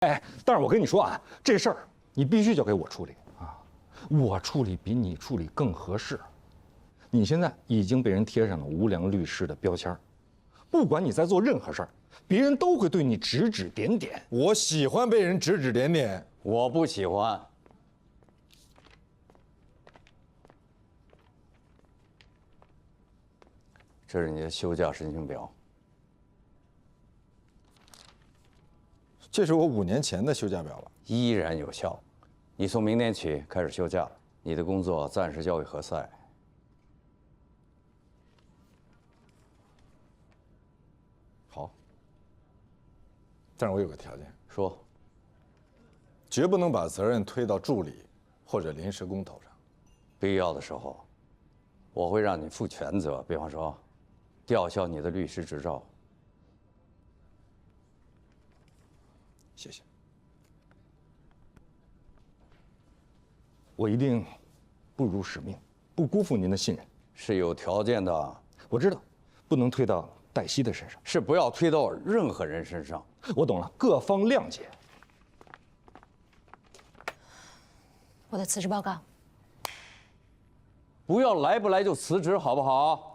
哎，但是我跟你说啊，这事儿你必须交给我处理啊，我处理比你处理更合适。你现在已经被人贴上了无良律师的标签，不管你在做任何事儿，别人都会对你指指点点。我喜欢被人指指点点，我不喜欢。这是你的休假申请表。 这是我5年前的休假表了，依然有效。你从明天起开始休假，你的工作暂时交给何塞。好。但是我有个条件，说，绝不能把责任推到助理或者临时工头上。必要的时候，我会让你负全责，比方说，吊销你的律师执照。 谢谢。我一定不辱使命，不辜负您的信任。是有条件的，我知道，不能推到黛西的身上，是不要推到任何人身上。我懂了，各方谅解。我的辞职报告。不要来不来就辞职，好不好？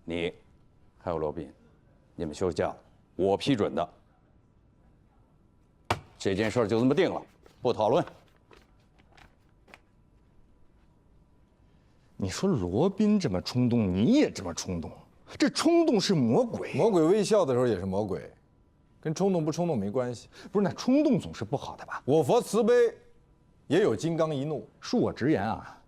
你，还有罗宾，你们休假，我批准的。这件事就这么定了，不讨论。你说罗宾这么冲动，你也这么冲动，这冲动是魔鬼。魔鬼微笑的时候也是魔鬼，跟冲动不冲动没关系。不是，那冲动总是不好的吧？我佛慈悲，也有金刚一怒。恕我直言啊，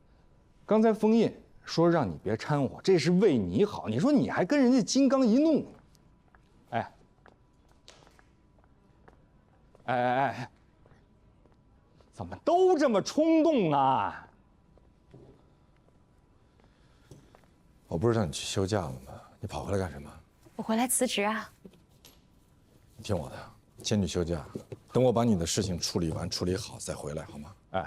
刚才封印。 说让你别掺和，这是为你好。你说你还跟人家金刚一怒，哎，怎么都这么冲动啊？我不是让你去休假了吗？你跑回来干什么？我回来辞职啊。你听我的，先去休假，等我把你的事情处理完、处理好再回来，好吗？哎。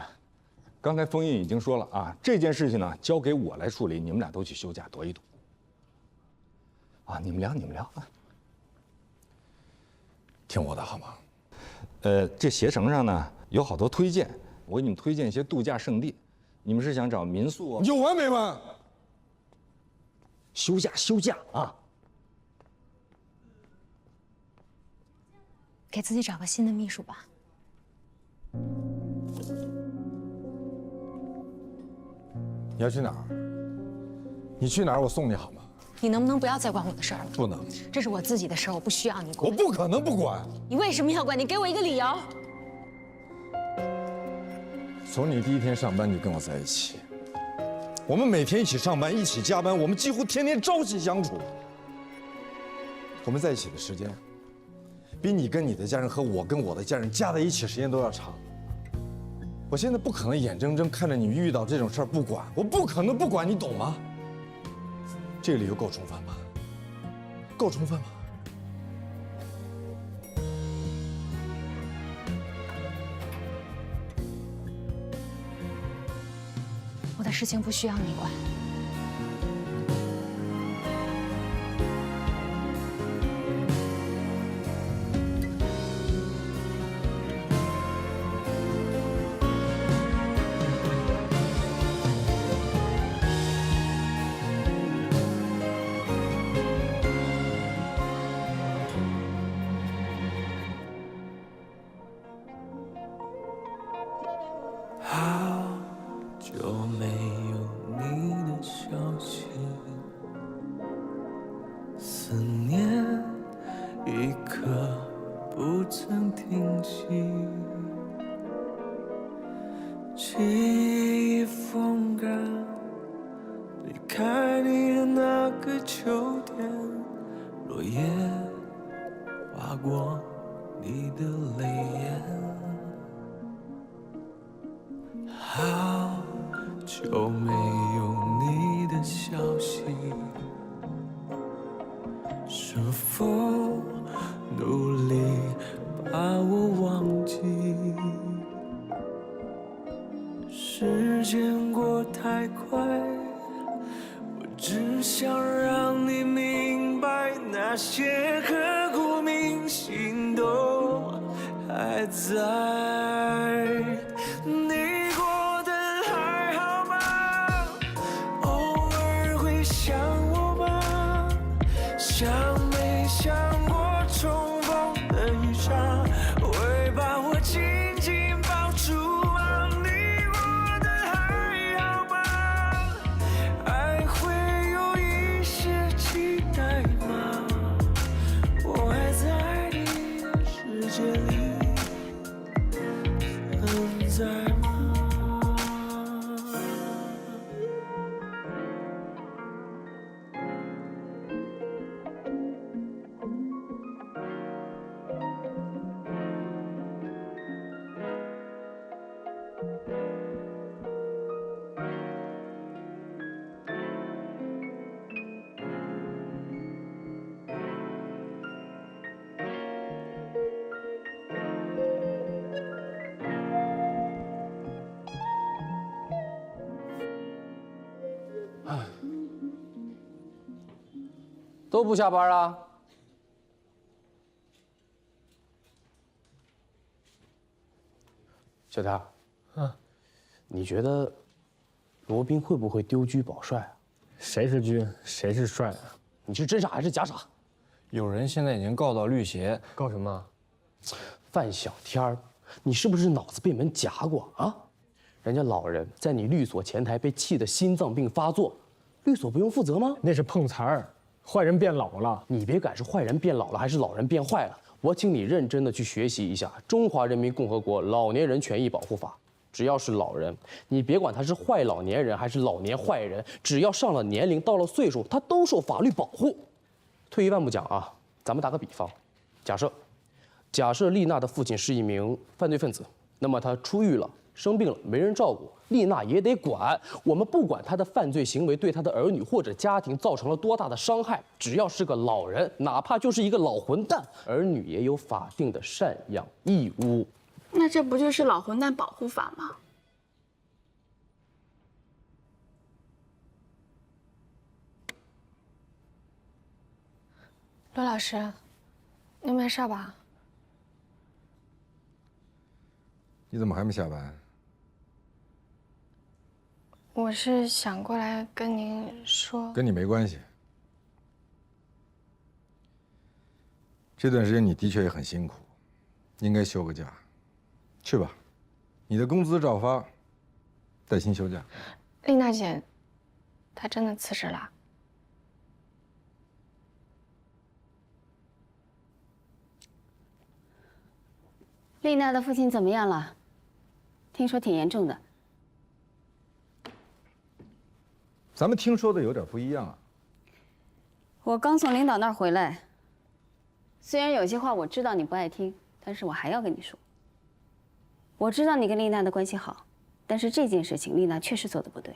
刚才封印已经说了啊，这件事情呢交给我来处理，你们俩都去休假躲一躲。啊，你们聊啊。听我的好吗？这携程上呢有好多推荐，我给你们推荐一些度假胜地。你们是想找民宿？有完没完？休假啊！给自己找个新的秘书吧。 你要去哪儿？你去哪儿，我送你好吗？你能不能不要再管我的事儿了？不能，这是我自己的事儿，我不需要你管。我不可能不管。你为什么要管？你给我一个理由。从你第一天上班就跟我在一起，我们每天一起上班，一起加班，我们几乎天天朝夕相处。我们在一起的时间，比你跟你的家人和我跟我的家人加在一起时间都要长。 我现在不可能眼睁睁看着你遇到这种事儿不管，我不可能不管，你懂吗？这个理由够充分吗？够充分吗？我的事情不需要你管。 记忆风干，离开你的那个秋天，落叶划过你的泪眼。好久没有你的消息，是否努力把我忘记？ 时间过太快。想让你明白，那些刻骨铭心都还在。你过得还好吗？偶尔会想我吗？想没想过重逢的一刹，会把我紧紧抱住吗？你过得还好吗？还会有一些期待吗？我还在你的世界里存在吗？都不下班了？小天，你觉得罗宾会不会丢车保帅啊？谁是车，谁是帅啊？你是真傻还是假傻？有人现在已经告到律协，告什么？范小天儿，你是不是脑子被门夹过啊？人家老人在你律所前台被气得心脏病发作，律所不用负责吗？那是碰瓷儿，坏人变老了。你别管是坏人变老了还是老人变坏了，我请你认真的去学习一下《中华人民共和国老年人权益保护法》。只要是老人，你别管他是坏老年人还是老年坏人，只要上了年龄、到了岁数，他都受法律保护。退一万步讲啊，咱们打个比方，假设丽娜的父亲是一名犯罪分子，那么他出狱了。生病了没人照顾，丽娜也得管。我们不管她的犯罪行为对她的儿女或者家庭造成了多大的伤害，只要是个老人，哪怕就是一个老混蛋，儿女也有法定的赡养义务。那这不就是老混蛋保护法吗？罗老师，您没事吧？你怎么还没下班？我是想过来跟您说，跟你没关系。这段时间你的确也很辛苦，应该休个假。去吧，你的工资照发，带薪休假。丽娜姐，她真的辞职了？丽娜的父亲怎么样了？听说挺严重的。咱们听说的有点不一样啊。我刚从领导那儿回来，虽然有些话我知道你不爱听，但是我还要跟你说。我知道你跟丽娜的关系好，但是这件事情丽娜确实做的不对。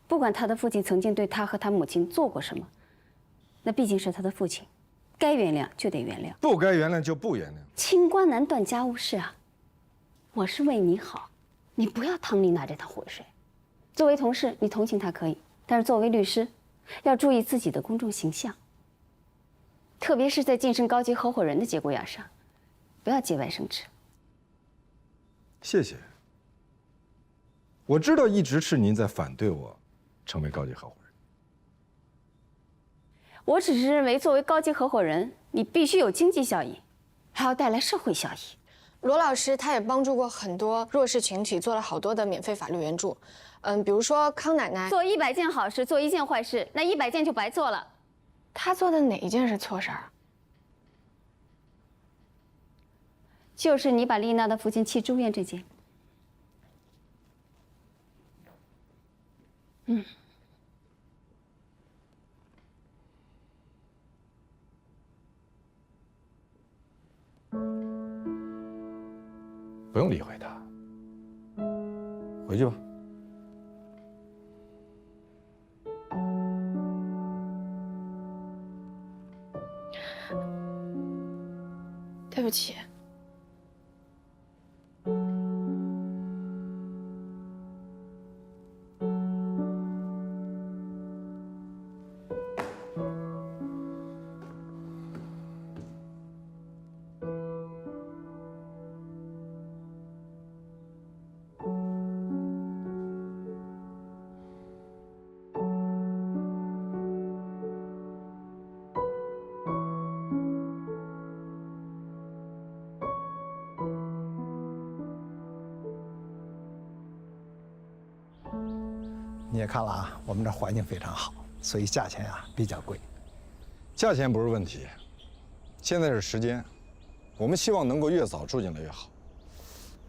不管她的父亲曾经对她和她母亲做过什么，那毕竟是她的父亲，该原谅就得原谅，不该原谅就不原谅。清官难断家务事啊！我是为你好，你不要趟丽娜这趟浑水。作为同事，你同情她可以，但是作为律师，要注意自己的公众形象，特别是在晋升高级合伙人的节骨眼上，不要节外生枝。谢谢。我知道一直是您在反对我成为高级合伙人。我只是认为，作为高级合伙人，你必须有经济效益，还要带来社会效益。罗老师他也帮助过很多弱势群体，做了好多的免费法律援助。比如说康奶奶做100件好事，做1件坏事，那100件就白做了。她做的哪一件是错事儿？就是你把丽娜的父亲气住院这件。不用理会他，回去吧。对不起。也看了啊，我们这环境非常好，所以价钱啊比较贵。价钱不是问题，现在是时间，我们希望能够越早住进来越好。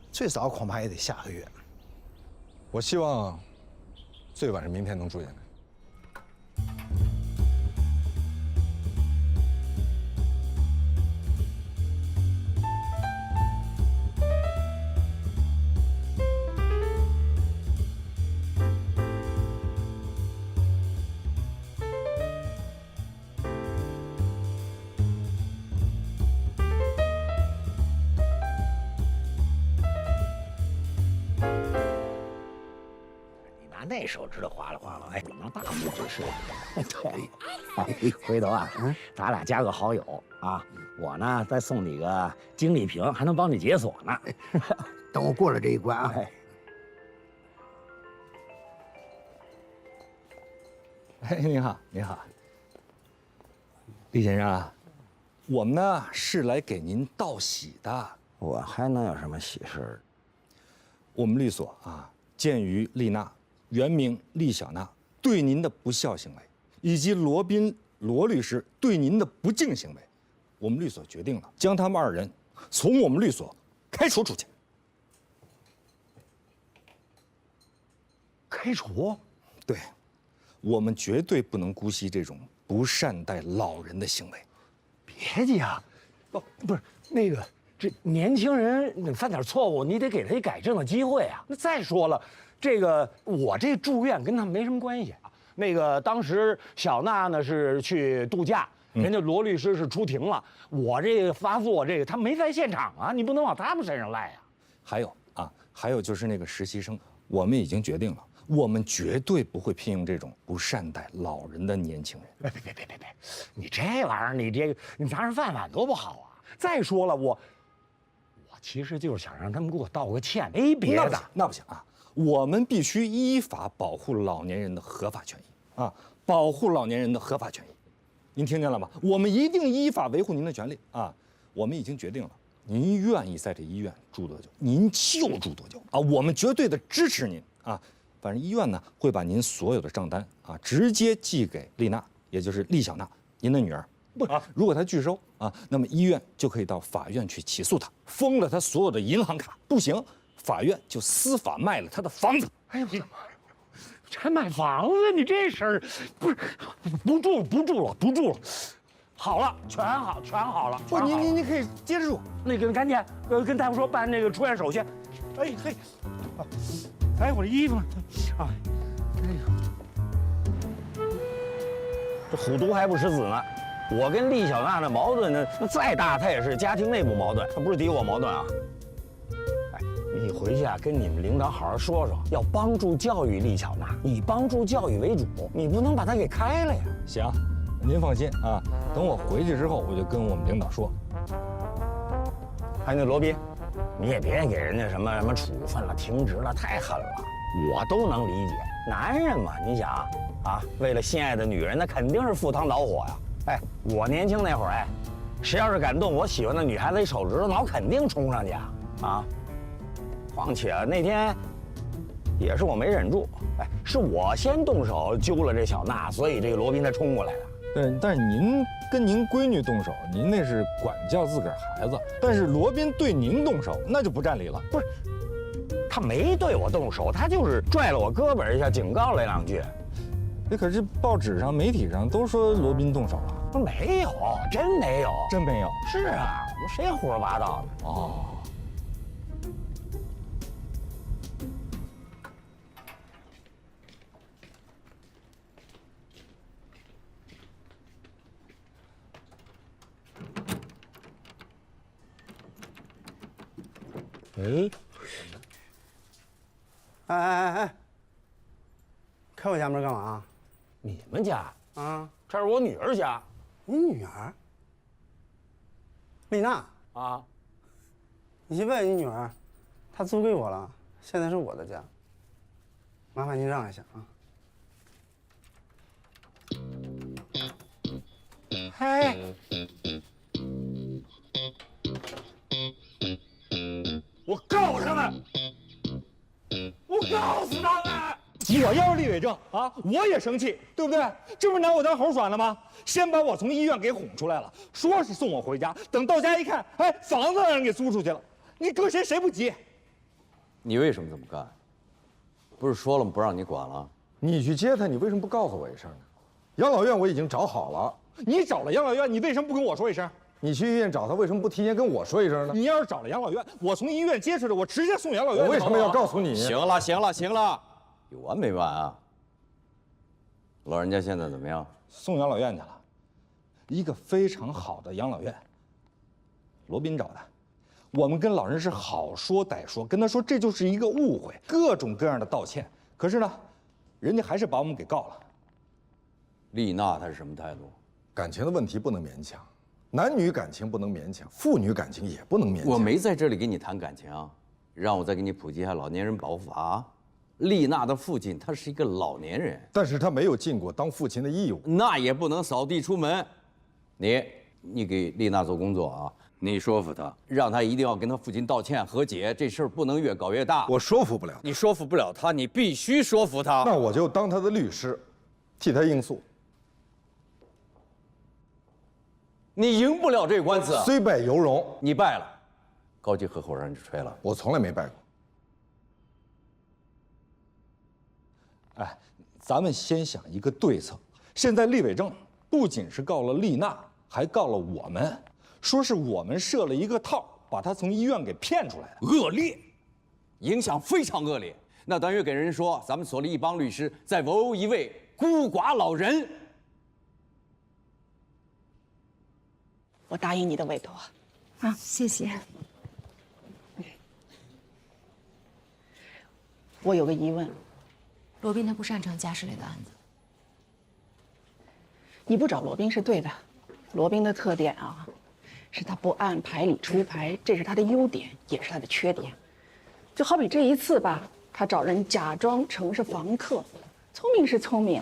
最早恐怕也得下个月。我希望最晚是明天能住进来。那手指头划拉划拉，哎，拿大拇指是。对，哎，回头啊，咱俩加个好友啊，我呢再送你个金利平，还能帮你解锁呢。等我过了这一关啊。哎，您好，您好，厉先生啊，我们呢是来给您道喜的。我还能有什么喜事？我们律所啊，鉴于丽娜原名厉小娜对您的不孝行为，以及罗律师对您的不敬行为，我们律所决定了将他们2人从我们律所开除出去。开除？对，我们绝对不能姑息这种不善待老人的行为。别介啊，不是那个，这年轻人犯点错误，你得给他一改正的机会啊。那再说了。这个我这住院跟他们没什么关系啊。那个当时小娜呢是去度假，人家罗律师是出庭了。我这个发作这个他没在现场啊，你不能往他们身上赖啊。还有就是那个实习生，我们已经决定了，我们绝对不会聘用这种不善待老人的年轻人。别，你这玩意儿你拿人饭碗多不好啊。再说了，我其实就是想让他们给我道个歉，没别的。那不行啊。我们必须依法保护老年人的合法权益啊！保护老年人的合法权益，您听见了吗？我们一定依法维护您的权利啊！我们已经决定了，您愿意在这医院住多久，您就住多久啊！我们绝对的支持您啊！反正医院呢会把您所有的账单啊直接寄给丽娜，也就是厉小娜，您的女儿。不啊，如果她拒收啊，那么医院就可以到法院去起诉她，封了她所有的银行卡。不行。法院就司法卖了他的房子。哎呦我的妈呀！还买房子？你这事儿不住了。好了，全好了。不，你可以接着住。那个赶紧跟大夫说办那个出院手续。哎嘿，哎我的衣服呢？啊，哎呦，这虎毒还不食子呢。我跟厉小娜的矛盾呢，那再大，他也是家庭内部矛盾，他不是敌我矛盾啊。你回去啊，跟你们领导好好说说，要帮助教育厉小娜，以帮助教育为主，你不能把她给开了呀。行，您放心啊，等我回去之后，我就跟我们领导说。还有那罗宾，你也别给人家什么处分了、停职了，太狠了，我都能理解。男人嘛，你想啊，为了心爱的女人，那肯定是赴汤蹈火呀。哎，我年轻那会儿，哎，谁要是敢动我喜欢的女孩子一手指头，那我肯定冲上去啊。况且那天也是我没忍住，哎，是我先动手揪了这小娜，所以这个罗宾才冲过来的。但是您跟您闺女动手，您那是管教自个儿孩子；但是罗宾对您动手，那就不占理了。不是，他没对我动手，他就是拽了我胳膊一下，警告了2句。那可是报纸上、媒体上都说罗宾动手了。没有，真没有，真没有。是啊，谁胡说八道的？哦。哎，开我家门干嘛？你们家啊？这是我女儿家。你女儿？丽娜啊？你去问你女儿，她租给我了，现在是我的家。麻烦您让一下啊。哎。我告他们！我告诉他们！我要是厉伟正啊，我也生气，对不对？这不是拿我当猴耍了吗？先把我从医院给哄出来了，说是送我回家，等到家一看，哎，房子让人给租出去了。你搁谁不急？你为什么这么干？不是说了吗？不让你管了。你去接他，你为什么不告诉我一声呢？养老院我已经找好了。你找了养老院，你为什么不跟我说一声？你去医院找他，为什么不提前跟我说一声呢？你要是找了养老院，我从医院接出来，我直接送养老院。我为什么要告诉你？行了，行了，行了，有完没完啊？老人家现在怎么样？送养老院去了，一个非常好的养老院。罗宾找的，我们跟老人是好说歹说，跟他说这就是一个误会，各种各样的道歉。可是呢，人家还是把我们给告了。丽娜她是什么态度？感情的问题不能勉强。男女感情不能勉强，父女感情也不能勉强。我没在这里跟你谈感情，让我再给你普及一下老年人保护法。丽娜的父亲他是一个老年人，但是他没有尽过当父亲的义务，那也不能扫地出门。你给丽娜做工作啊，你说服她，让她一定要跟她父亲道歉和解，这事儿不能越搞越大。我说服不了，你说服不了她，你必须说服她。那我就当他的律师，替他应诉。你赢不了这官司，虽败犹荣。你败了，高级合伙人就吹了。我从来没败过。哎，咱们先想一个对策。现在厉伟正不仅是告了丽娜，还告了我们，说是我们设了一个套，把他从医院给骗出来的，恶劣，影响非常恶劣。那等于给人说咱们所了一帮律师在围殴一位孤寡老人。我答应你的委托，啊，谢谢。我有个疑问，罗宾他不擅长家事类的案子。你不找罗宾是对的，罗宾的特点啊，是他不按牌理出牌，这是他的优点，也是他的缺点。就好比这一次吧，他找人假装成是房客，聪明是聪明，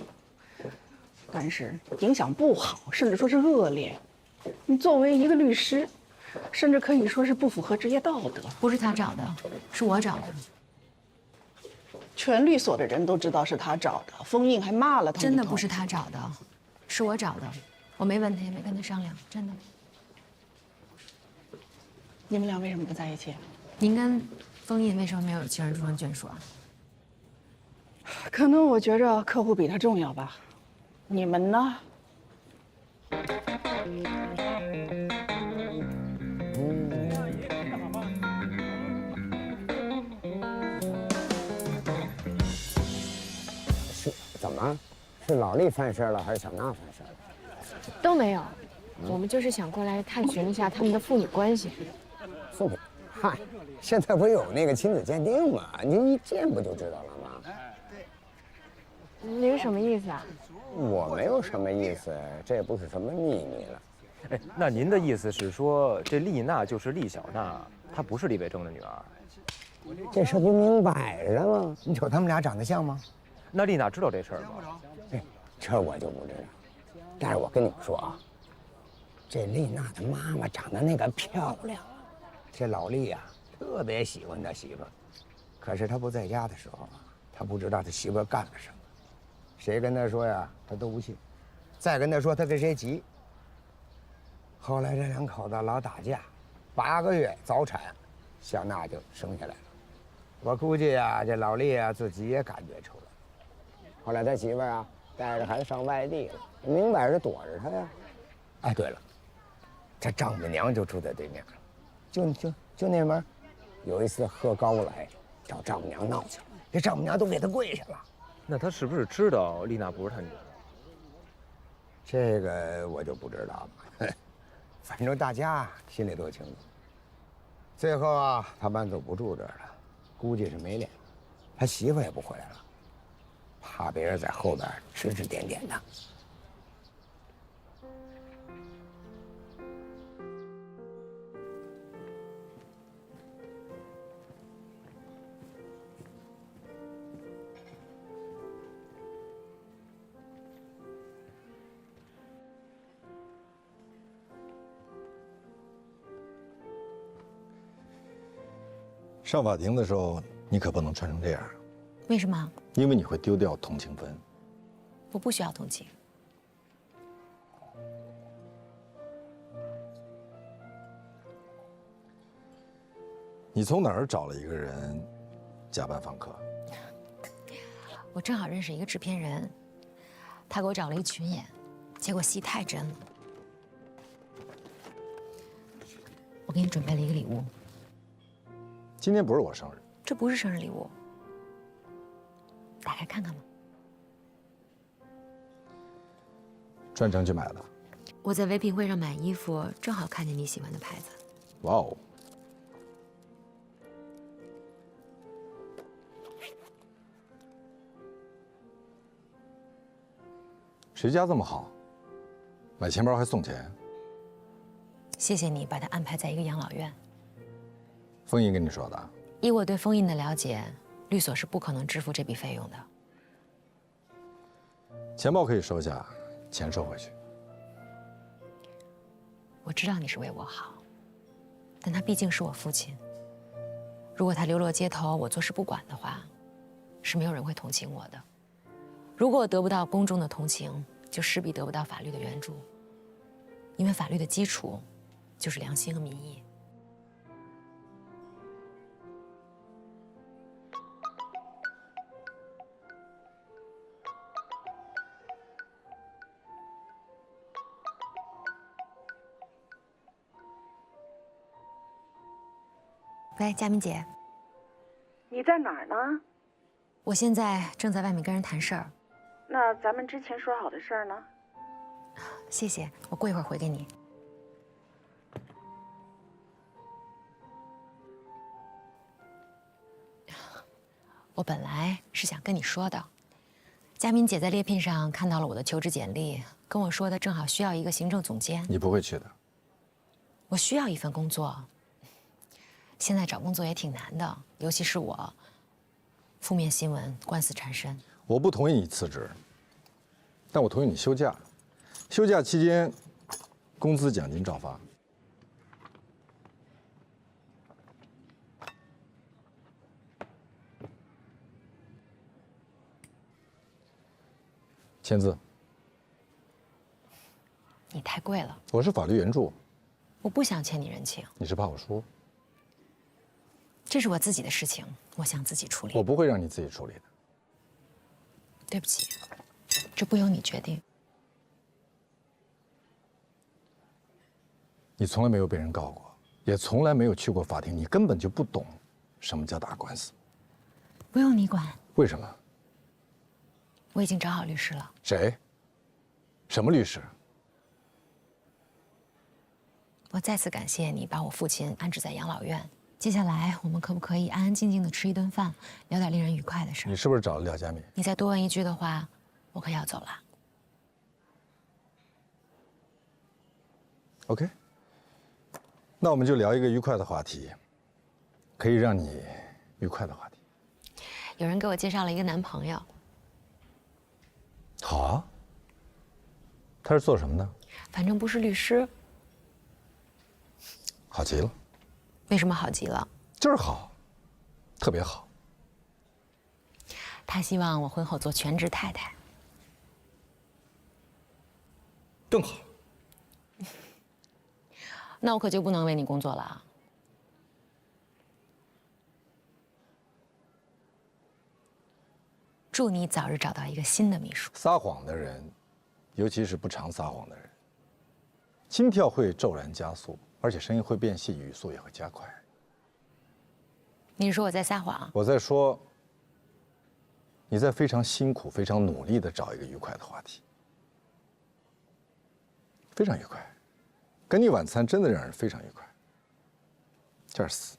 但是影响不好，甚至说是恶劣。你作为一个律师，甚至可以说是不符合职业道德。不是他找的，是我找的。全律所的人都知道是他找的，封印还骂了他。真的不是他找的，是我找的。我没问他，也没跟他商量，真的。你们俩为什么不在一起？您跟封印为什么没有情人终成眷属啊？可能我觉着客户比他重要吧。你们呢？是怎么？是老厉犯事了，还是小娜犯事了？都没有，我们就是想过来探寻一下他们的父女关系。父女？嗨，现在不有那个亲子鉴定吗？你一见不就知道了吗？你是什么意思啊？我没有什么意思，这也不是什么秘密了。哎，那您的意思是说，这丽娜就是厉小娜，她不是厉伟正的女儿？这事不明摆着吗？你瞅他们俩长得像吗？那丽娜知道这事儿吗？哎，这我就不知道。但是我跟你们说啊，这丽娜的妈妈长得那个漂亮，这老厉呀特别喜欢他媳妇儿。可是他不在家的时候啊，他不知道他媳妇儿干了什么。谁跟他说呀，他都不信。再跟他说他跟谁急。后来这两口子老打架，8个月早产，小娜就生下来了。我估计啊，这老厉啊自己也感觉出来。后来他媳妇儿啊带着孩子上外地了，明摆着躲着他呀。哎，对了，这丈母娘就住在对面了，就那门，有一次喝高了，哎，找丈母娘闹去了，这丈母娘都给他跪下了。那他是不是知道丽娜不是他女儿？这个我就不知道了，反正大家心里都清楚。最后啊，他搬走不住这儿了，估计是没脸，他媳妇也不回来了，怕别人在后边指指点点的。上法庭的时候，你可不能穿成这样。为什么？因为你会丢掉同情分。我不需要同情。你从哪儿找了一个人假扮访客？我正好认识一个制片人，他给我找了一群演，结果戏太真了。我给你准备了一个礼物。今天不是我生日。这不是生日礼物，打开看看吧。专程去买的。我在唯品会上买衣服，正好看见你喜欢的牌子。哇哦！谁家这么好？买钱包还送钱？谢谢你把它安排在一个养老院。风吟跟你说的。以我对封印的了解，律所是不可能支付这笔费用的。钱包可以收下，钱收回去。我知道你是为我好，但他毕竟是我父亲。如果他流落街头，我坐视不管的话，是没有人会同情我的。如果我得不到公众的同情，就势必得不到法律的援助，因为法律的基础就是良心和民意。喂，佳敏姐，你在哪儿呢？我现在正在外面跟人谈事儿。那咱们之前说好的事儿呢？谢谢，我过一会儿回给你。我本来是想跟你说的，佳敏姐在猎聘上看到了我的求职简历，跟我说的正好需要一个行政总监。你不会去的。我需要一份工作。现在找工作也挺难的，尤其是我，负面新闻、官司缠身。我不同意你辞职，但我同意你休假。休假期间，工资奖金照发。签字。你太贵了。我是法律援助。我不想欠你人情。你是怕我输？这是我自己的事情，我想自己处理。我不会让你自己处理的。对不起，这不由你决定。你从来没有被人告过，也从来没有去过法庭，你根本就不懂什么叫打官司。不用你管。为什么？我已经找好律师了。谁？什么律师？我再次感谢你把我父亲安置在养老院。接下来我们可不可以安安静静的吃一顿饭，聊点令人愉快的事儿？你是不是找了廖佳敏？你再多问一句的话，我可要走了。OK， 那我们就聊一个愉快的话题，可以让你愉快的话题。有人给我介绍了一个男朋友。好啊。他是做什么的？反正不是律师。好极了。为什么好极了？就是好，特别好。他希望我婚后做全职太太。更好。那我可就不能为你工作了啊。祝你早日找到一个新的秘书。撒谎的人，尤其是不常撒谎的人，心跳会骤然加速，而且声音会变细，语速也会加快。你是说我在撒谎？我在说，你在非常辛苦、非常努力地找一个愉快的话题，非常愉快。跟你晚餐真的让人非常愉快。Cheers。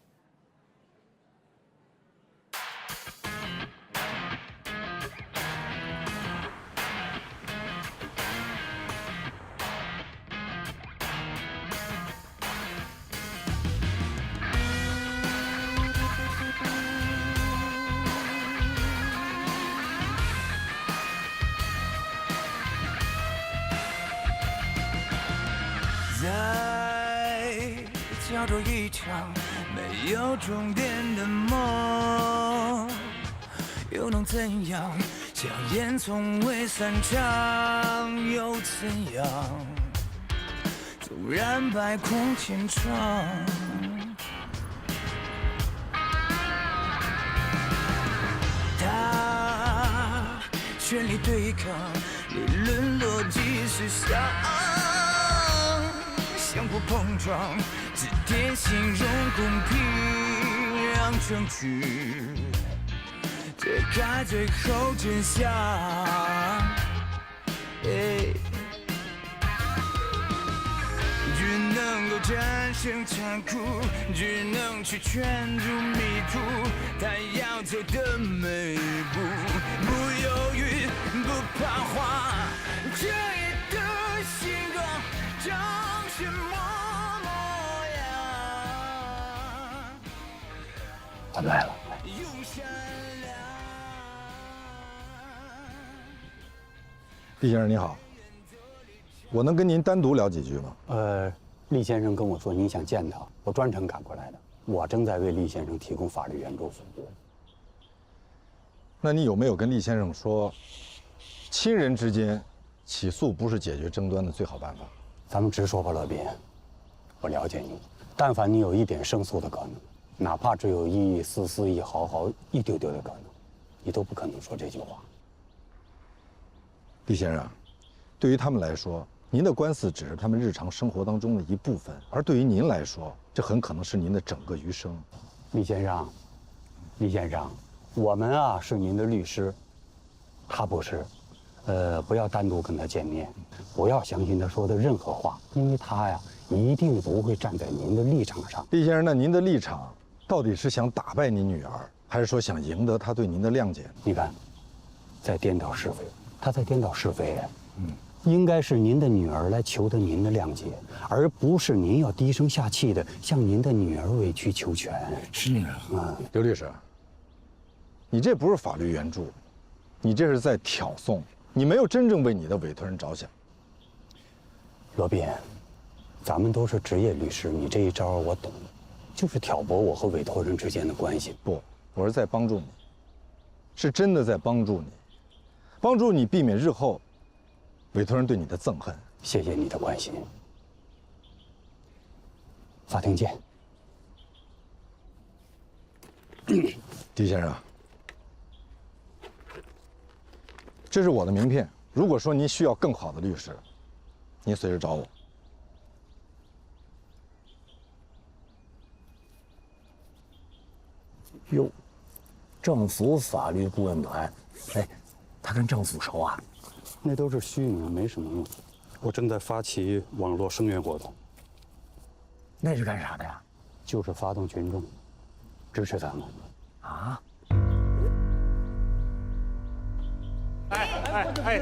在角逐一场没有终点的梦，又能怎样？香烟从未散场，又怎样？纵然百孔千疮，他全力对抗，理论逻辑失丧，相互碰撞，字典形容公平，让证据揭开最后真相。只能够战胜残酷，只能去圈住迷途。他要走的每一步，不犹豫，不彷徨。这夜的星光长什么模样？他们来了。厉先生你好，我能跟您单独聊几句吗？厉先生跟我说您想见他，我专程赶过来的。我正在为厉先生提供法律援助服务。那你有没有跟厉先生说，亲人之间起诉不是解决争端的最好办法？咱们直说吧，乐斌，我了解你。但凡你有一点胜诉的可能，哪怕只有一丝丝、一毫毫、一丢丢的可能，你都不可能说这句话。厉先生，对于他们来说，您的官司只是他们日常生活当中的一部分，而对于您来说，这很可能是您的整个余生。厉先生，我们啊是您的律师，他不是，不要单独跟他见面，不要相信他说的任何话，因为他呀一定不会站在您的立场上。厉先生，那您的立场到底是想打败您女儿，还是说想赢得她对您的谅解？你看，在颠倒是非，他在颠倒是非呀。应该是您的女儿来求得您的谅解，而不是您要低声下气的向您的女儿委曲求全。是啊，刘律师，你这不是法律援助，你这是在挑唆，你没有真正为你的委托人着想。罗斌，咱们都是职业律师，你这一招我懂，就是挑拨我和委托人之间的关系。不，我是在帮助你，是真的在帮助你，帮助你避免日后委托人对你的憎恨。谢谢你的关心。法庭见。狄先生，这是我的名片。如果说您需要更好的律师，您随时找我。哟，政府法律顾问团，哎，他跟政府熟啊？那都是虚名，没什么用。我正在发起网络声援活动。那是干啥的呀？就是发动群众支持咱们。啊？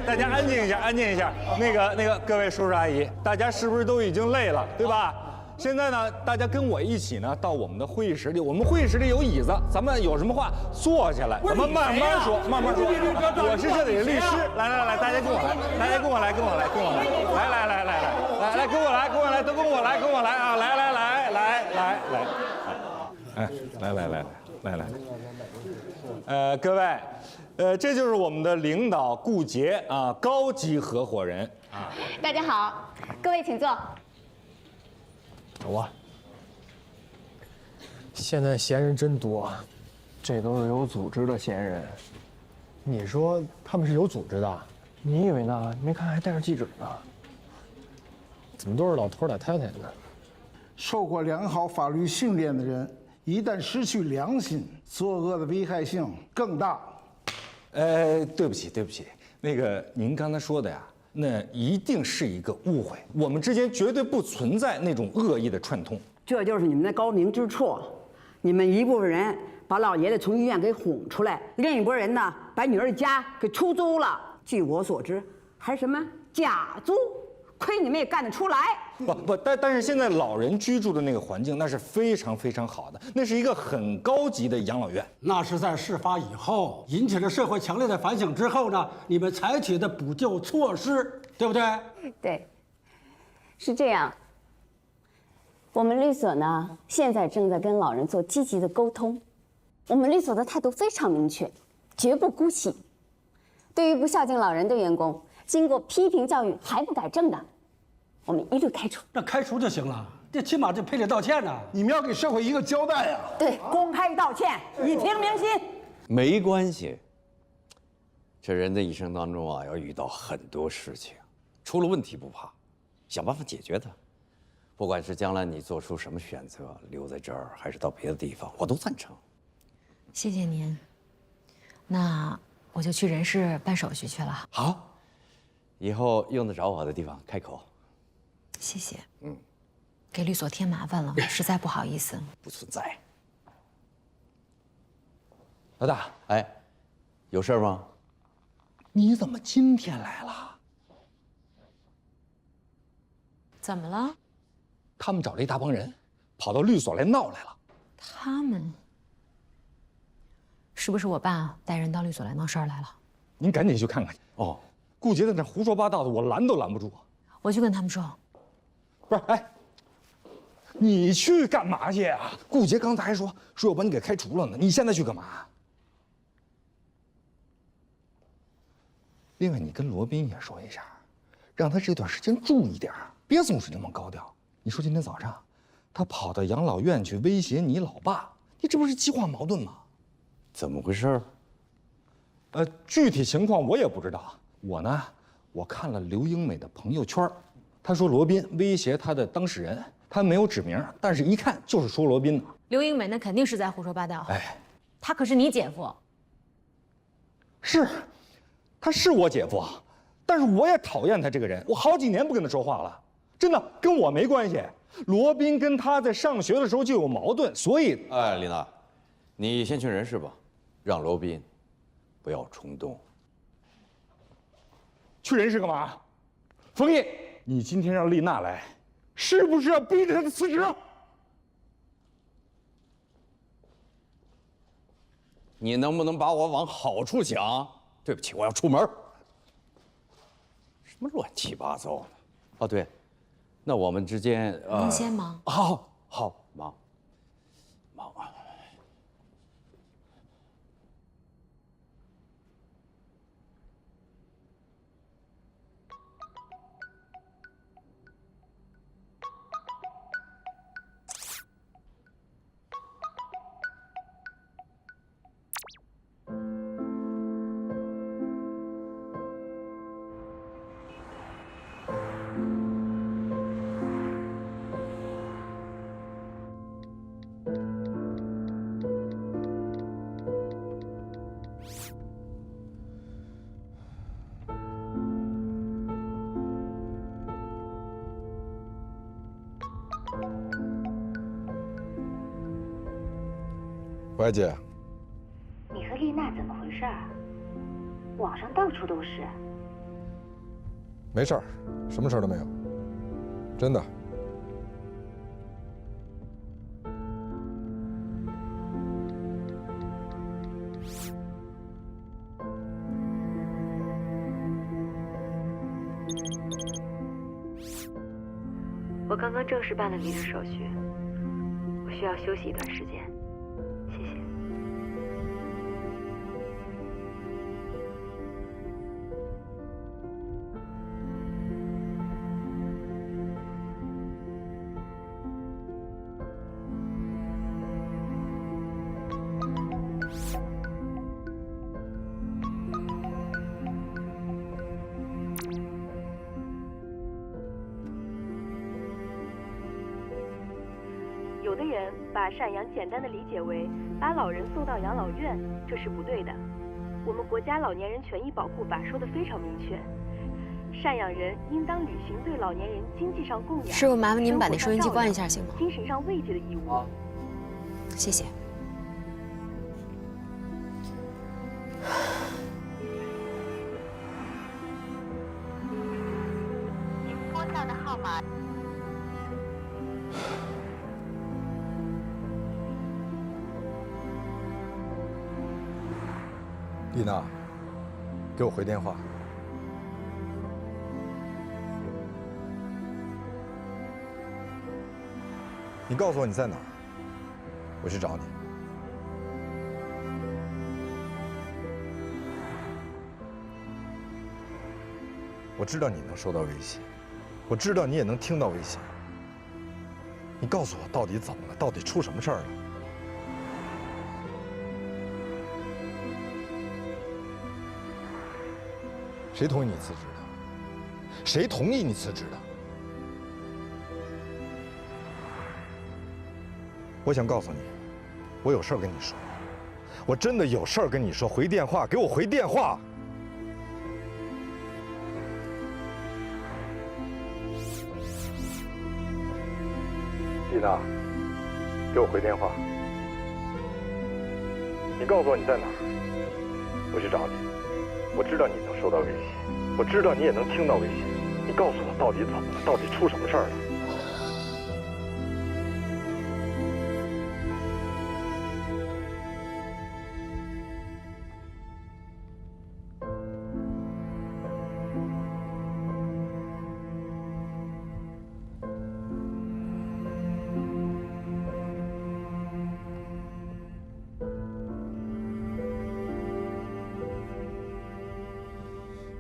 大家安静一下，安静一下。那个，各位叔叔阿姨，大家是不是都已经累了，对吧？现在呢，大家跟我一起呢到我们的会议室里，我们会议室里有椅子，咱们有什么话坐下来，咱们慢慢说，慢慢说。我是这里的律师，来，大家跟我来，大家跟我来，跟我来，跟我来，来，跟我来，跟我来，都跟我来，跟我来啊，来，各位，这就是我们的领导顾杰啊，高级合伙人啊。大家好，各位请坐。走啊！现在闲人真多，这都是有组织的闲人。你说他们是有组织的？你以为呢？没看还带着记者呢。怎么都是老头老太太呢？受过良好法律训练的人，一旦失去良心，作恶的危害性更大。对不起，那个您刚才说的呀，那一定是一个误会，我们之间绝对不存在那种恶意的串通。这就是你们的高明之处，你们一部分人把老爷子从医院给哄出来，另一拨人呢把女儿的家给出租了。据我所知，还什么假租，亏你们也干得出来。但是现在老人居住的那个环境，那是非常非常好的，那是一个很高级的养老院。那是在事发以后，引起了社会强烈的反响之后呢，你们采取的补救措施，对不对？对，是这样。我们律所呢，现在正在跟老人做积极的沟通。我们律所的态度非常明确，绝不姑息。对于不孝敬老人的员工，经过批评教育还不改正的，我们一律开除。那开除就行了，这起码这赔礼道歉呢。你们要给社会一个交代呀。对，公开道歉，以平民心。没关系，这人的一生当中啊，要遇到很多事情，出了问题不怕，想办法解决它。不管是将来你做出什么选择，留在这儿还是到别的地方，我都赞成。谢谢您。那我就去人事办手续去了。好，以后用得着我的地方开口。谢谢。给律所添麻烦了，实在不好意思。不存在。老大，哎，有事吗？你怎么今天来了？怎么了？他们找了一大帮人，跑到律所来闹来了。他们是不是我爸带人到律所来闹事儿来了？您赶紧去看看去。哦，顾杰在那胡说八道的，我拦都拦不住。我去跟他们说。不是，哎，你去干嘛去啊？顾杰刚才还说要把你给开除了呢，你现在去干嘛？另外，你跟罗宾也说一下，让他这段时间注意点，别总是那么高调。你说今天早上，他跑到养老院去威胁你老爸，你这不是激化矛盾吗？怎么回事？具体情况我也不知道。我看了刘英美的朋友圈，她说罗宾威胁她的当事人，她没有指名，但是一看就是说罗宾的。刘英美那肯定是在胡说八道。哎，他可是你姐夫。是，他是我姐夫，但是我也讨厌他这个人，我好几年不跟他说话了，真的跟我没关系。罗宾跟他在上学的时候就有矛盾，所以……哎，丽娜，你先去人事吧，让罗宾不要冲动。去人事干嘛？冯毅，你今天让丽娜来，是不是要逼着她辞职？你能不能把我往好处想？对不起，我要出门。什么乱七八糟的？哦，对，那我们之间您先忙。好，忙。怀姐，你和丽娜怎么回事儿？网上到处都是。没事儿，什么事儿都没有，真的。我刚刚正式办了离职手续，我需要休息一段时间。谢谢。有的人把赡养简单的理解为把老人送到养老院，这是不对的。我们国家老年人权益保护法说得非常明确，赡养人应当履行对老年人经济上供养、师傅，麻烦您把那收音机关一下，行吗？精神上慰藉的义务。谢谢。您拨打的号码。丽娜，给我回电话。你告诉我你在哪儿，我去找你。我知道你能受到威胁，我知道你也能听到威胁。你告诉我到底怎么了？到底出什么事儿了？谁同意你辞职的？谁同意你辞职的？我想告诉你，我有事儿跟你说，我真的有事儿跟你说。回电话，给我回电话。丽娜，给我回电话。你告诉我你在哪儿，我去找你。我知道你能受到威胁，我知道你也能听到威胁。你告诉我到底怎么了？到底出什么事儿了？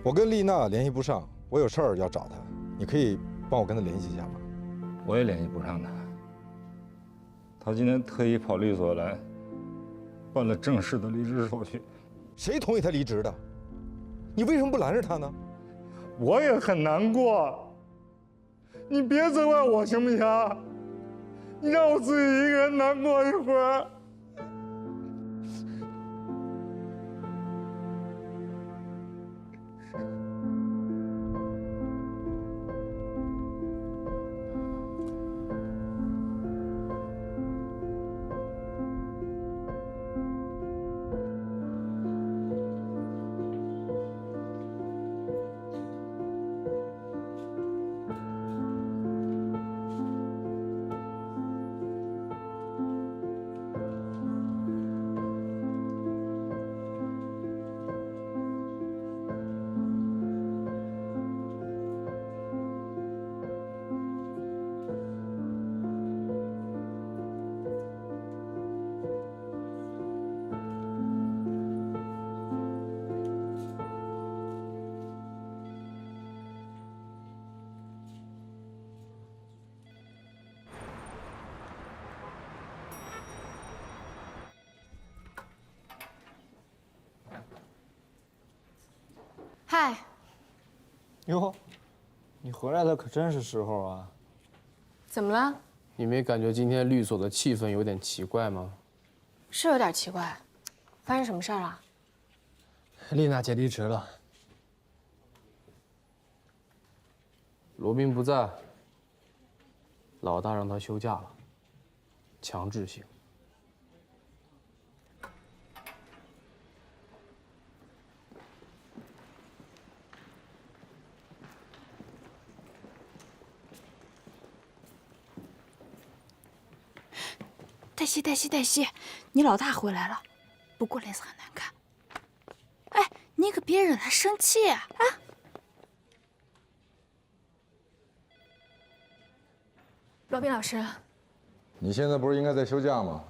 我跟丽娜联系不上，我有事儿要找她，你可以帮我跟她联系一下吗？我也联系不上她。她今天特意跑律所来，办了正式的离职手续。谁同意她离职的？你为什么不拦着她呢？我也很难过，你别责怪我行不行？你让我自己一个人难过一会儿。嗨，哟，你回来的可真是时候啊！怎么了？你没感觉今天律所的气氛有点奇怪吗？是有点奇怪，发生什么事儿了？丽娜姐离职了。罗宾不在，老大让他休假了，强制性。黛西，你老大回来了，不过脸色很难看。哎，你可别惹他生气啊！罗宾老师，你现在不是应该在休假吗？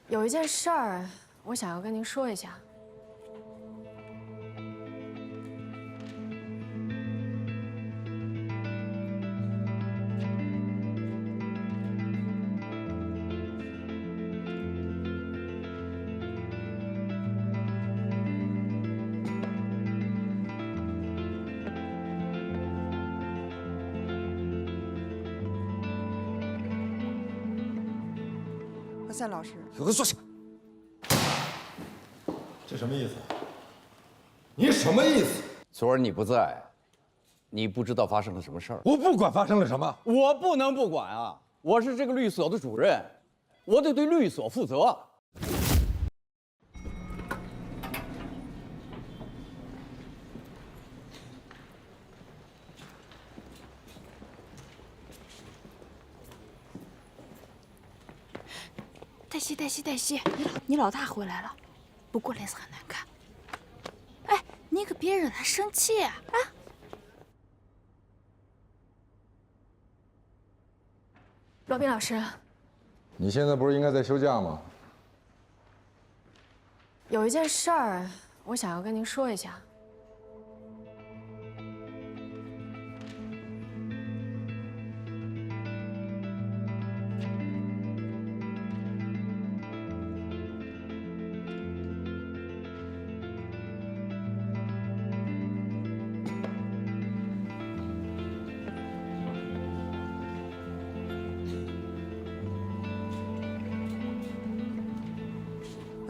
有一件事儿，我想要跟您说一下。夏老师，给我坐下！这什么意思？你什么意思？昨儿你不在，你不知道发生了什么事儿。我不管发生了什么，我不能不管啊！我是这个律所的主任，我得对律所负责。黛西，你老大回来了，不过脸色很难看。哎，你可别惹他生气啊！罗宾老师，你现在不是应该在休假吗？有一件事儿，我想要跟您说一下。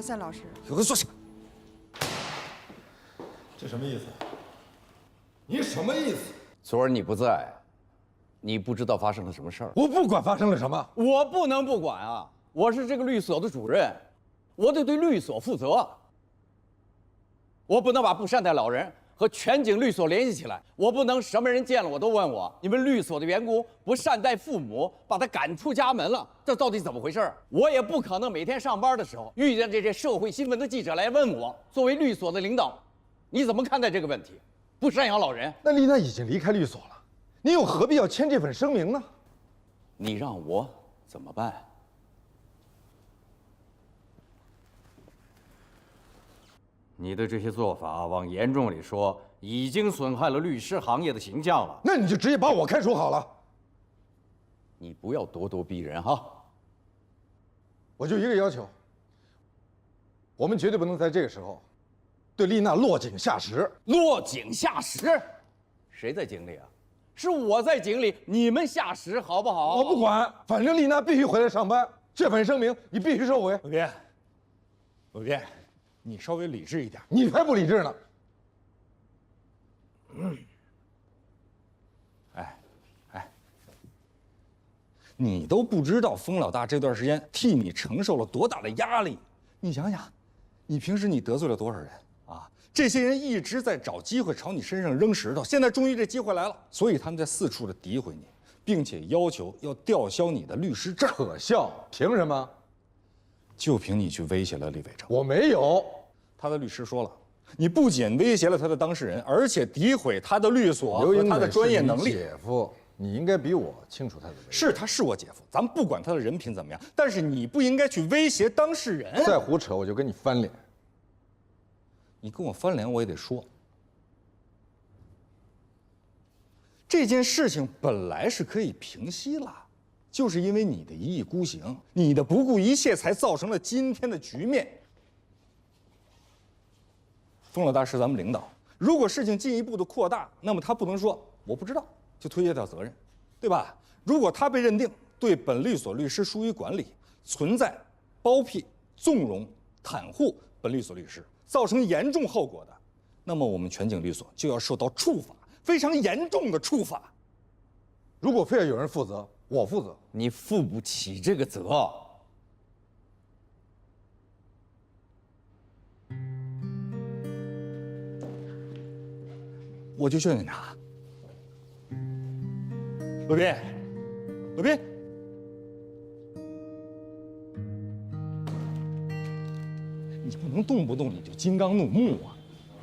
赛老师。给我坐下。这什么意思？你什么意思？昨儿你不在，你不知道发生了什么事儿。我不管发生了什么，我不能不管啊！我是这个律所的主任，我得对律所负责。我不能把不善待老人和全景律所联系起来，我不能什么人见了我都问我，你们律所的员工不善待父母，把他赶出家门了，这到底怎么回事？我也不可能每天上班的时候遇见这些社会新闻的记者来问我，作为律所的领导，你怎么看待这个问题？不赡养老人？那丽娜已经离开律所了，你又何必要签这份声明呢？你让我怎么办？你的这些做法，往严重里说，已经损害了律师行业的形象了。那你就直接把我开除好了。你不要咄咄逼人哈！我就一个要求，我们绝对不能在这个时候对丽娜落井下石。落井下石？谁在井里啊？是我在井里，你们下石好不好？我不管，反正丽娜必须回来上班。这份声明你必须收回。鲁斌，鲁斌，你稍微理智一点。你才不理智呢！你都不知道封老大这段时间替你承受了多大的压力。你想想，你平时你得罪了多少人啊？这些人一直在找机会朝你身上扔石头，现在终于这机会来了，所以他们在四处的诋毁你，并且要求要吊销你的律师证。可笑！凭什么？就凭你去威胁了李伟正。我没有。他的律师说了，你不仅威胁了他的当事人，而且诋毁他的律所和他的专业能力。姐夫，你应该比我清楚他的为人。是，他是我姐夫，咱们不管他的人品怎么样，但是你不应该去威胁当事人。再胡扯，我就跟你翻脸。你跟我翻脸，我也得说，这件事情本来是可以平息了，就是因为你的一意孤行，你的不顾一切，才造成了今天的局面。封老大是咱们领导，如果事情进一步的扩大，那么他不能说我不知道就推卸掉责任，对吧？如果他被认定对本律所律师疏于管理，存在包庇、纵容、袒护本律所律师，造成严重后果的，那么我们全景律所就要受到处罚，非常严重的处罚。如果非要有人负责，我负责。你负不起这个责。我就劝劝他，鲁斌，鲁斌，你不能动不动你就金刚怒目啊！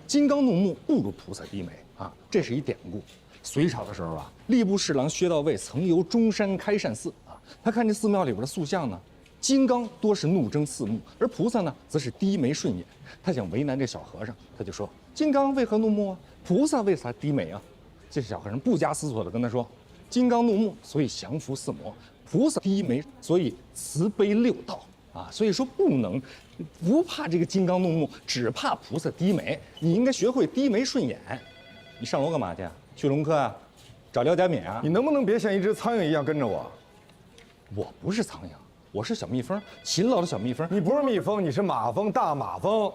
金刚怒目不如菩萨低眉啊，这是一典故。隋朝的时候啊，吏部侍郎薛道卫曾游中山开善寺啊，他看这寺庙里边的塑像呢，金刚多是怒睁四目，而菩萨呢则是低眉顺眼。他想为难这小和尚，他就说：“金刚为何怒目啊？菩萨为啥低眉啊？”这小和尚不加思索地跟他说：“金刚怒目，所以降伏四魔；菩萨低眉，所以慈悲六道啊。所以说不怕这个金刚怒目，只怕菩萨低眉。你应该学会低眉顺眼。你上楼干嘛去？去龙科啊？找廖家敏啊？你能不能别像一只苍蝇一样跟着我？我不是苍蝇，我是小蜜蜂，勤劳的小蜜蜂。你不是蜜蜂，你是马蜂，大马蜂。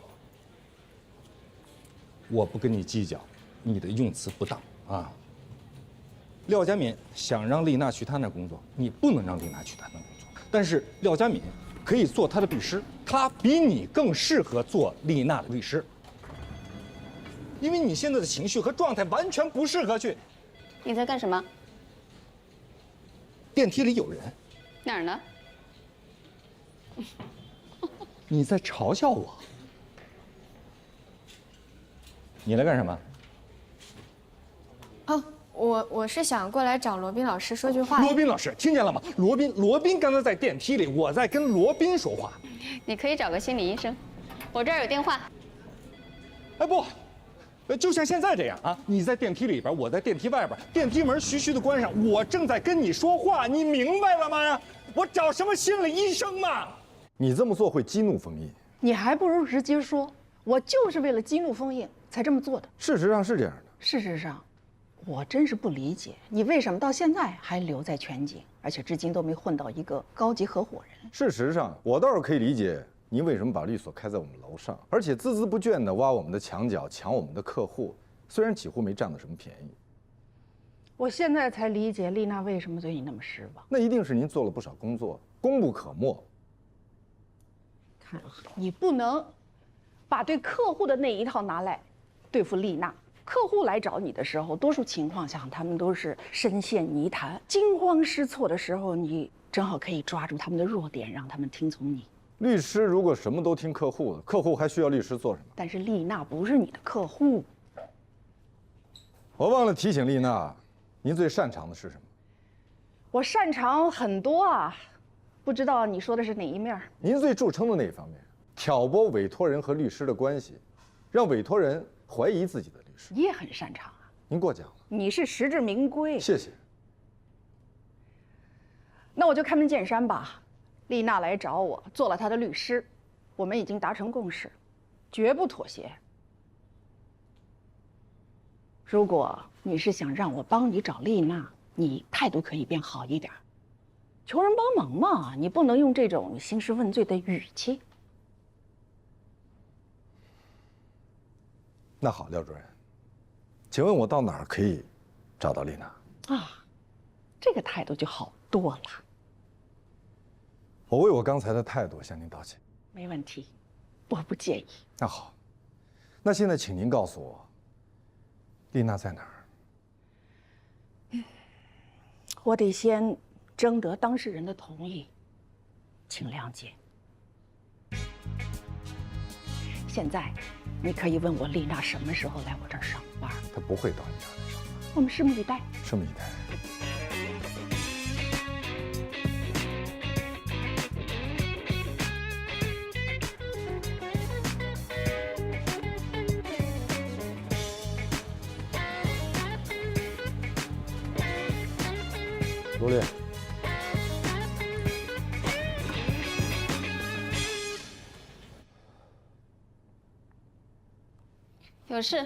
我不跟你计较，你的用词不当啊。廖家敏想让丽娜去他那工作，你不能让丽娜去他那工作。但是廖家敏可以做他的律师，他比你更适合做丽娜的律师，因为你现在的情绪和状态完全不适合去。你在干什么？电梯里有人。哪儿呢？你在嘲笑我？你来干什么？哦，我是想过来找罗宾老师说句话。罗宾老师，听见了吗？罗宾刚才在电梯里，我在跟罗宾说话。你可以找个心理医生，我这儿有电话。哎不，就像现在这样啊，你在电梯里边，我在电梯外边，电梯门徐徐的关上，我正在跟你说话，你明白了吗？我找什么心理医生嘛？你这么做会激怒封印。你还不如直接说，我就是为了激怒封印才这么做的。事实上是这样的。事实上，我真是不理解你为什么到现在还留在全景，而且至今都没混到一个高级合伙人。事实上，我倒是可以理解您为什么把律所开在我们楼上，而且孜孜不倦地挖我们的墙角，抢我们的客户？虽然几乎没占到什么便宜。我现在才理解丽娜为什么对你那么失望。那一定是您做了不少工作，功不可没。看，你不能把对客户的那一套拿来对付丽娜。客户来找你的时候，多数情况下他们都是深陷泥潭、惊慌失措的时候，你正好可以抓住他们的弱点，让他们听从你。律师如果什么都听客户的，客户还需要律师做什么？但是丽娜不是你的客户。我忘了提醒丽娜，您最擅长的是什么？我擅长很多啊，不知道你说的是哪一面？您最著称的那一方面，挑拨委托人和律师的关系，让委托人怀疑自己的律师。你也很擅长啊。您过奖了。你是实至名归。谢谢。那我就开门见山吧。丽娜来找我，做了她的律师，我们已经达成共识，绝不妥协。如果你是想让我帮你找丽娜，你态度可以变好一点，求人帮忙嘛，你不能用这种兴师问罪的语气。那好，廖主任，请问我到哪儿可以找到丽娜？啊，这个态度就好多了。我为我刚才的态度向您道歉。没问题，我不介意。那好，那现在请您告诉我，丽娜在哪儿？我得先征得当事人的同意，请谅解。现在，你可以问我丽娜什么时候来我这儿上班。她不会到你这儿来上班。我们拭目以待。拭目以待。罗烈，有事？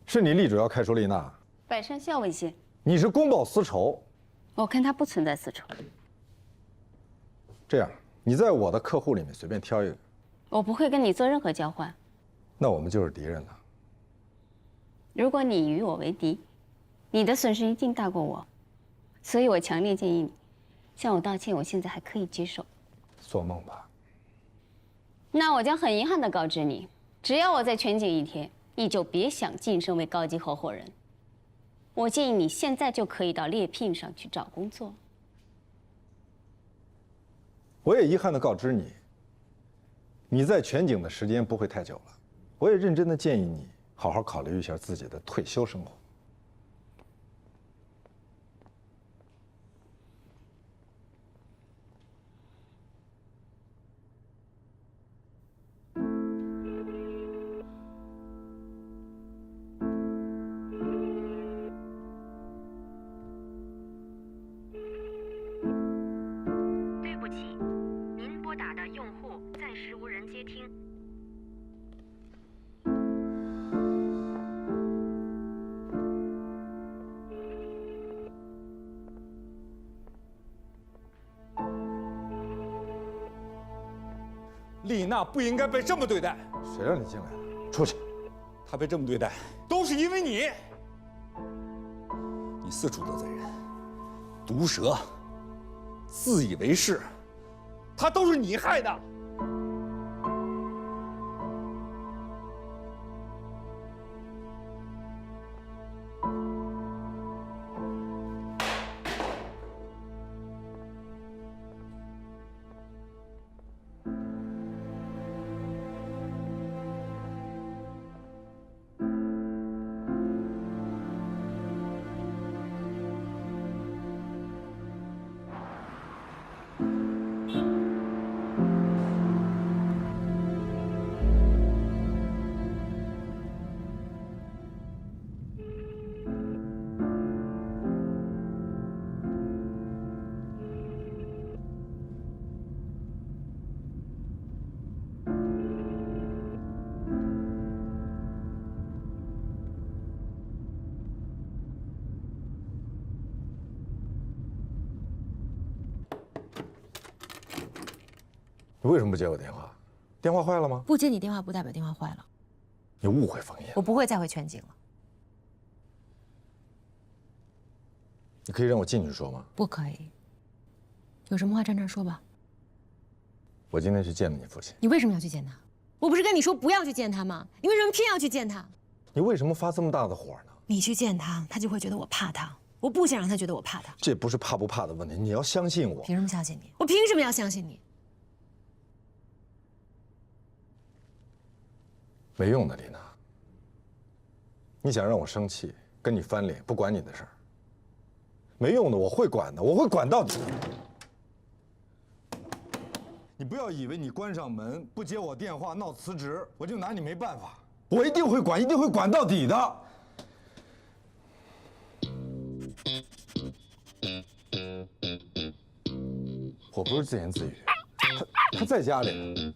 是你力主要开除丽娜？百善孝为先。你是公报私仇？我看他不存在私仇。这样，你在我的客户里面随便挑一个。我不会跟你做任何交换。那我们就是敌人了。如果你与我为敌，你的损失一定大过我。所以我强烈建议你向我道歉，我现在还可以接受。做梦吧。那我将很遗憾地告知你，只要我在全景一天，你就别想晋升为高级合伙人。我建议你现在就可以到猎聘上去找工作。我也遗憾地告知你，你在全景的时间不会太久了。我也认真地建议你好好考虑一下自己的退休生活。丽娜不应该被这么对待。谁让你进来的？出去！她被这么对待，都是因为你。你四处得罪人，毒舌，自以为是，她都是你害的。你为什么不接我电话？电话坏了吗？不接你电话不代表电话坏了。你误会冯燕。我不会再回全景了。你可以让我进去说吗？不可以。有什么话站这儿说吧。我今天去见了你父亲。你为什么要去见他？我不是跟你说不要去见他吗？你为什么偏要去见他？你为什么发这么大的火呢？你去见他，他就会觉得我怕他。我不想让他觉得我怕他。这不是怕不怕的问题，你要相信我。凭什么相信你？我凭什么要相信你？没用的，丽娜。你想让我生气，跟你翻脸，不管你的事儿。没用的，我会管的，我会管到底。你不要以为你关上门不接我电话闹辞职，我就拿你没办法。我一定会管，一定会管到底的。我不是自言自语，他在家里。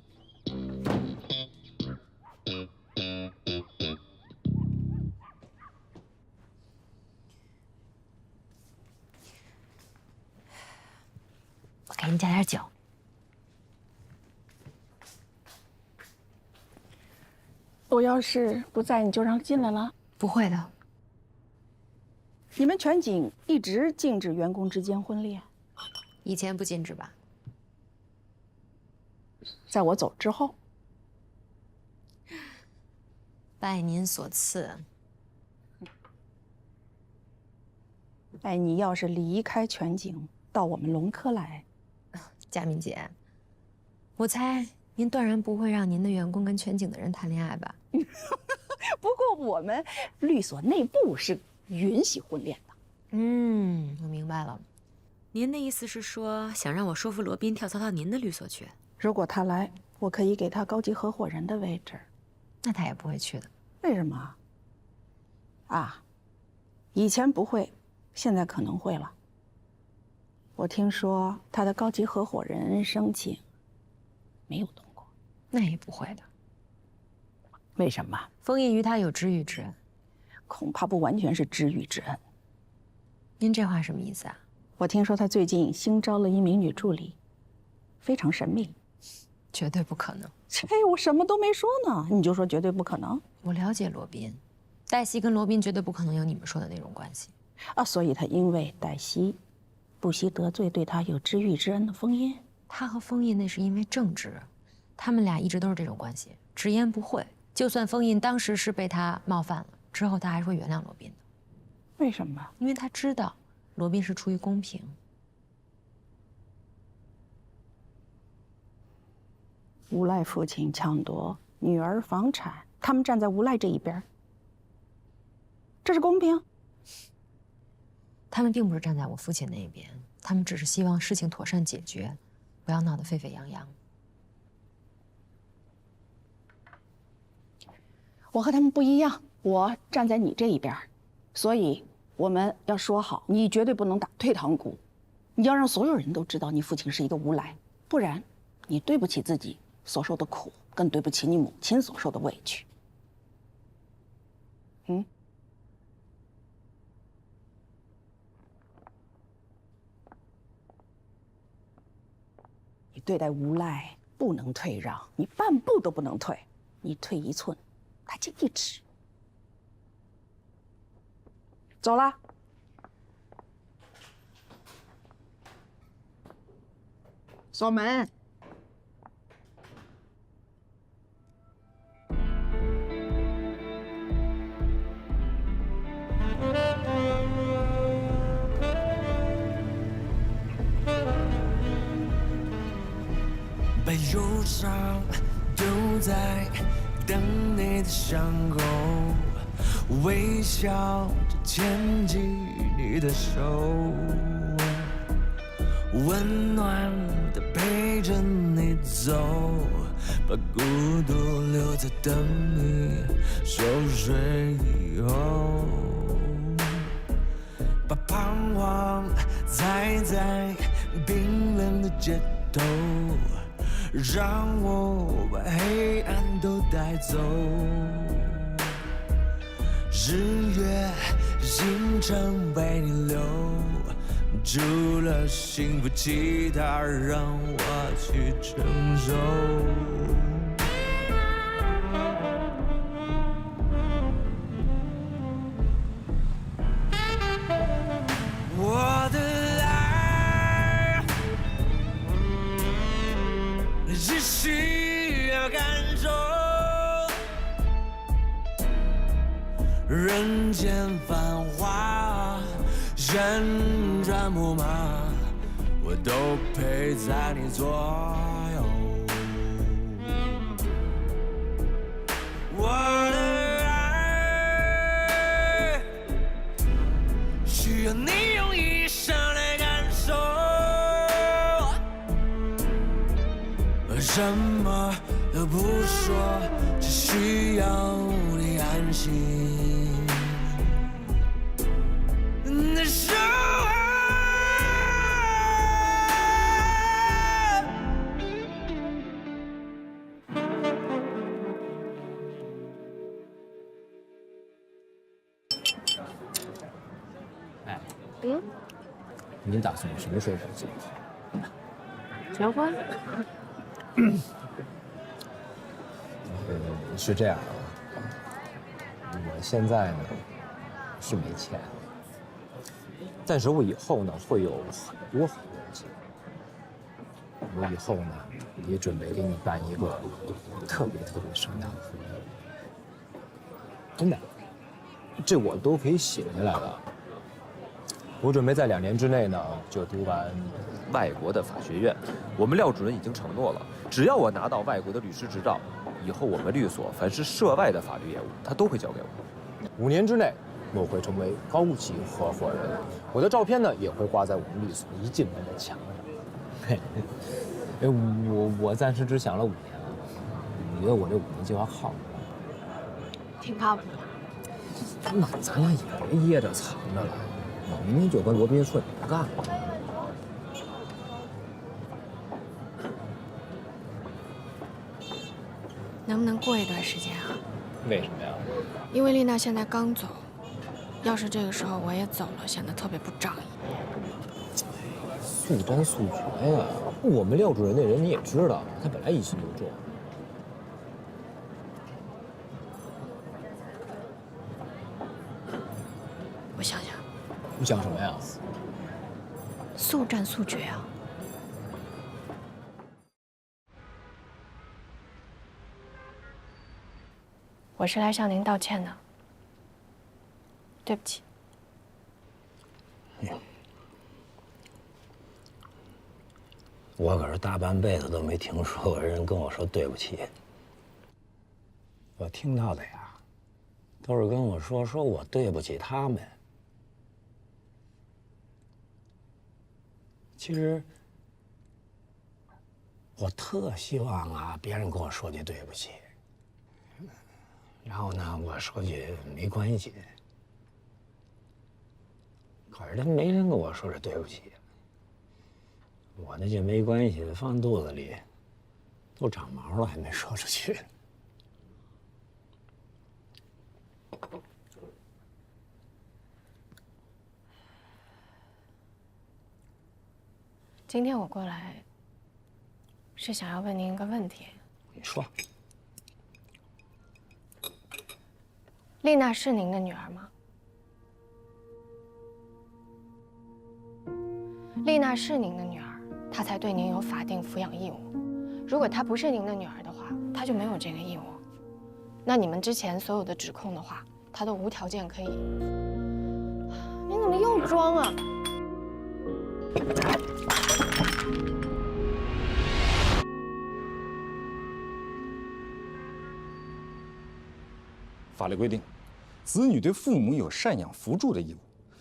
我给你加点酒。我要是不在，你就让进来了？不会的。你们全景一直禁止员工之间婚恋，以前不禁止吧？在我走之后，拜您所赐。哎，你要是离开全景，到我们龙科来，佳敏姐，我猜您断然不会让您的员工跟全景的人谈恋爱吧？不过我们律所内部是允许婚恋的。我明白了。您的意思是说，想让我说服罗宾跳槽到您的律所去？如果他来，我可以给他高级合伙人的位置。那他也不会去的。为什么？啊，以前不会，现在可能会了。我听说他的高级合伙人申请没有通过。那也不会的。为什么？封印于他有知遇之恩，恐怕不完全是知遇之恩。您这话什么意思啊？我听说他最近新招了一名女助理，非常神秘。绝对不可能。嘿，我什么都没说呢，你就说绝对不可能？我了解罗宾，黛西跟罗宾绝对不可能有你们说的那种关系啊，所以他因为黛西，不惜得罪对他有知遇之恩的封印。他和封印那是因为正直，他们俩一直都是这种关系，直言不讳。就算封印当时是被他冒犯了，之后他还是会原谅罗宾的。为什么？因为他知道罗宾是出于公平。无赖父亲抢夺女儿房产，他们站在无赖这一边，这是公平？他们并不是站在我父亲那一边，他们只是希望事情妥善解决，不要闹得沸沸扬扬。我和他们不一样，我站在你这一边，所以我们要说好，你绝对不能打退堂鼓，你要让所有人都知道你父亲是一个无赖，不然你对不起自己所受的苦，更对不起你母亲所受的委屈。你对待无赖不能退让，你半步都不能退，你退一寸，他进一尺。走了。锁门。把忧伤丢在等你的伤口，微笑着牵起你的手，温暖的陪着你走，把孤独留在等你熟睡以后，把彷徨踩在冰冷的街头，让我把黑暗都带走。日月星辰为你留除了幸福，其他让我去承受。我的爱只需要感受，人间繁华，旋转木马，我都陪在你左右。我的爱需要你用一生来感受，什么都不说，只需要你安心的守候。哎，嗯，您打算什么时候结婚？结婚？是这样啊，我现在呢是没钱，但是我以后呢会有很多很多的钱。我以后呢也准备给你办一个特别盛大的婚礼，真的，这我都可以写下来了。我准备在2年之内呢就读完外国的法学院，我们廖主任已经承诺了，只要我拿到外国的律师执照，以后我们律所凡是涉外的法律业务，他都会交给我。5年之内，我会成为高级合伙人，我的照片呢也会挂在我们律所一进门的墙上。嘿，我暂时只想了5年了，你觉得我这5年计划靠谱吗？挺靠谱的。那咱俩也别掖着藏着了，我明天就跟罗宾说你不干了。能不能过一段时间啊？为什么呀？因为丽娜现在刚走，要是这个时候我也走了，显得特别不仗义。速战速决呀！我们廖主任那人你也知道，他本来一心就重。我想想，你想什么呀？速战速决啊！我是来向您道歉的，对不起。我可是大半辈子都没听说过人跟我说对不起。我听到的呀，都是跟我说我对不起他们。其实，我特希望啊，别人跟我说句对不起，然后呢，我说句没关系。可是他没人跟我说这对不起。我那句没关系放肚子里，都长毛了，还没说出去。今天我过来，是想要问您一个问题。你说，丽娜是您的女儿吗？丽娜是您的女儿，她才对您有法定抚养义务。如果她不是您的女儿的话，她就没有这个义务。那你们之前所有的指控的话，她都无条件可以。你怎么又装啊？法律规定，子女对父母有赡养扶助的义务，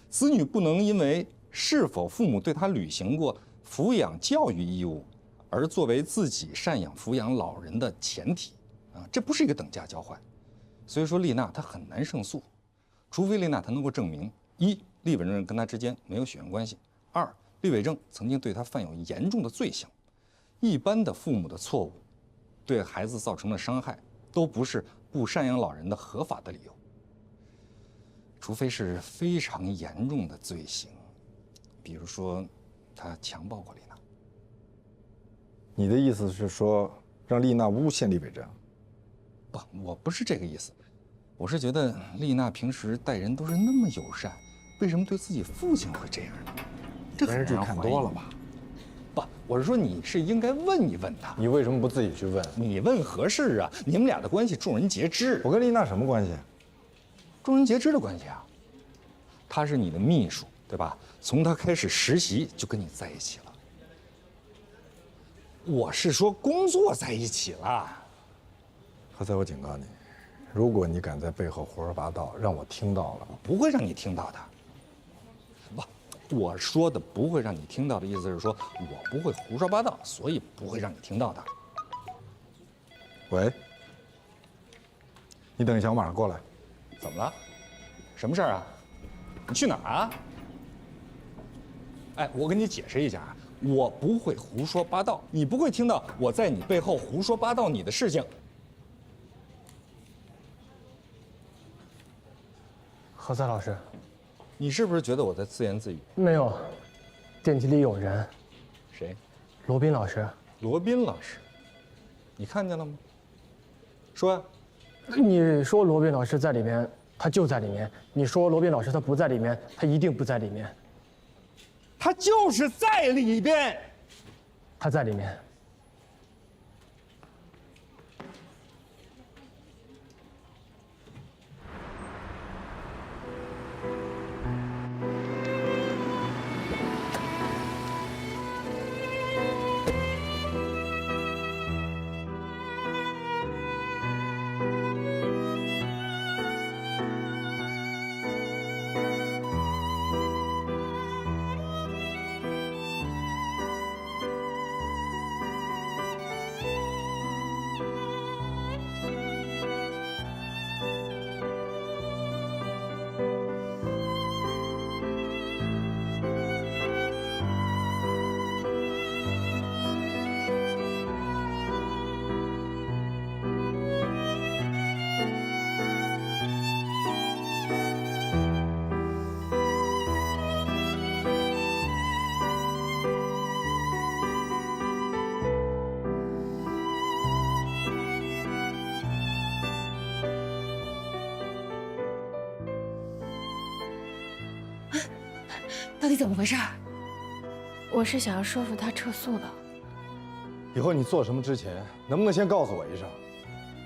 子女不能因为是否父母对他履行过抚养教育义务，而作为自己赡养抚养老人的前提啊，这不是一个等价交换。所以说，丽娜她很难胜诉，除非丽娜她能够证明：一，厉伟正跟她之间没有血缘关系；二，厉伟正曾经对她犯有严重的罪行。一般的父母的错误，对孩子造成的伤害，都不是不赡养老人的合法的理由。除非是非常严重的罪行，比如说，他强暴过丽娜。你的意思是说，让丽娜诬陷李北辰？不，我不是这个意思。我是觉得丽娜平时待人都是那么友善，为什么对自己父亲会这样呢？这电视剧看多了吧？不，我是说你是应该问一问他。你为什么不自己去问？你问合适啊！你们俩的关系众人皆知。我跟丽娜什么关系？众人皆知的关系啊。他是你的秘书，对吧？从他开始实习就跟你在一起了。我是说工作在一起了。何才，我警告你，如果你敢在背后胡说八道，让我听到了，我不会让你听到的。不，我说的不会让你听到的意思是说，我不会胡说八道，所以不会让你听到的。喂，你等一下，我马上过来。怎么了？什么事儿啊？你去哪儿啊？哎，我跟你解释一下啊，我不会胡说八道，你不会听到我在你背后胡说八道你的事情。何塞老师，你是不是觉得我在自言自语？没有，电梯里有人。谁？罗宾老师。罗宾老师，你看见了吗？说呀。你说罗宾老师在里面，他就在里面；你说罗宾老师他不在里面，他一定不在里面。他就是在里边。他在里面。到底怎么回事？我是想要说服他撤诉的。以后你做什么之前，能不能先告诉我一声？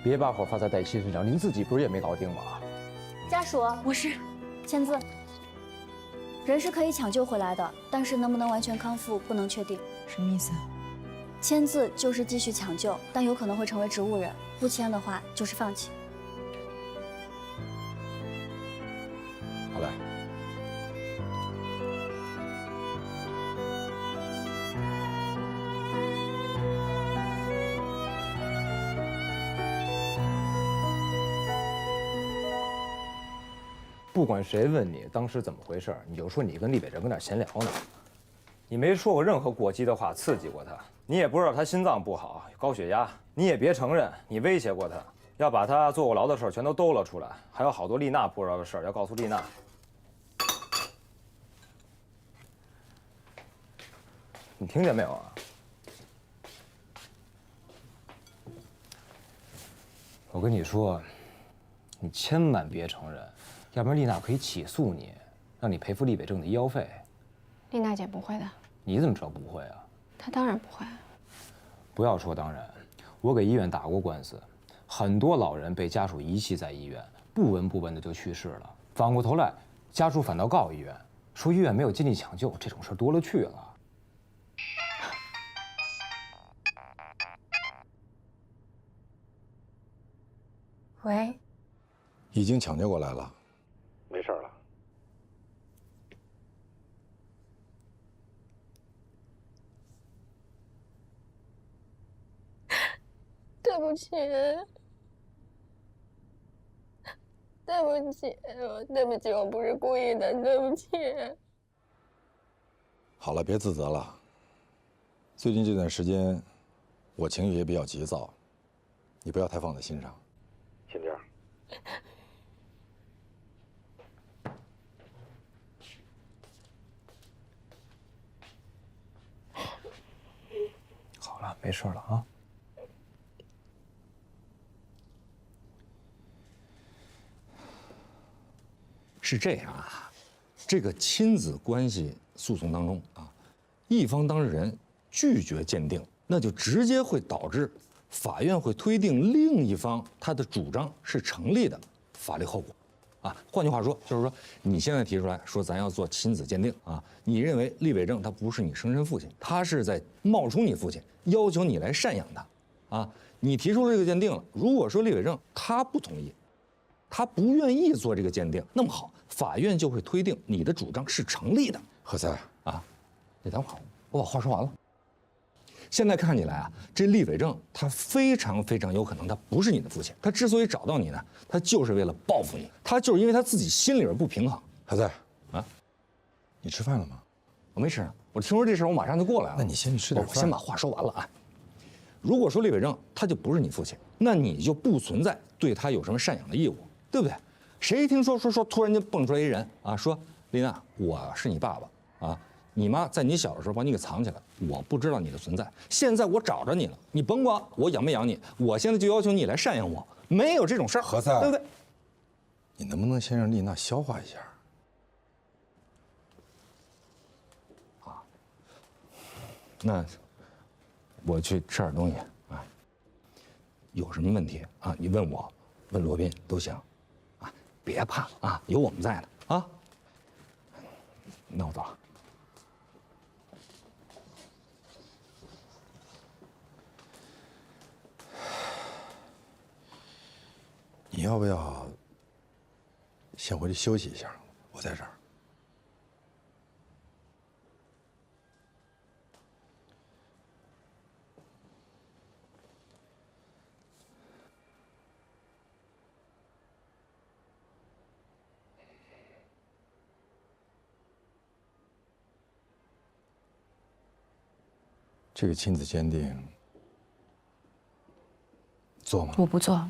别把火发在黛西身上，您自己不是也没搞定吗？家属，我是签字。人是可以抢救回来的，但是能不能完全康复不能确定。什么意思？签字就是继续抢救，但有可能会成为植物人；不签的话就是放弃。好嘞。不管谁问你当时怎么回事，你就说你跟厉北辰跟那闲聊呢。你没说过任何过激的话刺激过他，你也不知道他心脏不好，高血压，你也别承认你威胁过他，要把他坐过牢的事全都兜了出来，还有好多丽娜不知道的事要告诉丽娜。你听见没有啊？我跟你说，你千万别承认。要不然丽娜可以起诉你，让你赔付厉北辰的医药费。丽娜姐不会的。你怎么知道不会啊？她当然不会。不要说当然，我给医院打过官司，很多老人被家属遗弃在医院，不闻不问的就去世了。反过头来，家属反倒告医院，说医院没有尽力抢救，这种事多了去了。喂，已经抢救过来了。没事了。对不起，对不起，对不起，我不是故意的，对不起。好了，别自责了。最近这段时间，我情绪也比较急躁，你不要太放在心上。心点儿。没事了啊。是这样啊，这个亲子关系诉讼当中啊，一方当事人拒绝鉴定，那就直接会导致法院会推定另一方他的主张是成立的法律后果。啊，换句话说，就是说你现在提出来说咱要做亲子鉴定啊，你认为厉伟正他不是你生身父亲，他是在冒充你父亲，要求你来赡养他，啊，你提出了这个鉴定了，如果说厉伟正他不同意，他不愿意做这个鉴定，那么好，法院就会推定你的主张是成立的。何塞啊，你等会儿，我把话说完了。现在看起来啊，这厉伟正他非常有可能他不是你的父亲，他之所以找到你呢，他就是为了报复你，他就是因为他自己心里边不平衡。何塞啊，你吃饭了吗？我没吃呢，我听说这事我马上就过来了。那你先去吃点饭。我先把话说完了啊。如果说厉伟正他就不是你父亲，那你就不存在对他有什么赡养的义务，对不对？谁听说突然间蹦出来一人啊，说丽娜，我是你爸爸啊。你妈在你小的时候把你给藏起来，我不知道你的存在。现在我找着你了，你甭管我养没养你，我现在就要求你来赡养我，没有这种事儿。何塞，对不对？你能不能先让丽娜消化一下？啊，那我去吃点东西啊。有什么问题啊？你问我，问罗宾都行，啊，别怕啊，有我们在呢啊。那我走了。你要不要先回去休息一下？我在这儿。这个亲子鉴定做吗？我不做。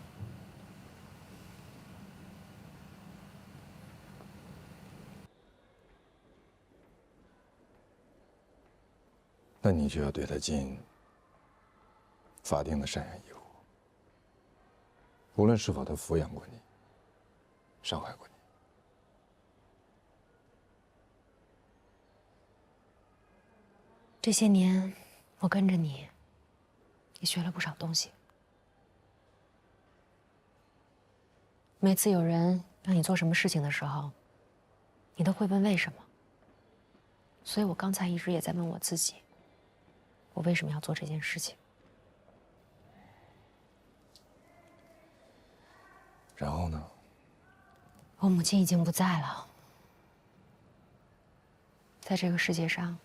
那你就要对他尽法定的赡养义务，无论是否他抚养过你、伤害过你。这些年，我跟着你，也学了不少东西。每次有人让你做什么事情的时候，你都会问为什么。所以我刚才一直也在问我自己。我为什么要做这件事情？然后呢？我母亲已经不在了，在这个世界上，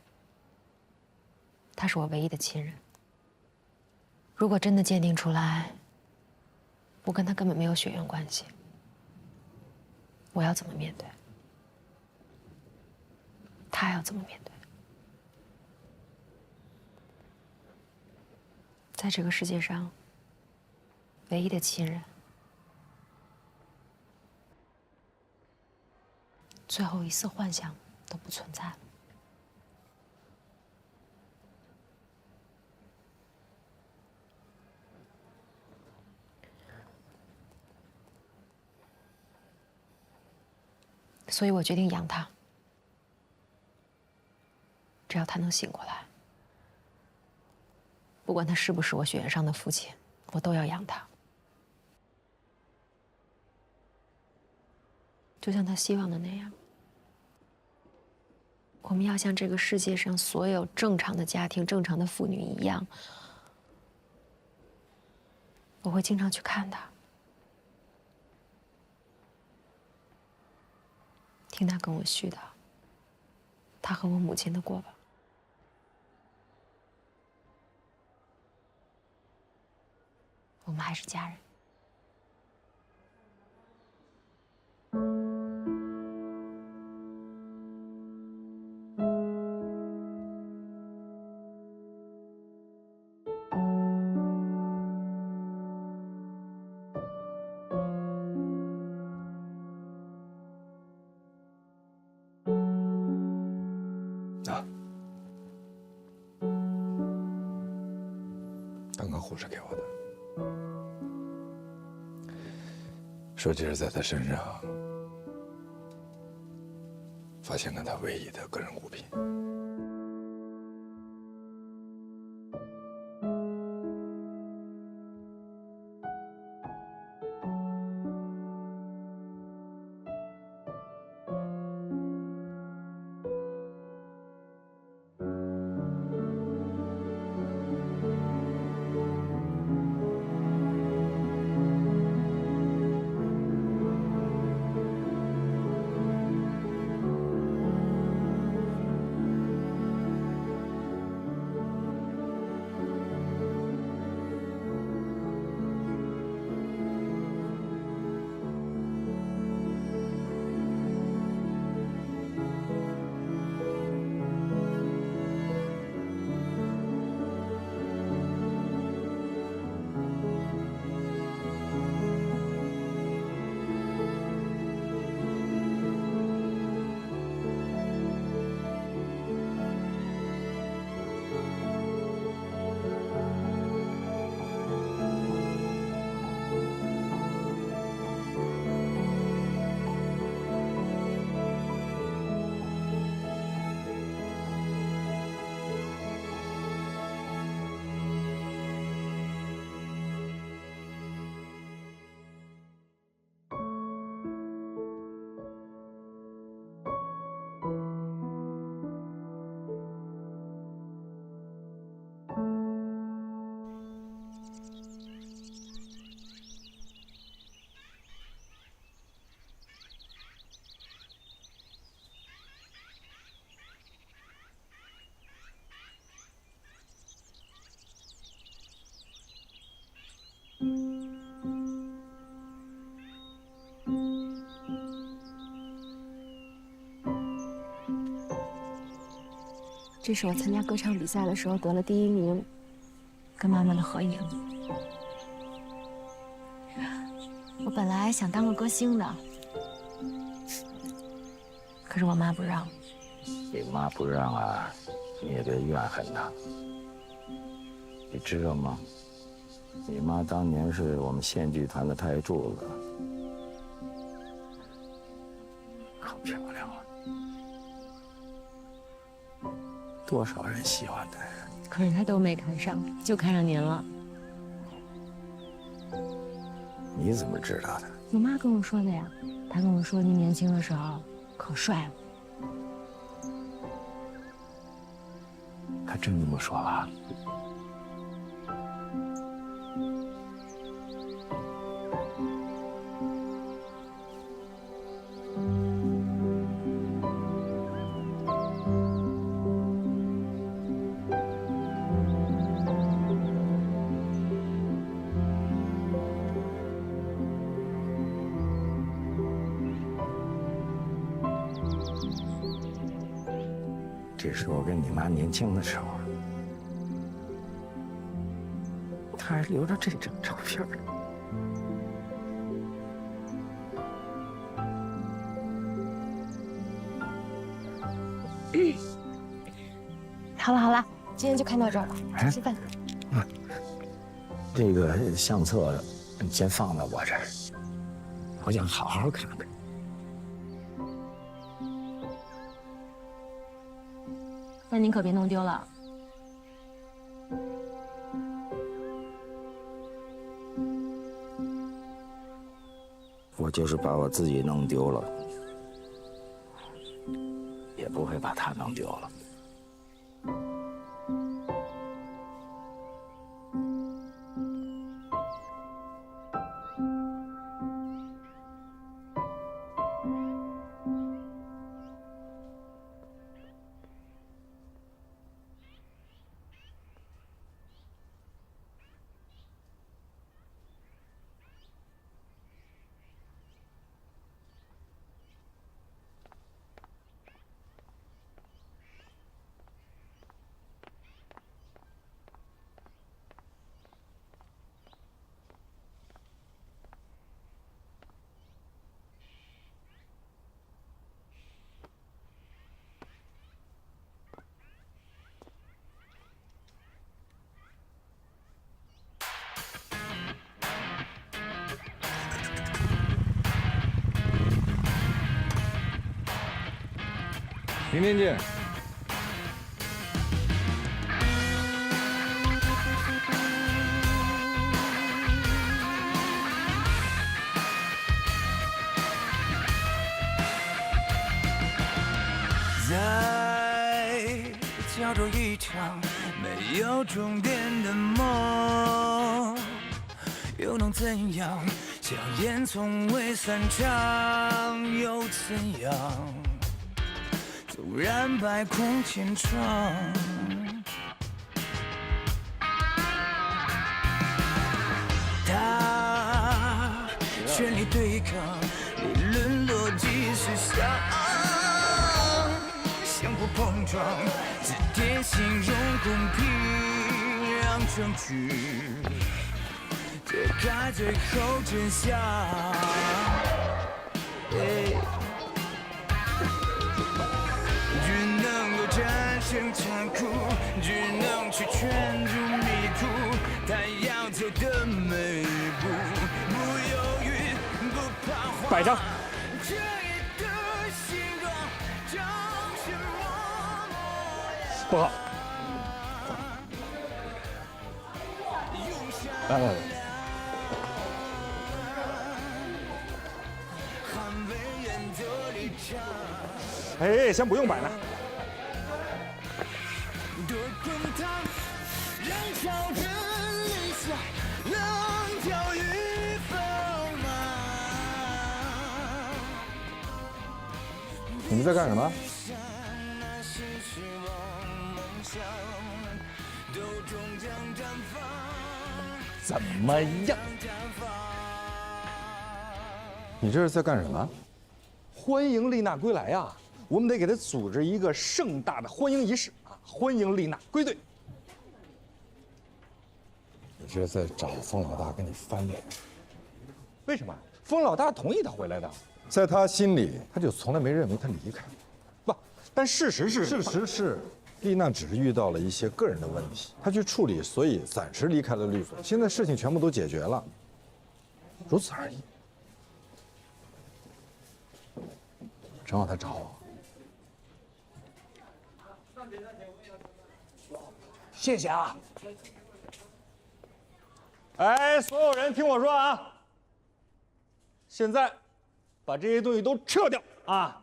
她是我唯一的亲人。如果真的鉴定出来，我跟她根本没有血缘关系，我要怎么面对？她要怎么面对？在这个世界上，唯一的亲人，最后一丝幻想都不存在了。所以我决定养他，只要他能醒过来。不管他是不是我血缘上的父亲，我都要养他。就像他希望的那样，我们要像这个世界上所有正常的家庭、正常的妇女一样，我会经常去看他，听他跟我絮叨他和我母亲的过往。我们还是家人。个护士给我的，说这是在他身上发现了他唯一的个人物品。这是我参加歌唱比赛的时候得了第1名，跟妈妈的合影。我本来想当个歌星的，可是我妈不让。你妈不让啊，你也别怨恨她。你知道吗？你妈当年是我们县剧团的台柱子，可漂亮了，多少人喜欢她呀！可是她都没看上，就看上您了。你怎么知道的？我妈跟我说的呀，她跟我说您年轻的时候可帅了。她真这么说了？这是我跟你妈年轻的时候，她还留着这张照片呢。好了好了，今天就看到这儿了，吃饭。这个相册你先放到我这儿，我想好好看看。那您可别弄丢了。我就是把我自己弄丢了，也不会把他弄丢了。明天见。在角逐一场没有终点的梦，又能怎样？硝烟从未散场，又怎样？纵然百孔千疮，他全力对抗，理论逻辑思想。相互碰撞，字典形容公平，让证据揭开最后真相。只能够战胜残酷，只能去圈住迷途。他要走的每一步，不犹豫，不彷徨。摆上。不好！来来来，哎，先不用摆了。你们在干什么？怎么样？你这是在干什么？欢迎丽娜归来呀！我们得给她组织一个盛大的欢迎仪式啊！欢迎丽娜归队。你这是在找封老大跟你翻脸？为什么？封老大同意他回来的，在他心里，他就从来没认为他离开。不，但事实是，丽娜只是遇到了一些个人的问题，她去处理，所以暂时离开了律所。现在事情全部都解决了，如此而已。正好他找我，谢谢啊。哎，所有人听我说啊，现在把这些东西都撤掉啊！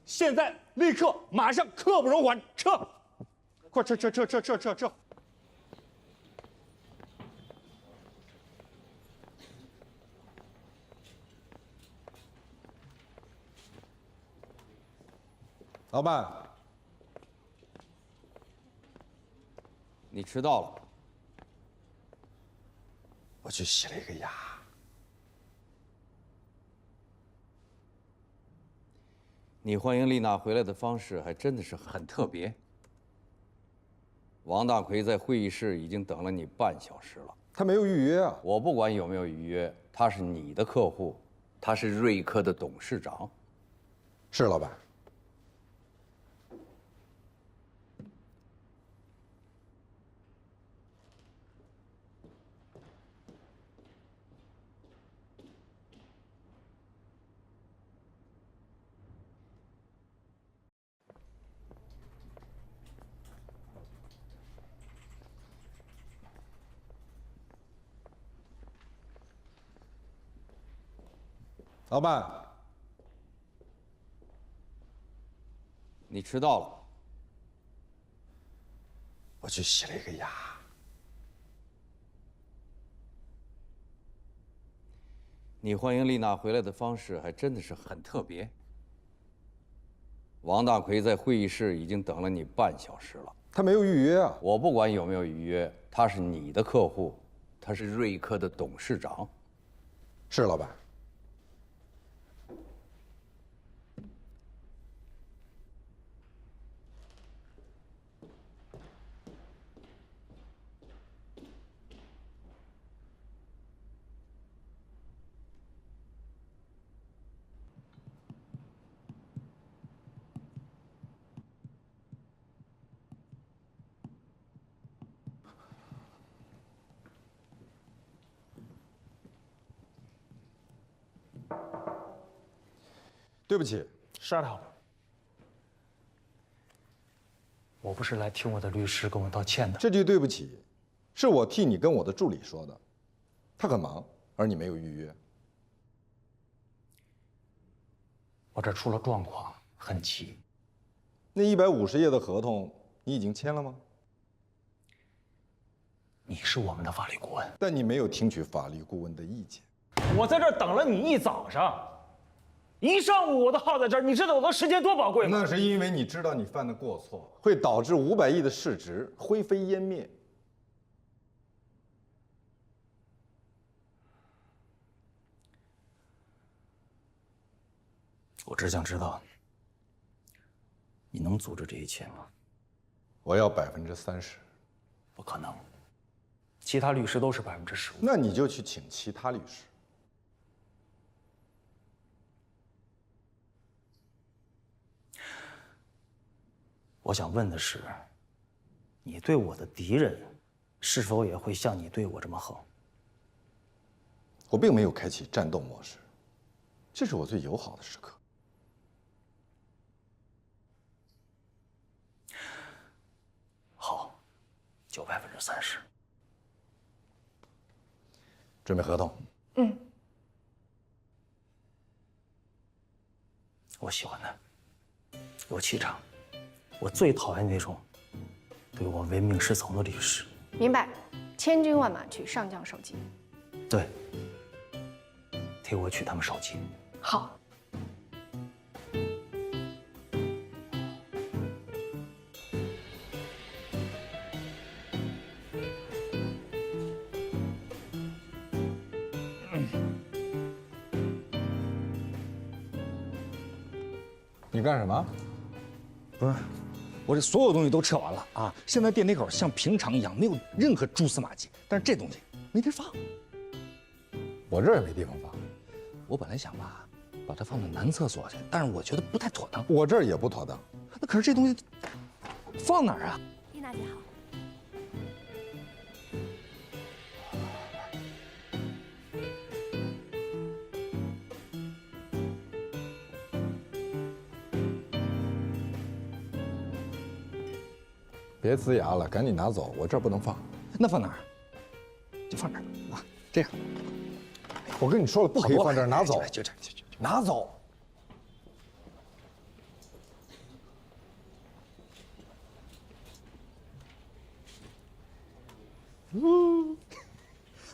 现在立刻马上刻不容缓，撤！快撤！老板，你迟到了。我去洗了一个牙。你欢迎丽娜回来的方式还真的是很特别。王大奎在会议室已经等了你半小时了。他没有预约啊。我不管有没有预约，他是你的客户，他是瑞科的董事长。是老板。老板，你迟到了。我去洗了一个牙。你欢迎丽娜回来的方式还真的是很特别。王大奎在会议室已经等了你半小时了。他没有预约啊。我不管有没有预约，他是你的客户，他是瑞科的董事长。是老板。对不起，杀他了。我不是来听我的律师跟我道歉的。这句对不起，是我替你跟我的助理说的，他很忙，而你没有预约。我这出了状况，很急。那150页的合同你已经签了吗？你是我们的法律顾问，但你没有听取法律顾问的意见。我在这儿等了你一早上，一上午我都耗在这儿，你知道我的时间多宝贵吗？那是因为你知道你犯的过错会导致500亿的市值灰飞烟灭。我只想知道，你能阻止这一切吗？我要30%，不可能。其他律师都是15%。那你就去请其他律师。我想问的是，你对我的敌人，是否也会像你对我这么横？我并没有开启战斗模式，这是我最友好的时刻。好，就30%。准备合同。嗯。我喜欢他，有气场。我最讨厌那种对我唯命是从的律师。明白，千军万马取上将手机。对，替我取他们手机。好。你干什么？不是，我这所有东西都撤完了啊！现在店里口像平常一样，没有任何蛛丝马迹。但是这东西没地放，我这儿也没地方放。我本来想吧，把它放到男厕所去，但是我觉得不太妥当。我这儿也不妥当。那可是这东西放哪儿啊？丽娜姐好。别呲牙了，赶紧拿走，我这儿不能放。那放哪儿？就放这儿啊，这样。我跟你说了，不可以放这儿，拿走。就这，拿走。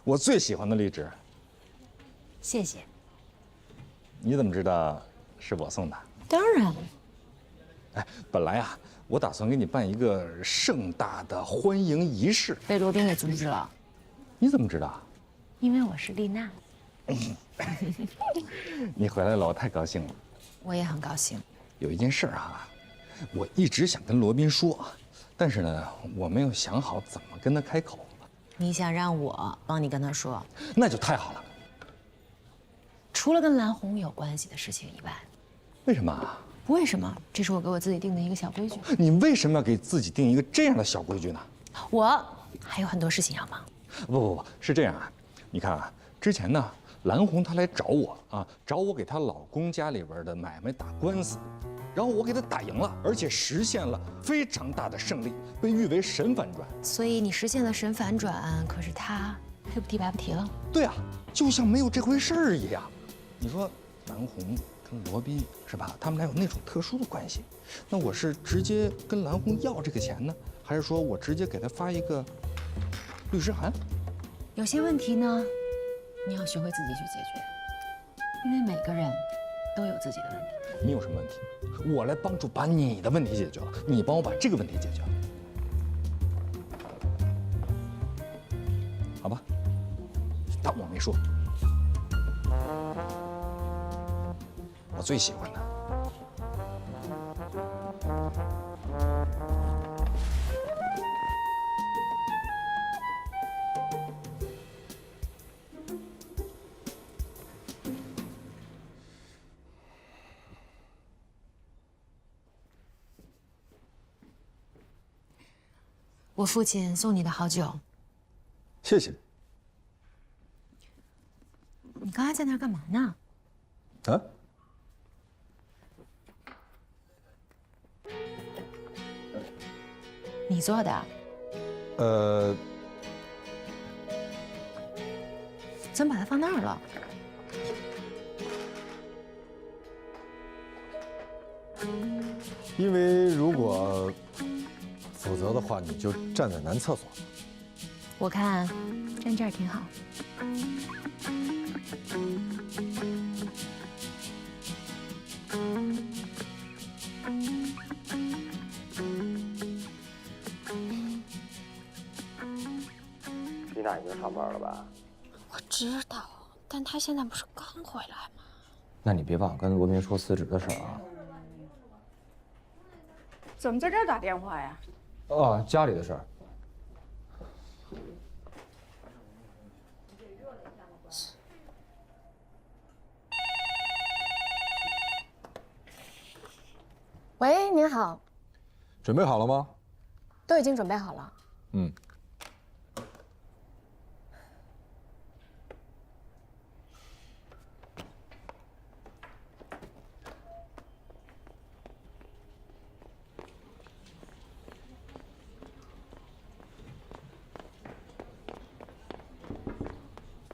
我最喜欢的荔枝。谢谢。你怎么知道是我送的？当然了。哎，本来啊，我打算给你办一个盛大的欢迎仪式，被罗宾给阻止了。你怎么知道？因为我是丽娜。你回来了，我太高兴了。我也很高兴。有一件事啊，我一直想跟罗宾说，但是呢，我没有想好怎么跟他开口。你想让我帮你跟他说？那就太好了。除了跟蓝红有关系的事情以外，为什么？不为什么，这是我给我自己定的一个小规矩。你为什么要给自己定一个这样的小规矩呢？我还有很多事情要忙。不，是这样啊。你看啊，之前呢，蓝红她来找我啊，找我给她老公家里边的买卖打官司，然后我给她打赢了，而且实现了非常大的胜利，被誉为神反转。所以你实现了神反转，可是他黑不提白不提了。对啊，就像没有这回事儿一样。你说蓝红跟罗宾是吧？他们俩有那种特殊的关系，那我是直接跟蓝红要这个钱呢，还是说我直接给他发一个律师函？有些问题呢，你要学会自己去解决，因为每个人都有自己的问题。你有什么问题？我来帮助把你的问题解决了，你帮我把这个问题解决了，好吧？当我没说。我最喜欢的。我父亲送你的好酒。谢谢。你刚才在那儿干嘛呢？啊？你做的？怎么把它放那儿了？因为如果否则的话，你就站在男厕所。我看站这儿挺好。丽娜已经上班了吧？我知道，但他现在不是刚回来吗？那你别忘跟罗宾说辞职的事儿啊。怎么在这儿打电话呀？哦，家里的事儿。喂，您好，准备好了吗？都已经准备好了。嗯。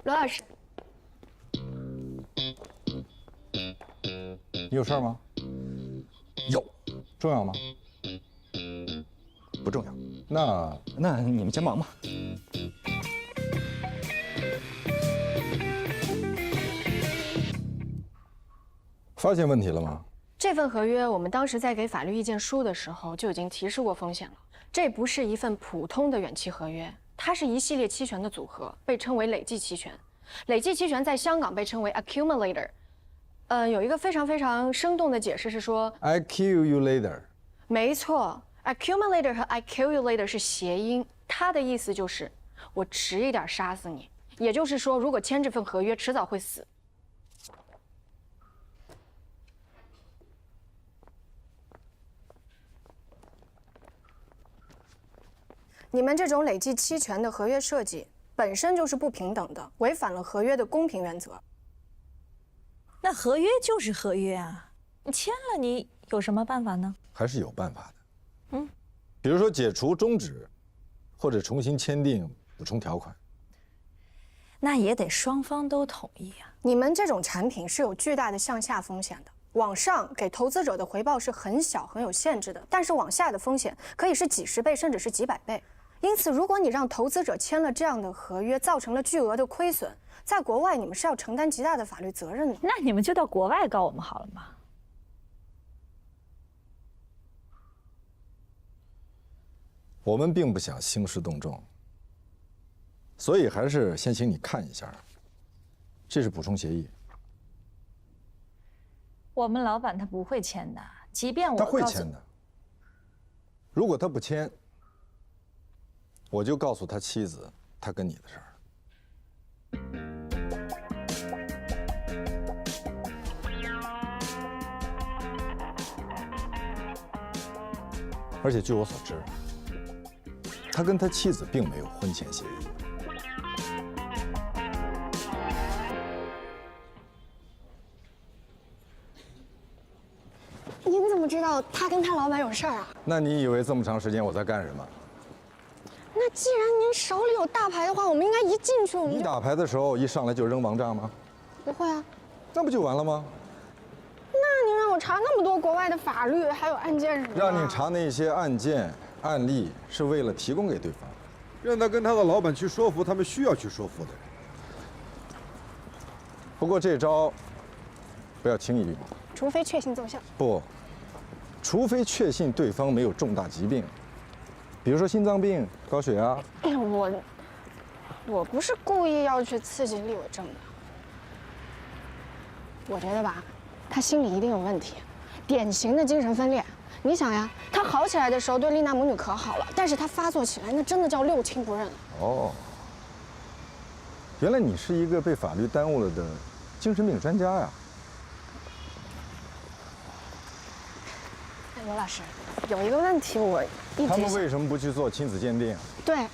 罗老师，你有事儿吗？有。重要吗？不重要。那你们先忙吧。发现问题了吗？这份合约我们当时在给法律意见书的时候就已经提示过风险了。这不是一份普通的远期合约，它是一系列期权的组合，被称为累计期权。累计期权在香港被称为 accumulator。有一个非常生动的解释是说 I kill you later。没错 ，accumulator 和 accumulator 是谐音，它的意思就是我迟一点杀死你。也就是说，如果签这份合约，迟早会死。你们这种累计期权的合约设计本身就是不平等的，违反了合约的公平原则。那合约就是合约啊，你签了，你有什么办法呢？还是有办法的。比如说解除、终止，或者重新签订补充条款。那也得双方都同意啊。你们这种产品是有巨大的向下风险的，往上给投资者的回报是很小、很有限制的，但是往下的风险可以是几十倍，甚至是几百倍。因此，如果你让投资者签了这样的合约，造成了巨额的亏损，在国外你们是要承担极大的法律责任的。那你们就到国外告我们好了嘛。我们并不想兴师动众，所以还是先请你看一下，这是补充协议。我们老板他不会签的，即便我他会签的。如果他不签，我就告诉他妻子，他跟你的事儿。而且据我所知，他跟他妻子并没有婚前协议。您怎么知道他跟他老板有事儿啊？那你以为这么长时间我在干什么？那既然您手里有大牌的话，我们应该一进去我们就……你打牌的时候一上来就扔王炸吗？不会啊。那不就完了吗？那您让我查那么多国外的法律还有案件什么的？让你查那些案件案例，是为了提供给对方，让他跟他的老板去说服他们需要去说服的人。不过这招不要轻易用，除非确信奏效。不，除非确信对方没有重大疾病，比如说心脏病、高血压。我不是故意要去刺激厉伟正的。我觉得吧，他心里一定有问题，典型的精神分裂。你想呀，他好起来的时候对丽娜母女可好了，但是他发作起来，那真的叫六亲不认。哦，原来你是一个被法律耽误了的精神病专家呀。罗老师，有一个问题我一直……他们为什么不去做亲子鉴定？对，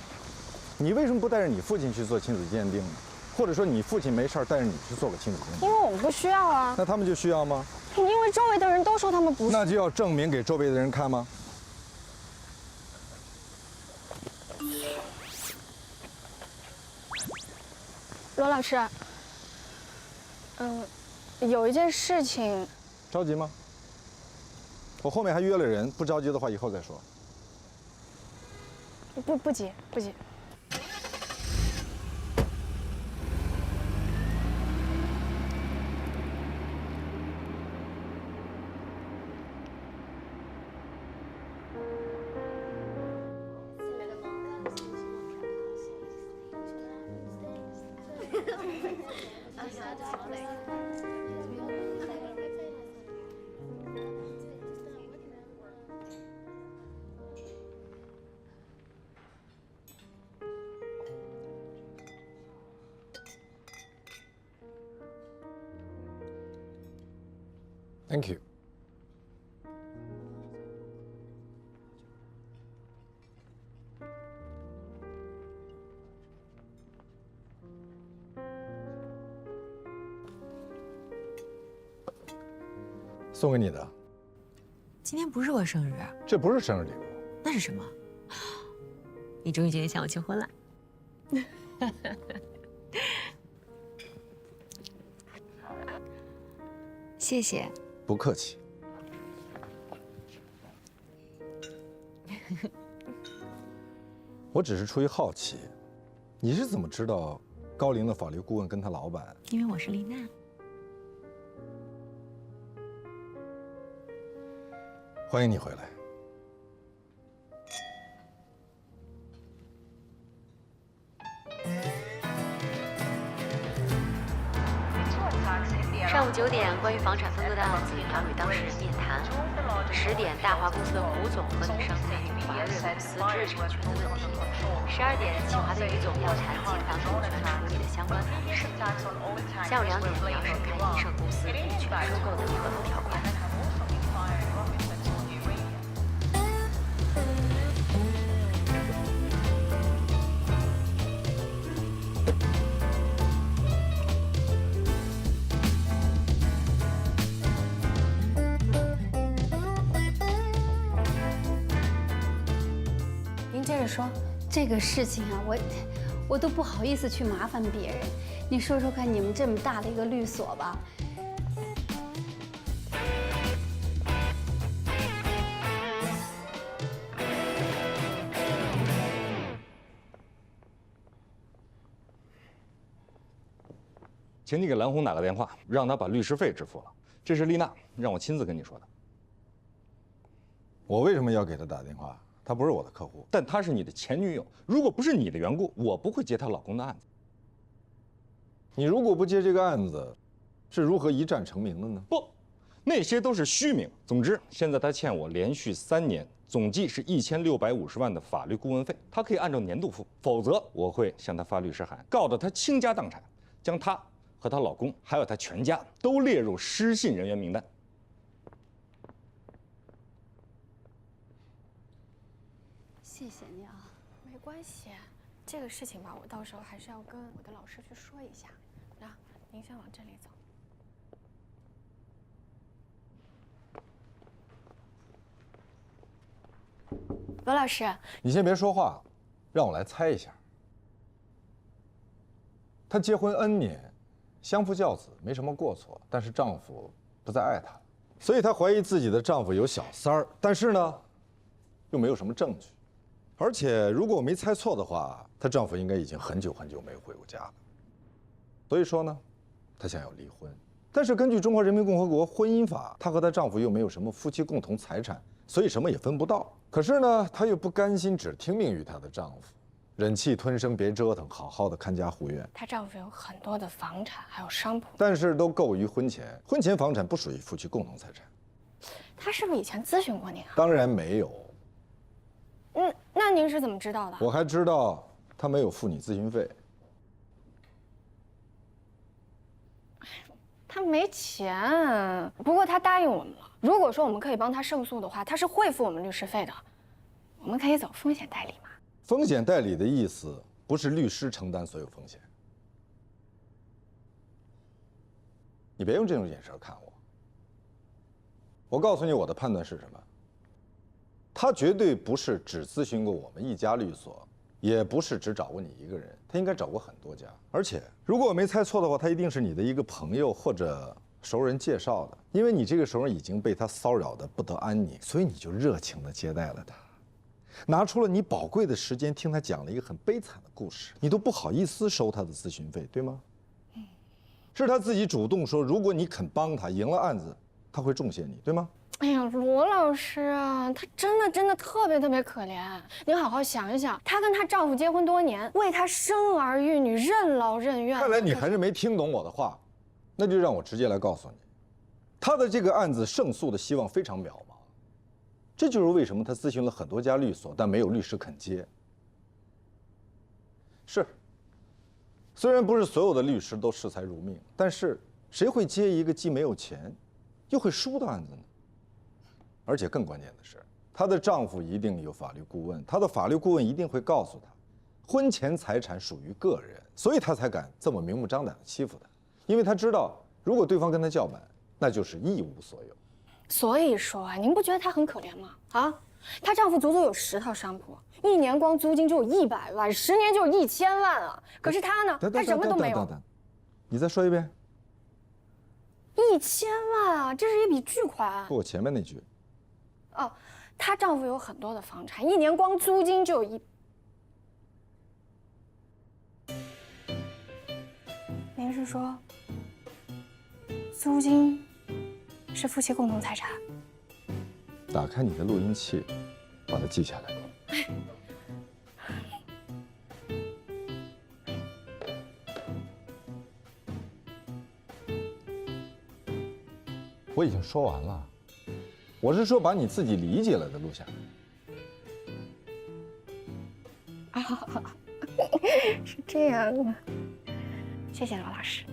你为什么不带着你父亲去做亲子鉴定呢？或者说你父亲没事带着你去做个亲子鉴定？因为我们不需要啊。那他们就需要吗？因为周围的人都说他们不是。那就要证明给周围的人看吗？罗老师，有一件事情。着急吗？我后面还约了人，不着急的话以后再说。不急，不急。Thank you。送给你的。今天不是我生日，这不是生日礼物，那是什么？你终于决定向我求婚了。谢谢。不客气。我只是出于好奇，你是怎么知道高龄的法律顾问跟他老板？因为我是丽娜。欢迎你回来。上午9点，关于房产分割的案子，党与当事人面谈。10点，大华公司的胡总和你商谈华瑞公司知识产权的问题。12点，清华的于总要谈进房股权处理的相关法律事宜。下午2点，你要审看英盛公司股权收购的合同条款。说这个事情啊，我都不好意思去麻烦别人。你说说看，你们这么大的一个律所吧，请你给蓝红打个电话，让他把律师费支付了。这是丽娜让我亲自跟你说的。我为什么要给他打电话？她不是我的客户，但她是你的前女友。如果不是你的缘故，我不会接她老公的案子。你如果不接这个案子，是如何一战成名的呢？不，那些都是虚名。总之，现在她欠我连续3年，总计是1650万的法律顾问费，她可以按照年度付，否则我会向她发律师函，告得她倾家荡产，将她和她老公还有她全家都列入失信人员名单。谢谢你啊。没关系，这个事情吧，我到时候还是要跟我的老师去说一下。那您先往这里走。罗老师，你先别说话，让我来猜一下。她结婚N年，相夫教子，没什么过错，但是丈夫不再爱她了，所以她怀疑自己的丈夫有小三儿，但是呢，又没有什么证据。而且，如果我没猜错的话，她丈夫应该已经很久很久没有回过家了。所以说呢，她想要离婚。但是根据中华人民共和国婚姻法，她和她丈夫又没有什么夫妻共同财产，所以什么也分不到。可是呢，她又不甘心只听命于她的丈夫，忍气吞声，别折腾，好好的看家护院。她丈夫有很多的房产，还有商铺，但是都购于婚前，婚前房产不属于夫妻共同财产。他是不是以前咨询过您啊？当然没有。那您是怎么知道的？我还知道他没有付你咨询费。他没钱，不过他答应我们了。如果说我们可以帮他胜诉的话，他是会付我们律师费的。我们可以走风险代理嘛？风险代理的意思不是律师承担所有风险。你别用这种眼神看我。我告诉你我的判断是什么。他绝对不是只咨询过我们一家律所，也不是只找过你一个人，他应该找过很多家。而且，如果我没猜错的话，他一定是你的一个朋友或者熟人介绍的。因为你这个熟人已经被他骚扰得不得安宁，所以你就热情地接待了他，拿出了你宝贵的时间听他讲了一个很悲惨的故事，你都不好意思收他的咨询费，对吗？是他自己主动说，如果你肯帮他赢了案子，他会重谢你，对吗？哎呀，罗老师啊，她真的特别可怜。您好好想一想，她跟她丈夫结婚多年，为他生儿育女，任劳任怨。看来你还是没听懂我的话，那就让我直接来告诉你，他的这个案子胜诉的希望非常渺茫。这就是为什么他咨询了很多家律所，但没有律师肯接。是，虽然不是所有的律师都视财如命，但是谁会接一个既没有钱，又会输的案子呢？而且更关键的是，她的丈夫一定有法律顾问，她的法律顾问一定会告诉她，婚前财产属于个人，所以她才敢这么明目张胆地欺负她，因为她知道，如果对方跟她叫板，那就是一无所有。所以说啊，您不觉得她很可怜吗？啊，她丈夫足足有10套商铺，1年光租金就有100万，10年就有1000万啊！可是她呢，她什么都没有。你再说一遍。1000万啊，这是一笔巨款。不，我前面那句。哦，她丈夫有很多的房产，1年光租金就有您是说，租金是夫妻共同财产？打开你的录音器，把它记下来。我已经说完了，我是说把你自己理解了的录下来。啊，是这样啊，谢谢罗老师。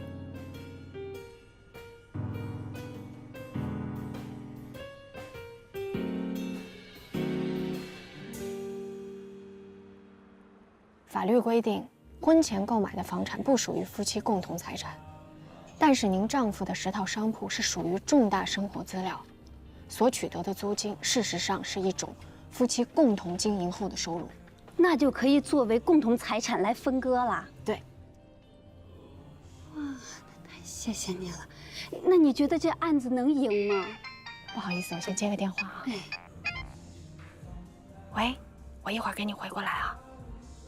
法律规定，婚前购买的房产不属于夫妻共同财产，但是您丈夫的10套商铺是属于重大生活资料，所取得的租金，事实上是一种夫妻共同经营后的收入，那就可以作为共同财产来分割啦。对。哇，太谢谢你了。那你觉得这案子能赢吗？不好意思，我先接个电话啊。喂，我一会儿给你回过来啊。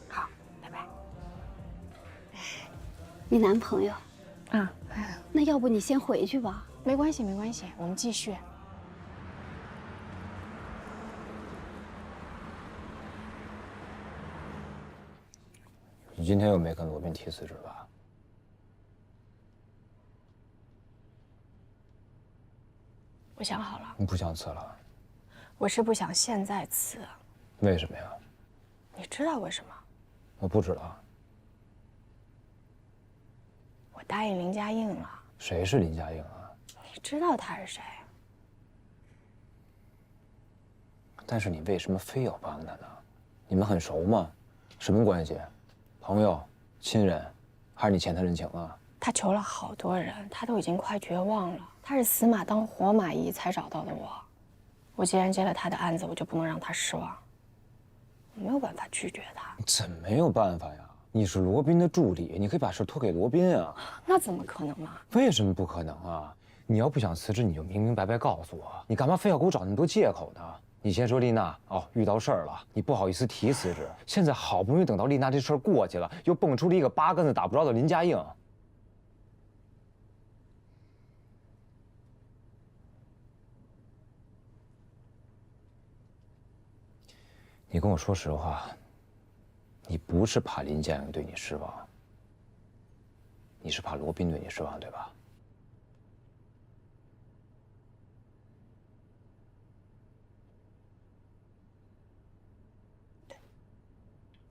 好，拜拜。你男朋友？啊，那要不你先回去吧。没关系，没关系，我们继续。你今天又没跟罗宾提辞职吧？我想好了。你不想辞了？我是不想现在辞。为什么呀？你知道为什么？我不知道。我答应林家映了。谁是林家映啊？你知道他是谁？但是你为什么非要帮他呢？你们很熟吗？什么关系？朋友、亲人，还是你欠他人情啊？他求了好多人，他都已经快绝望了。他是死马当活马医才找到的我。我既然接了他的案子，我就不能让他失望。我没有办法拒绝他。怎么没有办法呀？你是罗宾的助理，你可以把事托给罗宾啊。那怎么可能嘛？为什么不可能啊？你要不想辞职，你就明明白白告诉我，你干嘛非要给我找那么多借口呢？你先说丽娜哦，遇到事儿了，你不好意思提辞职。现在好不容易等到丽娜这事儿过去了，又蹦出了一个8竿子打不着的林家映。你跟我说实话，你不是怕林家映对你失望，你是怕罗宾对你失望，对吧？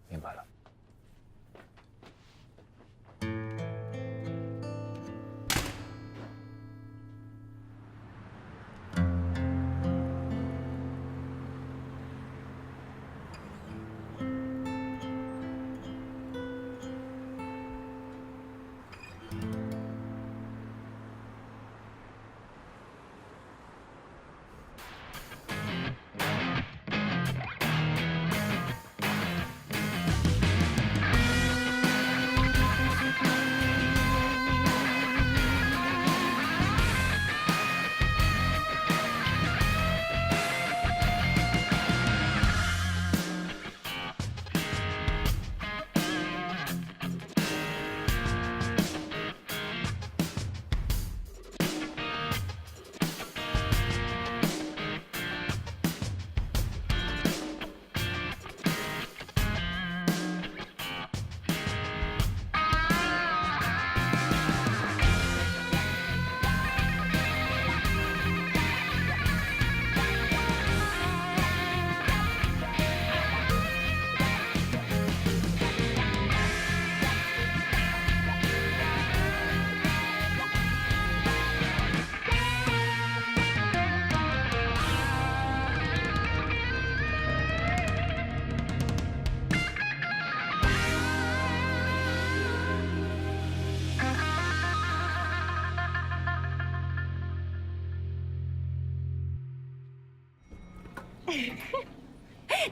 明白了。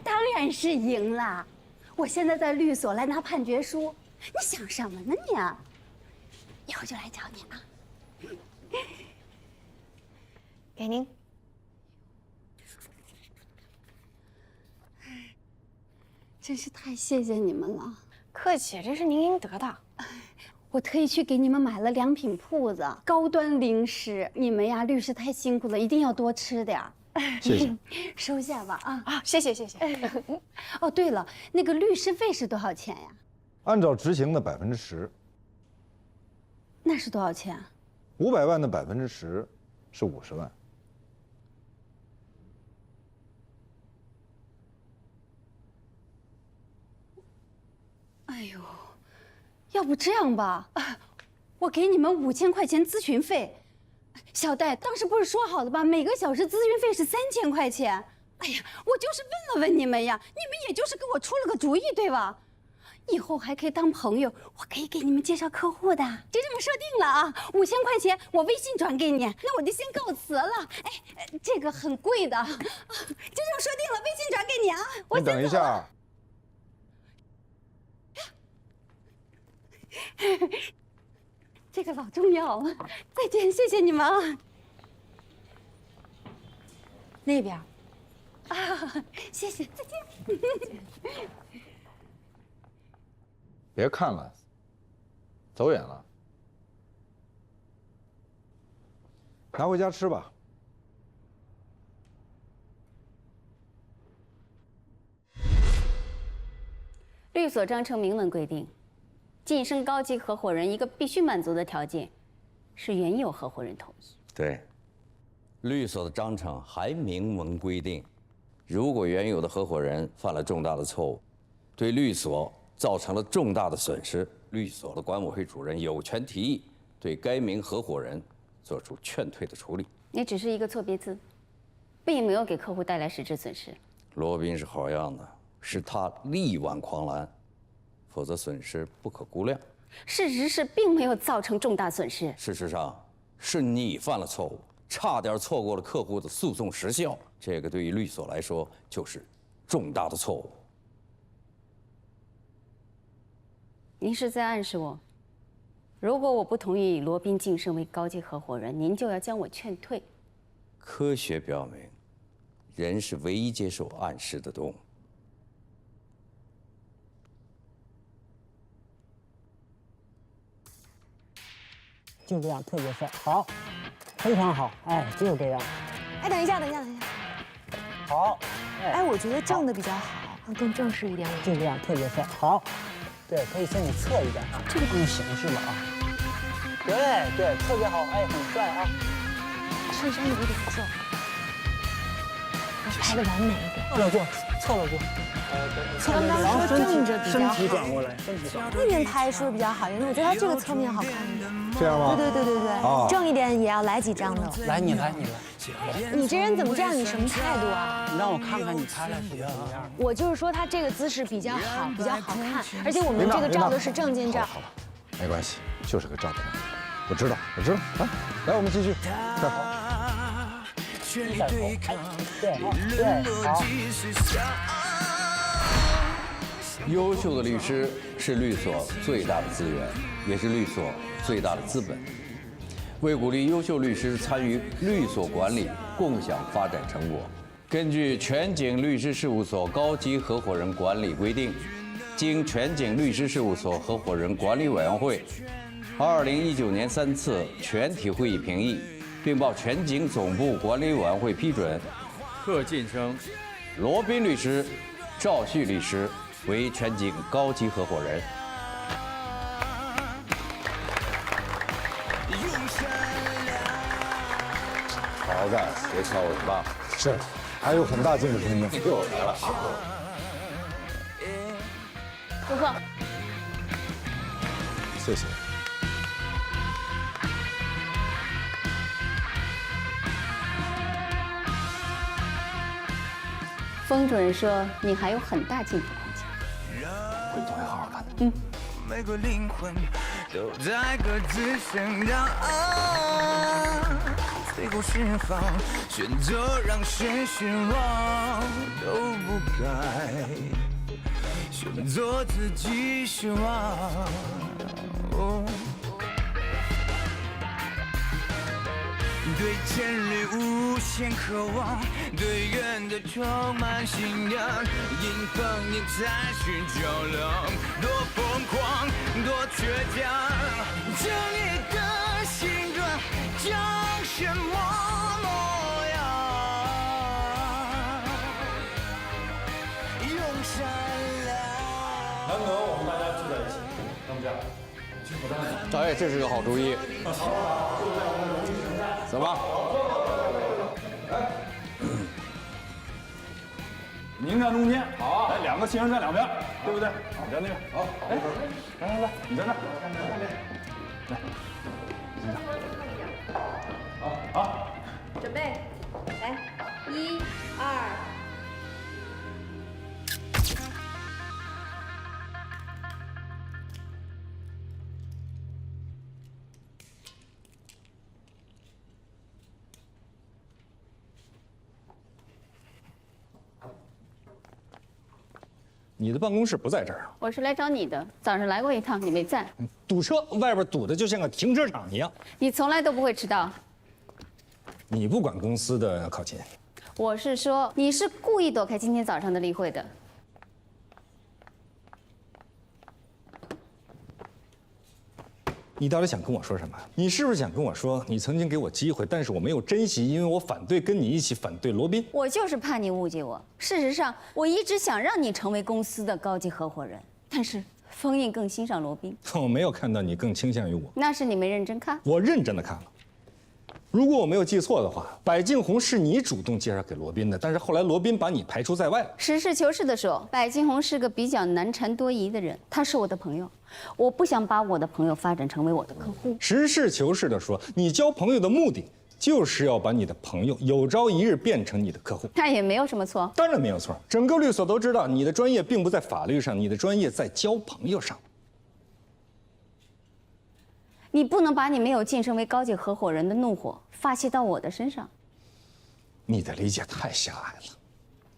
当然是赢了。我现在在律所来拿判决书，你想什么呢你？以后就来找你啊。给您。真是太谢谢你们了。客气，这是您应得的。我特意去给你们买了良品铺子，高端零食。你们呀，律师太辛苦了，一定要多吃点儿。谢谢。收下吧啊！啊，谢谢谢谢。哦，对了，那个律师费是多少钱呀？按照执行的10%。那是多少钱？500万的10%是50万。哎呦，要不这样吧，我给你们5000块钱咨询费。小戴，当时不是说好了吧，每个小时咨询费是3000块钱。哎呀，我就是问了问你们呀，你们也就是给我出了个主意，对吧？以后还可以当朋友，我可以给你们介绍客户的，就这么设定了啊。5000块钱我微信转给你，那我就先告辞了。哎，这个很贵的，就这么设定了，微信转给你啊。我你等一下。这个老重要了，再见，谢谢你们啊。那边。啊，谢谢，再见。别看了，走远了，拿回家吃吧。律所章程明文规定，晋升高级合伙人一个必须满足的条件，是原有合伙人同意。对，律所的章程还明文规定，如果原有的合伙人犯了重大的错误，对律所造成了重大的损失，律所的管委会主任有权提议对该名合伙人做出劝退的处理。你只是一个错别字，并没有给客户带来实质损失。罗宾是好样的，是他力挽狂澜，否则损失不可估量。事实是，并没有造成重大损失。事实上，是你犯了错误，差点错过了客户的诉讼时效。这个对于律所来说就是重大的错误。您是在暗示我，如果我不同意罗宾晋升为高级合伙人，您就要将我劝退。科学表明，人是唯一接受暗示的动物。就这样，特别帅，好，非常好，哎，就这样。哎，等一下。好，哎，我觉得正的比较好，更正式一点。就这样，特别帅，好。对，可以向你侧一点啊，这个更形式了啊。对，特别好，哎，很帅啊。衬衫有点重，要拍的完美一点。侧着坐。刚刚说正着比较好，身体转过来，身体转过来。那边拍是不是比较好？因为我觉得它这个侧面好看一点。这样吗？对，正一点也要来几张的。来，你来。你这人怎么这样？你什么态度啊？你让我看看你拍来是怎么样。我就是说他这个姿势比较好，比较好看，而且我们这个照的是证件照。好了，没关系，就是个照片。我知道。来，我们继续。对，好。优秀的律师是律所最大的资源，也是律所最大的资本。为鼓励优秀律师参与律所管理，共享发展成果，根据全景律师事务所高级合伙人管理规定，经全景律师事务所合伙人管理委员会2019年3次全体会议评议，并报全景总部管理委员会批准，贺晋升、罗宾律师、赵旭律师为全景高级合伙人。好好干，别瞧我爸。是，还有很大进步空间。又来了。祝贺。谢谢。风主任说你还有很大进步空间。回头会好好干的。每个灵魂都在各自生长。最后释放，选择让谁失望都不该，选择自己失望。对真理无限渴望，对远的充满信仰，迎风迎才是较量，多疯狂，多倔强，这你的心转长什么模样？用善良。难得我们大家聚在一起，那么这样，去河南。哎，这是个好主意。走吧。您站中间，好，来2个新人站2边，对不对？好，站那边，好，哎，来，你站这儿，来，你站这儿，好，准备，来，1、2。你的办公室不在这儿啊？我是来找你的，早上来过一趟，你没在。堵车，外边堵得就像个停车场一样。你从来都不会迟到。你不管公司的考勤？我是说，你是故意躲开今天早上的例会的。你到底想跟我说什么？你是不是想跟我说，你曾经给我机会，但是我没有珍惜，因为我反对跟你一起反对罗宾？我就是怕你误解我。事实上，我一直想让你成为公司的高级合伙人，但是封印更欣赏罗宾。我没有看到你更倾向于我。那是你没认真看。我认真的看了。如果我没有记错的话，百敬红是你主动介绍给罗宾的，但是后来罗宾把你排除在外了。实事求是的说，百敬红是个比较难缠多疑的人，他是我的朋友，我不想把我的朋友发展成为我的客户。实事求是的说，你交朋友的目的就是要把你的朋友有朝一日变成你的客户。那也没有什么错。当然没有错，整个律所都知道你的专业并不在法律上，你的专业在交朋友上。你不能把你没有晋升为高级合伙人的怒火发泄到我的身上。你的理解太狭隘了。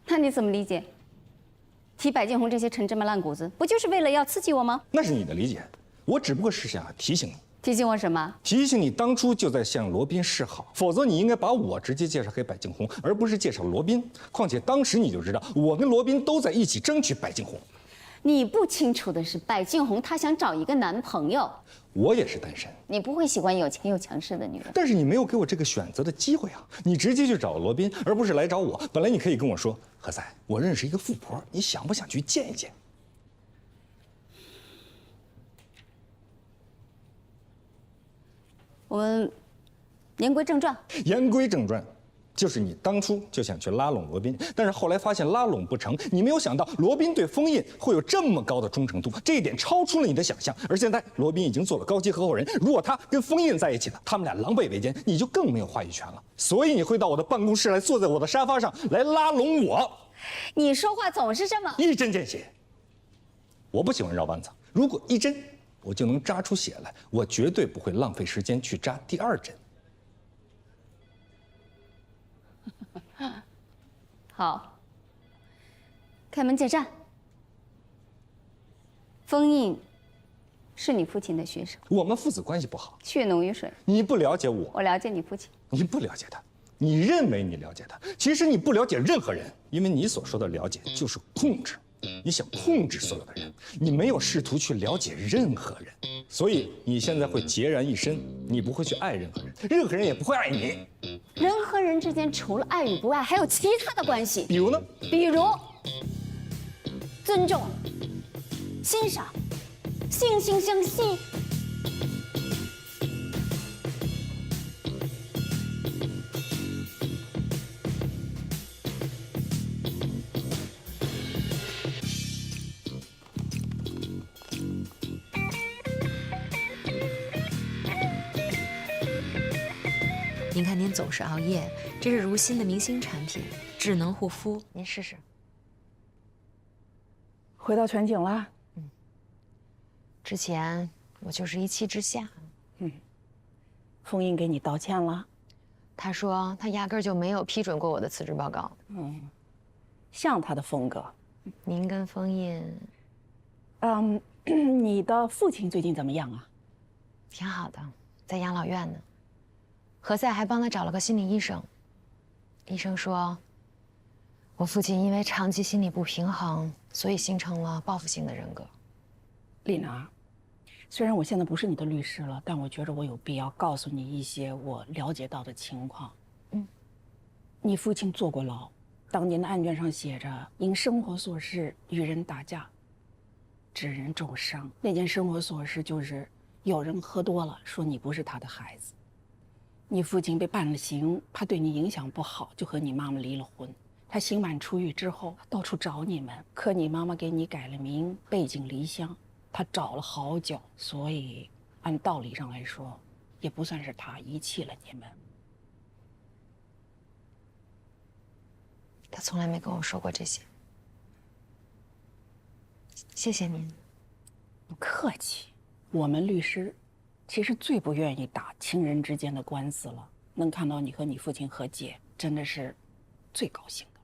那你怎么理解？提百敬红这些陈芝麻烂谷子，不就是为了要刺激我吗？那是你的理解，我只不过是想提醒你。提醒我什么？提醒你当初就在向罗宾示好，否则你应该把我直接介绍给百敬红，而不是介绍罗宾。况且当时你就知道，我跟罗宾都在一起争取百敬红。你不清楚的是，百敬红她想找一个男朋友。我也是单身。你不会喜欢有钱又强势的女人。但是你没有给我这个选择的机会啊！你直接去找罗宾，而不是来找我。本来你可以跟我说，何塞，我认识一个富婆，你想不想去见一见？我们言归正传。言归正传。就是你当初就想去拉拢罗宾，但是后来发现拉拢不成，你没有想到罗宾对封印会有这么高的忠诚度，这一点超出了你的想象。而现在罗宾已经做了高级合伙人，如果他跟封印在一起了，他们俩狼狈为奸，你就更没有话语权了。所以你会到我的办公室来，坐在我的沙发上来拉拢我。你说话总是这么一针见血。我不喜欢绕弯子，如果一针我就能扎出血来，我绝对不会浪费时间去扎第2针。好，开门见山。封印是你父亲的学生，我们父子关系不好，血浓于水。你不了解我，我了解你父亲。你不了解他，你认为你了解他，其实你不了解任何人，因为你所说的了解就是控制。你想控制所有的人，你没有试图去了解任何人，所以你现在会孑然一身，你不会去爱任何人，任何人也不会爱你。人和人之间除了爱与不爱，还有其他的关系。比如呢？比如尊重、欣赏、惺惺相惜。您看您总是熬夜，这是如新的明星产品，智能护肤，您试试。回到全景了。之前我就是一气之下。封印给你道歉了。他说他压根儿就没有批准过我的辞职报告。像他的风格。您跟封印，你的父亲最近怎么样啊？挺好的，在养老院呢。何塞还帮他找了个心理医生。医生说，我父亲因为长期心理不平衡，所以形成了报复性的人格。丽娜，虽然我现在不是你的律师了，但我觉得我有必要告诉你一些我了解到的情况。你父亲坐过牢，当年的案卷上写着因生活琐事与人打架，致人重伤。那件生活琐事就是有人喝多了，说你不是他的孩子。你父亲被判了刑，怕对你影响不好，就和你妈妈离了婚。他刑满出狱之后，到处找你们，可你妈妈给你改了名，背井离乡。他找了好久，所以按道理上来说，也不算是他遗弃了你们。他从来没跟我说过这些。谢谢您。不客气。我们律师其实最不愿意打亲人之间的官司了，能看到你和你父亲和解，真的是最高兴的。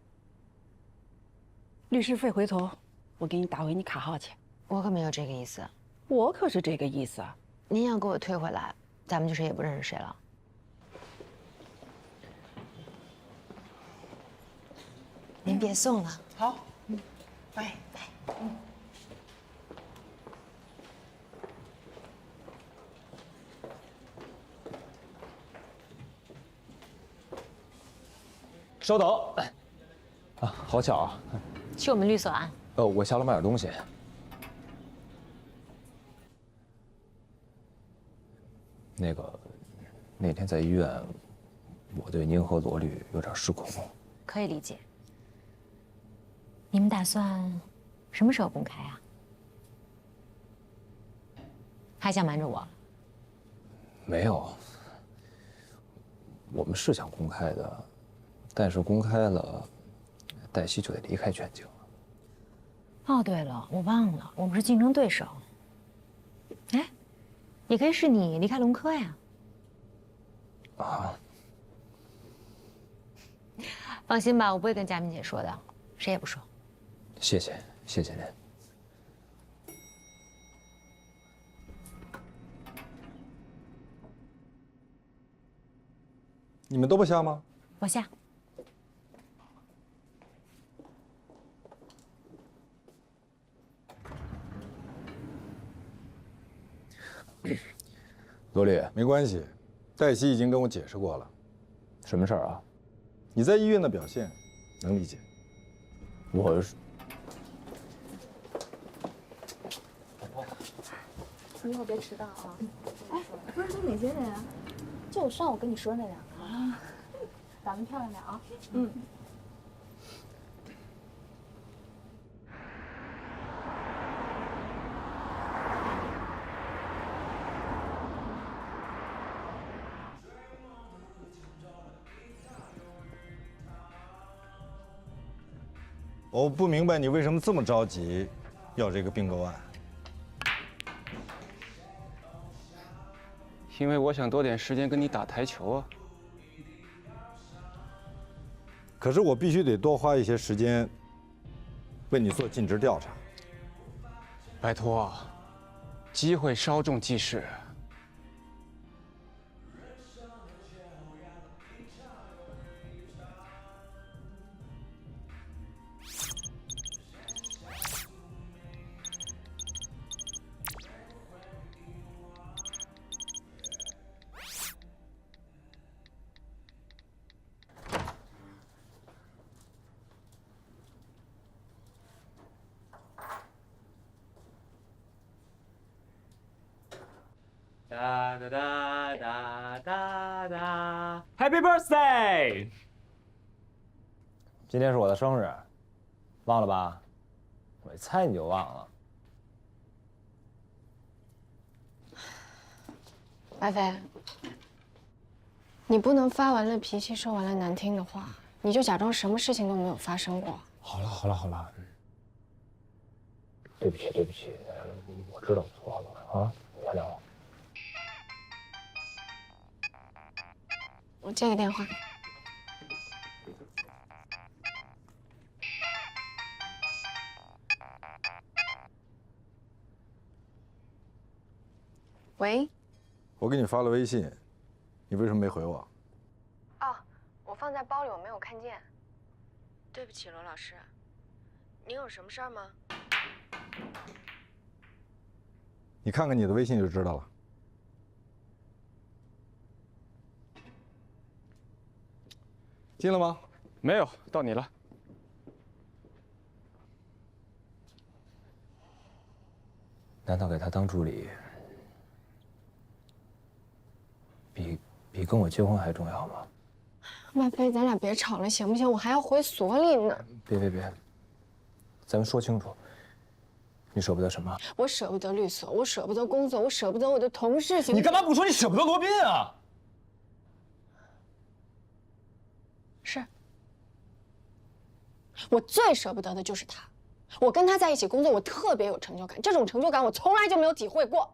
律师费回头我给你打回你卡号去。我可没有这个意思。我可是这个意思啊。您要给我退回来，咱们就谁也不认识谁了。您别送了。好，拜拜。稍等。啊，好巧啊！去我们律所啊？我下楼买点东西。那天在医院，我对您和罗律有点失控。可以理解。你们打算什么时候公开啊？还想瞒着我？没有，我们是想公开的，但是公开了，黛西就得离开全景了。哦，对了，我忘了，我们是竞争对手。哎，也可以是你离开龙科呀。啊。放心吧，我不会跟佳敏姐说的，谁也不说。谢谢，谢谢您。你们都不下吗？我下。罗律，没关系，黛西已经跟我解释过了。什么事儿啊？你在医院的表现，能理解。我是。一会儿别迟到啊！哎，不是说哪些人啊？就我上午跟你说那两个啊，长得漂亮点啊。嗯。我不明白你为什么这么着急要这个并购案。因为我想多点时间跟你打台球啊。可是我必须得多花一些时间为你做尽职调查。拜托，机会稍纵即逝。哒哒哒哒哒哒 ！Happy birthday！ 今天是我的生日，忘了吧？我一猜你就忘了。白飞，你不能发完了脾气，说完了难听的话，你就假装什么事情都没有发生过。好了好了好了，对不起对不起，我知道错了啊，原谅我。我接个电话。喂。我给你发了微信，你为什么没回我？哦，我放在包里，我没有看见。对不起，罗老师，您有什么事儿吗？你看看你的微信就知道了。进了吗？没有，到你了。难道给他当助理，比跟我结婚还重要吗？万飞，咱俩别吵了，行不行？我还要回所里呢。别，咱们说清楚，你舍不得什么？我舍不得律所，我舍不得工作，我舍不得我的同事。你干嘛不说你舍不得罗宾啊？是，我最舍不得的就是他。我跟他在一起工作，我特别有成就感，这种成就感我从来就没有体会过。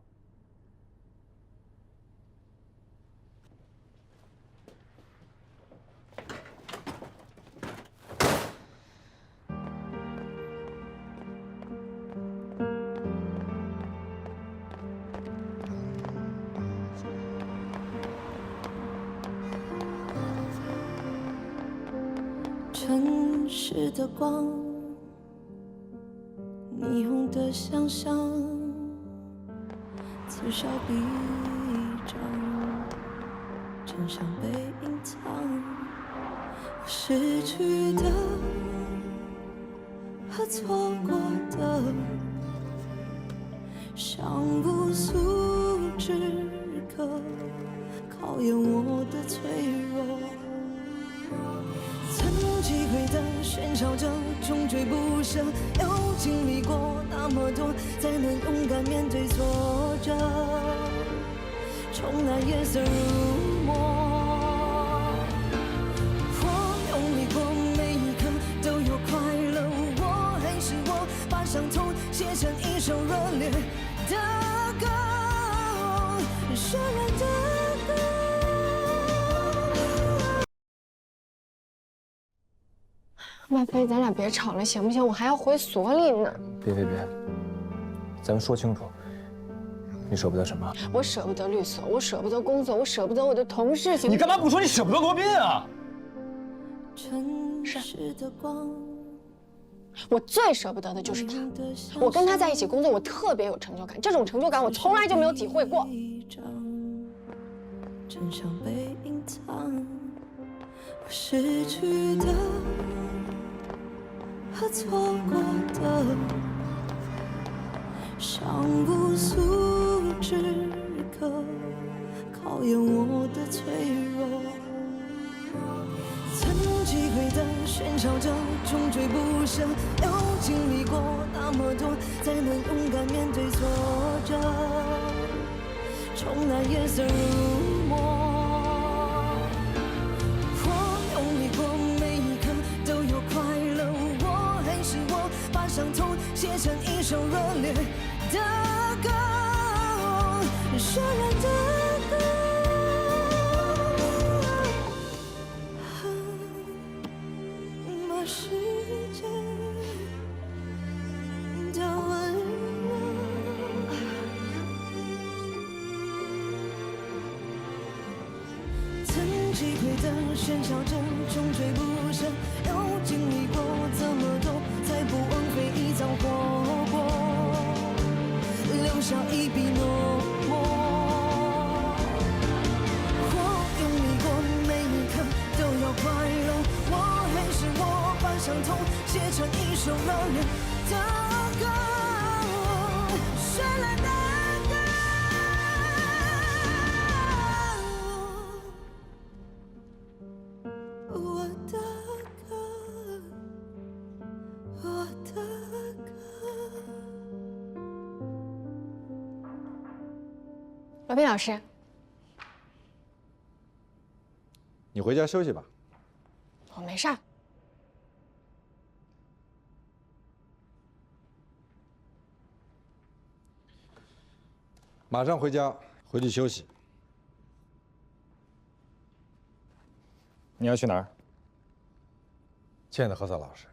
城市的光，霓虹的想象，此消彼长，真相被隐藏。我失去的和错过的，像无数之刻，考验我的脆弱。曾击溃的喧嚣着，终追不舍，又经历过那么多，才能勇敢面对挫折，重来夜色如墨。我用力过每一刻都有快乐，我还是我，把伤痛写成一首热烈的歌，绚烂的歌。万飞，咱俩别吵了，行不行？我还要回所里呢。别，咱们说清楚，你舍不得什么？我舍不得律所，我舍不得工作，我舍不得我的同事。你干嘛不说你舍不得罗宾啊？是的光，我最舍不得的就是他。我跟他在一起工作，我特别有成就感，这种成就感我从来就没有体会过。真相被隐藏，我失去的和错过的，像无数之刻，考验我的脆弱。曾击溃的喧嚣着，终追不舍，又经历过那么多，才能勇敢面对挫折，重来夜色如墨。伤痛写成一首热烈的歌，绚烂的歌，把世界的温柔。曾击溃的喧嚣着，终追不舍，又经历过这么多，才不枉费一遭活过，留下一笔浓墨。我用力过每一刻都要快乐，我还是我，把伤痛写成一首热烈的歌，绚烂的歌。我的歌，我的歌。罗宾老师，你回家休息吧。我没事儿。马上回家，回去休息。你要去哪儿？亲爱的何塞老师，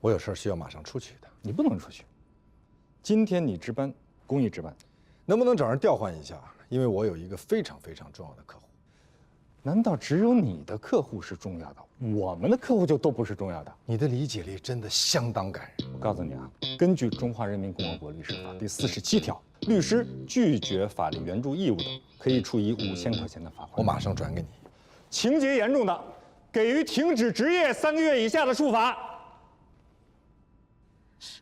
我有事需要马上出去的。你不能出去。今天你值班，公益值班，能不能找人调换一下？因为我有一个非常非常重要的客户。难道只有你的客户是重要的，我们的客户就都不是重要的？你的理解力真的相当感人。我告诉你啊，根据《中华人民共和国律师法》第47条，律师拒绝法律援助义务的，可以处以5000块钱的罚款。我马上转给你。情节严重的，给予停止执业3个月以下的处罚。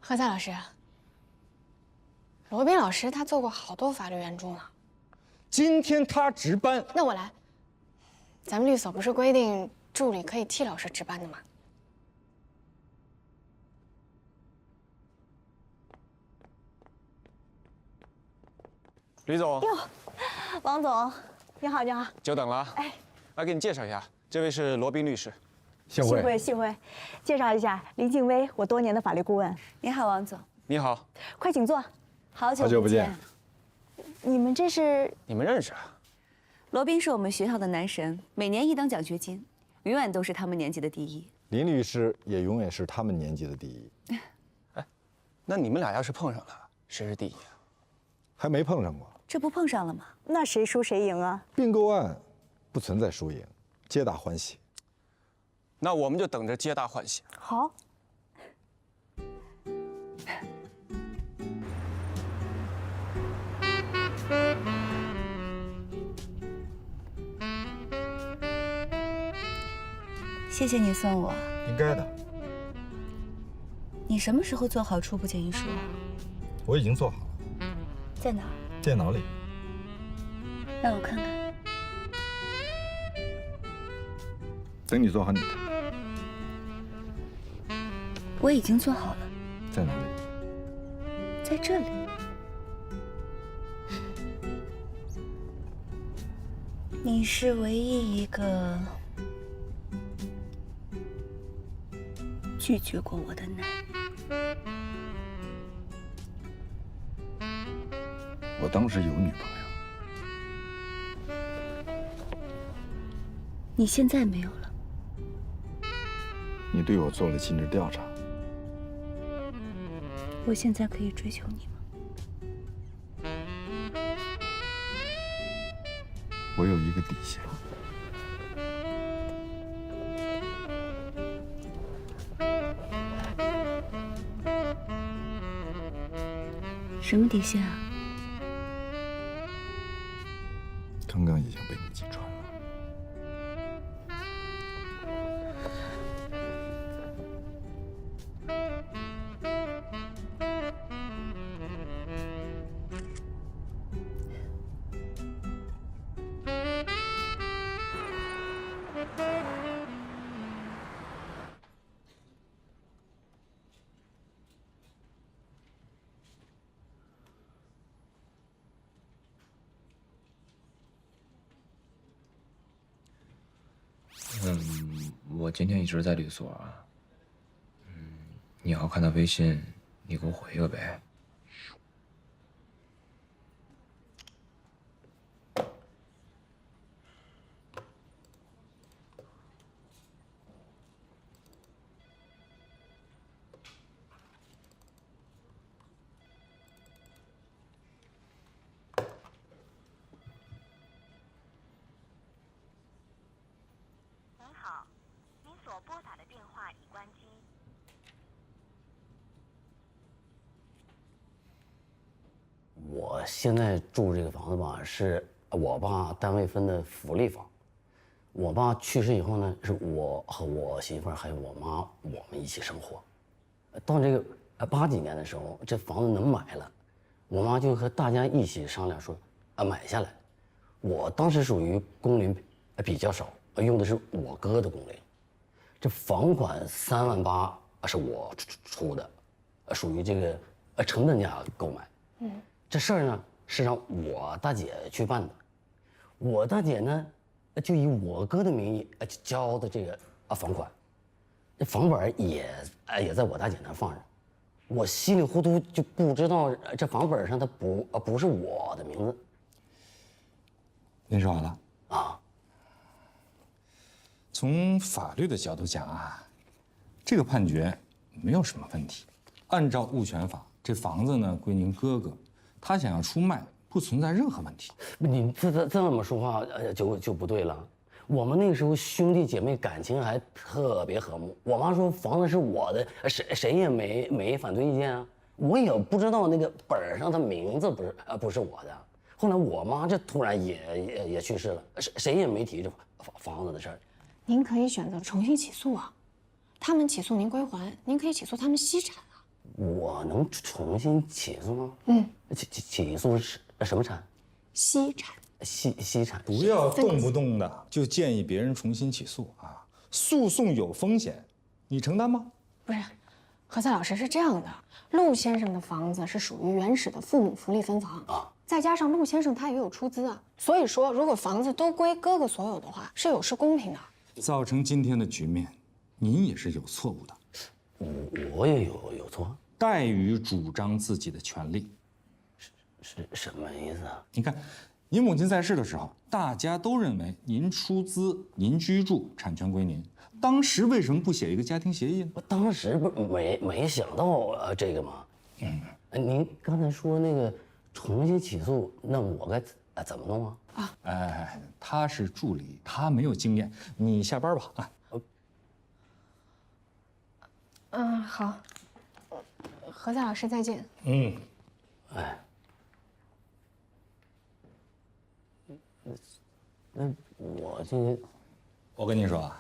何塞老师，罗宾老师他做过好多法律援助呢。今天他值班，那我来。咱们律所不是规定助理可以替老师值班的吗？吕总，哟，王总，你好，你好，久等了。哎，来给你介绍一下，这位是罗宾律师。幸会，幸会。介绍一下，林静薇，我多年的法律顾问。你好，王总。你好，快请坐。好久不见。你们这是？你们认识啊？罗宾是我们学校的男神，每年1等奖学金，永远都是他们年级的第一。林律师也永远是他们年级的第一。哎，那你们俩要是碰上了，谁是第一啊？还没碰上过。这不碰上了吗？那谁输谁赢啊？并购案不存在输赢，皆大欢喜。那我们就等着皆大欢喜。好。谢谢你送我。应该的。你什么时候做好初步建议书啊？我已经做好了。在哪儿？电脑里。让我看看。等你做好你的。我已经做好了。在哪里？在这里。你是唯一一个拒绝过我的男人。我当时有女朋友。你现在没有了。你对我做了尽职调查。我现在可以追求你吗？我有一个底线。什么底线啊？刚刚已经被你击穿了。我今天一直在律所。你要看到微信，你给我回个呗。我现在住这个房子吧，是我爸单位分的福利房。我爸去世以后呢，是我和我媳妇儿还有我妈，我们一起生活。到这个80几年的时候，这房子能买了，我妈就和大家一起商量说，买下来。我当时属于工龄比较少，用的是我哥的工龄。这房款3万8是我出的，属于这个成本价购买。这事儿呢是让我大姐去办的，我大姐呢就以我哥的名义交的这个房款，这房本也在我大姐那放着，我稀里糊涂就不知道这房本上它不是我的名字。您说完了啊？从法律的角度讲啊，这个判决没有什么问题。按照物权法，这房子呢归您哥哥，他想要出卖不存在任何问题。你这么说话就不对了。我们那时候兄弟姐妹感情还特别和睦。我妈说房子是我的，谁也没反对意见啊。我也不知道那个本上的名字不是我的。后来我妈这突然也去世了，谁也没提这房子的事儿。您可以选择重新起诉啊，他们起诉您归还，您可以起诉他们析产啊。我能重新起诉吗？起诉是什么产？析产。析产。不要动不动的就建议别人重新起诉啊！诉讼有风险，你承担吗？不是，何塞老师是这样的，陆先生的房子是属于原始的父母福利分房啊，再加上陆先生他也有出资啊，所以说如果房子都归哥哥所有的话，是有失公平的。造成今天的局面，您也是有错误的。我也有错？怠于主张自己的权利，是什么意思啊？你看，您母亲在世的时候，大家都认为您出资、您居住，产权归您。当时为什么不写一个家庭协议呢？我当时不没想到这个吗？您刚才说那个重新起诉，那我该怎么弄啊？他是助理，他没有经验，你下班吧啊。好，何塞老师再见。那我这，我跟你说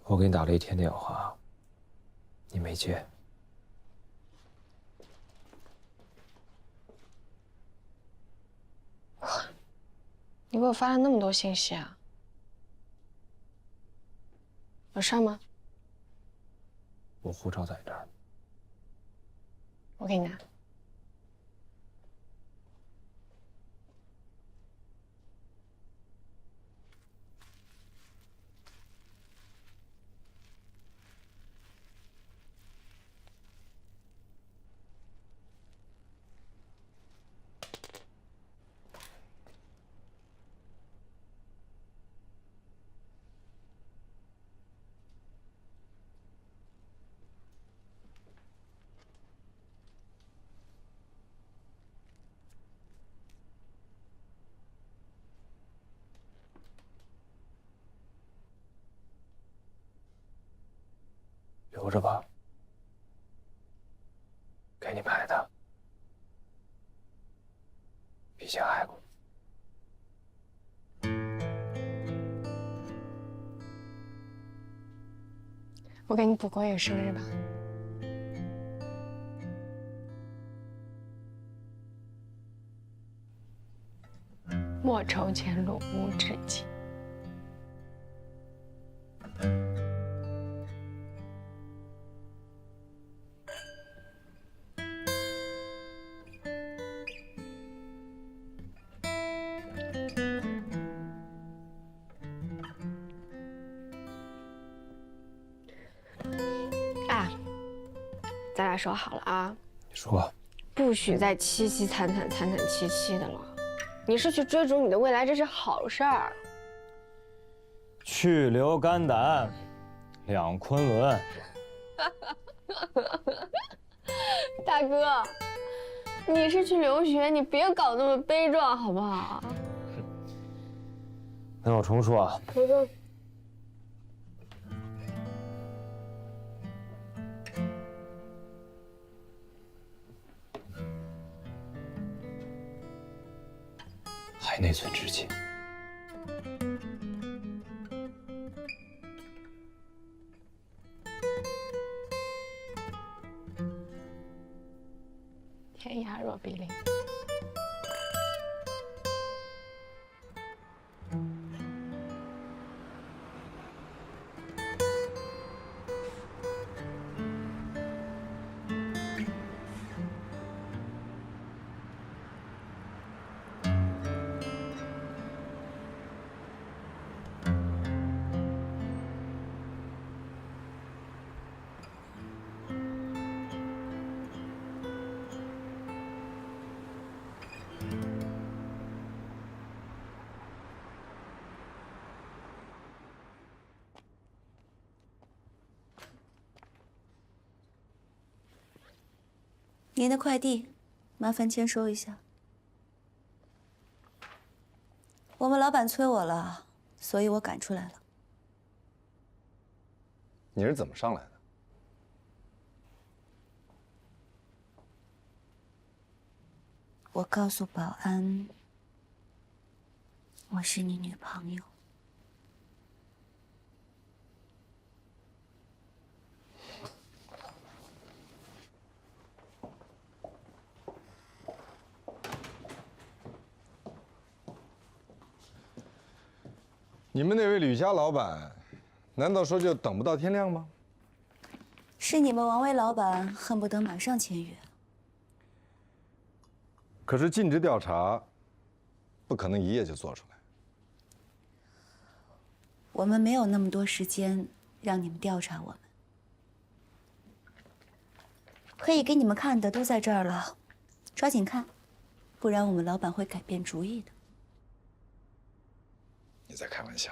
我给你打了1天电话，你没接。你给我发了那么多信息啊？有事吗？我护照在这儿。我给你拿。留着吧，给你买的，毕竟爱过。我给你补过一个生日吧。莫愁前路无知己。咱俩说好了啊，你说，不许再凄凄惨惨戚戚的了。你是去追逐你的未来，这是好事儿。去留肝胆，两昆仑。大哥，你是去留学，你别搞那么悲壮好不好？那我重说啊。还内存之情。天涯若比邻。您的快递，麻烦签收一下。我们老板催我了，所以我赶出来了。你是怎么上来的？我告诉保安，我是你女朋友。你们那位吕家老板，难道说就等不到天亮吗？是你们王威老板恨不得马上签约。可是尽职调查，不可能一夜就做出来。我们没有那么多时间让你们调查我们，可以给你们看的都在这儿了，抓紧看，不然我们老板会改变主意的。你在开玩笑？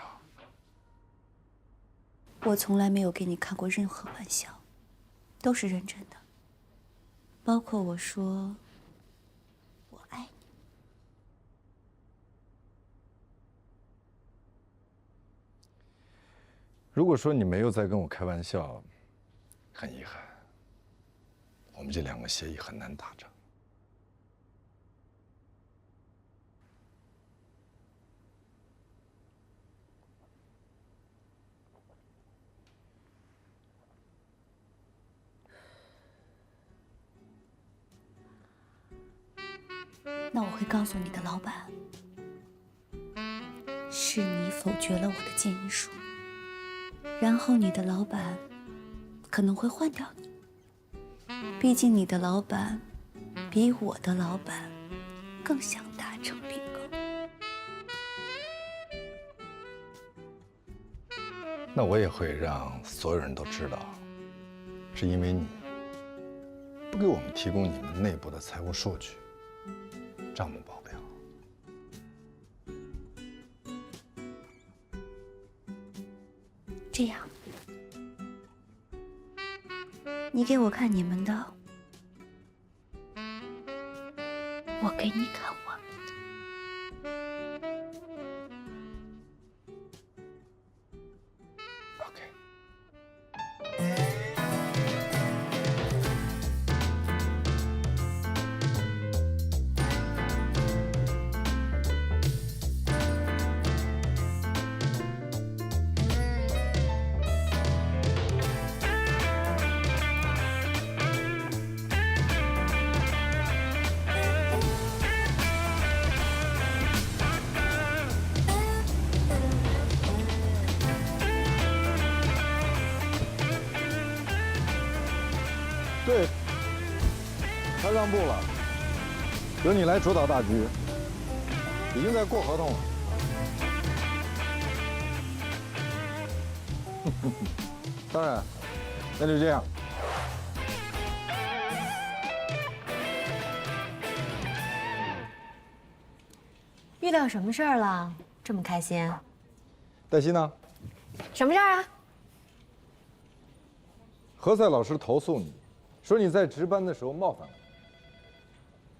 我从来没有给你开过任何玩笑，都是认真的。包括我说我爱你。如果说你没有在跟我开玩笑，很遗憾，我们这2个协议很难达成。那我会告诉你的老板，是你否决了我的建议书，然后你的老板可能会换掉你。毕竟你的老板比我的老板更想达成并购。那我也会让所有人都知道，是因为你不给我们提供你们内部的财务数据。账目报表。这样，你给我看你们的，我给你看我们的。OK。对，他让步了，由你来主导大局，已经在过合同了。当然，那就这样。遇到什么事儿了？这么开心？黛西呢？什么事儿啊？何塞老师投诉你，说你在值班的时候冒犯了。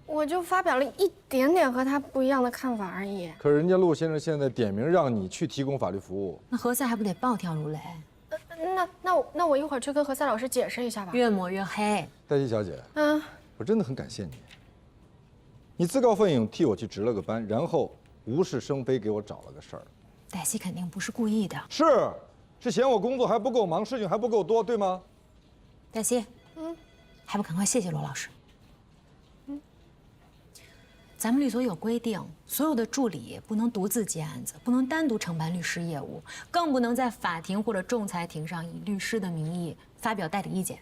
我就发表了一点点和他不一样的看法而已。可是人家陆先生现在点名让你去提供法律服务，那何塞还不得暴跳如雷？那我一会儿去跟何塞老师解释一下吧。越抹越黑。黛西小姐，我真的很感谢你，你自告奋勇替我去值了个班，然后无事生非给我找了个事儿。黛西肯定不是故意的。是嫌我工作还不够忙，事情还不够多，对吗？黛西，还不赶快谢谢罗老师？咱们律所有规定，所有的助理不能独自接案子，不能单独承办律师业务，更不能在法庭或者仲裁庭上以律师的名义发表代理意见。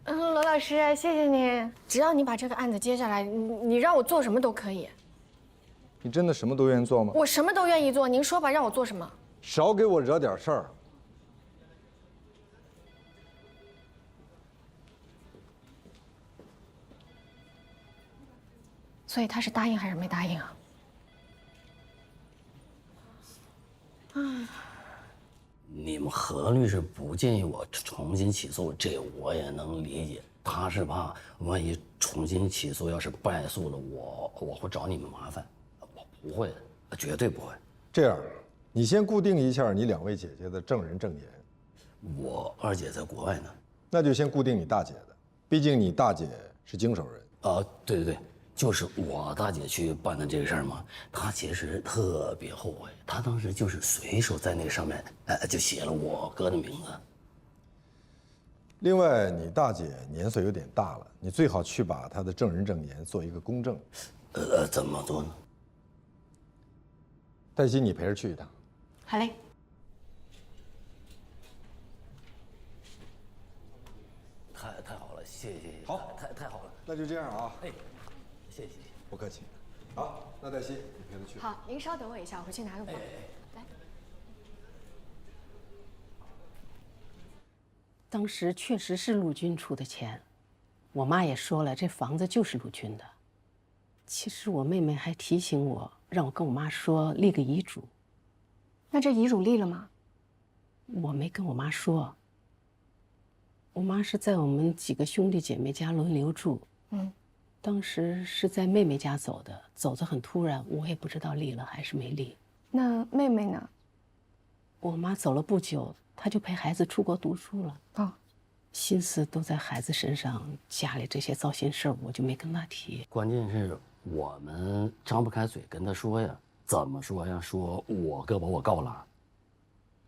罗老师，谢谢你。只要你把这个案子接下来，你让我做什么都可以。你真的什么都愿意做吗？我什么都愿意做，您说吧，让我做什么？少给我惹点事儿。所以他是答应还是没答应啊？你们何律师不建议我重新起诉，这我也能理解。他是怕万一重新起诉，要是败诉了，我会找你们麻烦。我不会，绝对不会。这样，你先固定一下你2位姐姐的证人证言。我二姐在国外呢，那就先固定你大姐的，毕竟你大姐是经手人。对对对，就是我大姐去办的这个事儿嘛。她其实特别后悔，她当时就是随手在那个上面，就写了我哥的名字。另外，你大姐年岁有点大了，你最好去把她的证人证言做一个公证。怎么做呢？黛西，你陪着去一趟。好嘞。太好了，谢谢。好，太好了。那就这样啊。哎，谢谢。不客气。好，那黛西，你陪她去。好，您稍等我一下，我回去拿个包。来。当时确实是陆军出的钱，我妈也说了，这房子就是陆军的。其实我妹妹还提醒我，让我跟我妈说立个遗嘱。那这遗嘱立了吗？我没跟我妈说。我妈是在我们几个兄弟姐妹家轮流住。当时是在妹妹家走的，走得很突然，我也不知道立了还是没立。那妹妹呢？我妈走了不久，她就陪孩子出国读书了。心思都在孩子身上，家里这些糟心事儿我就没跟她提。关键是我们张不开嘴跟她说呀，怎么说呀？说我哥把我告了。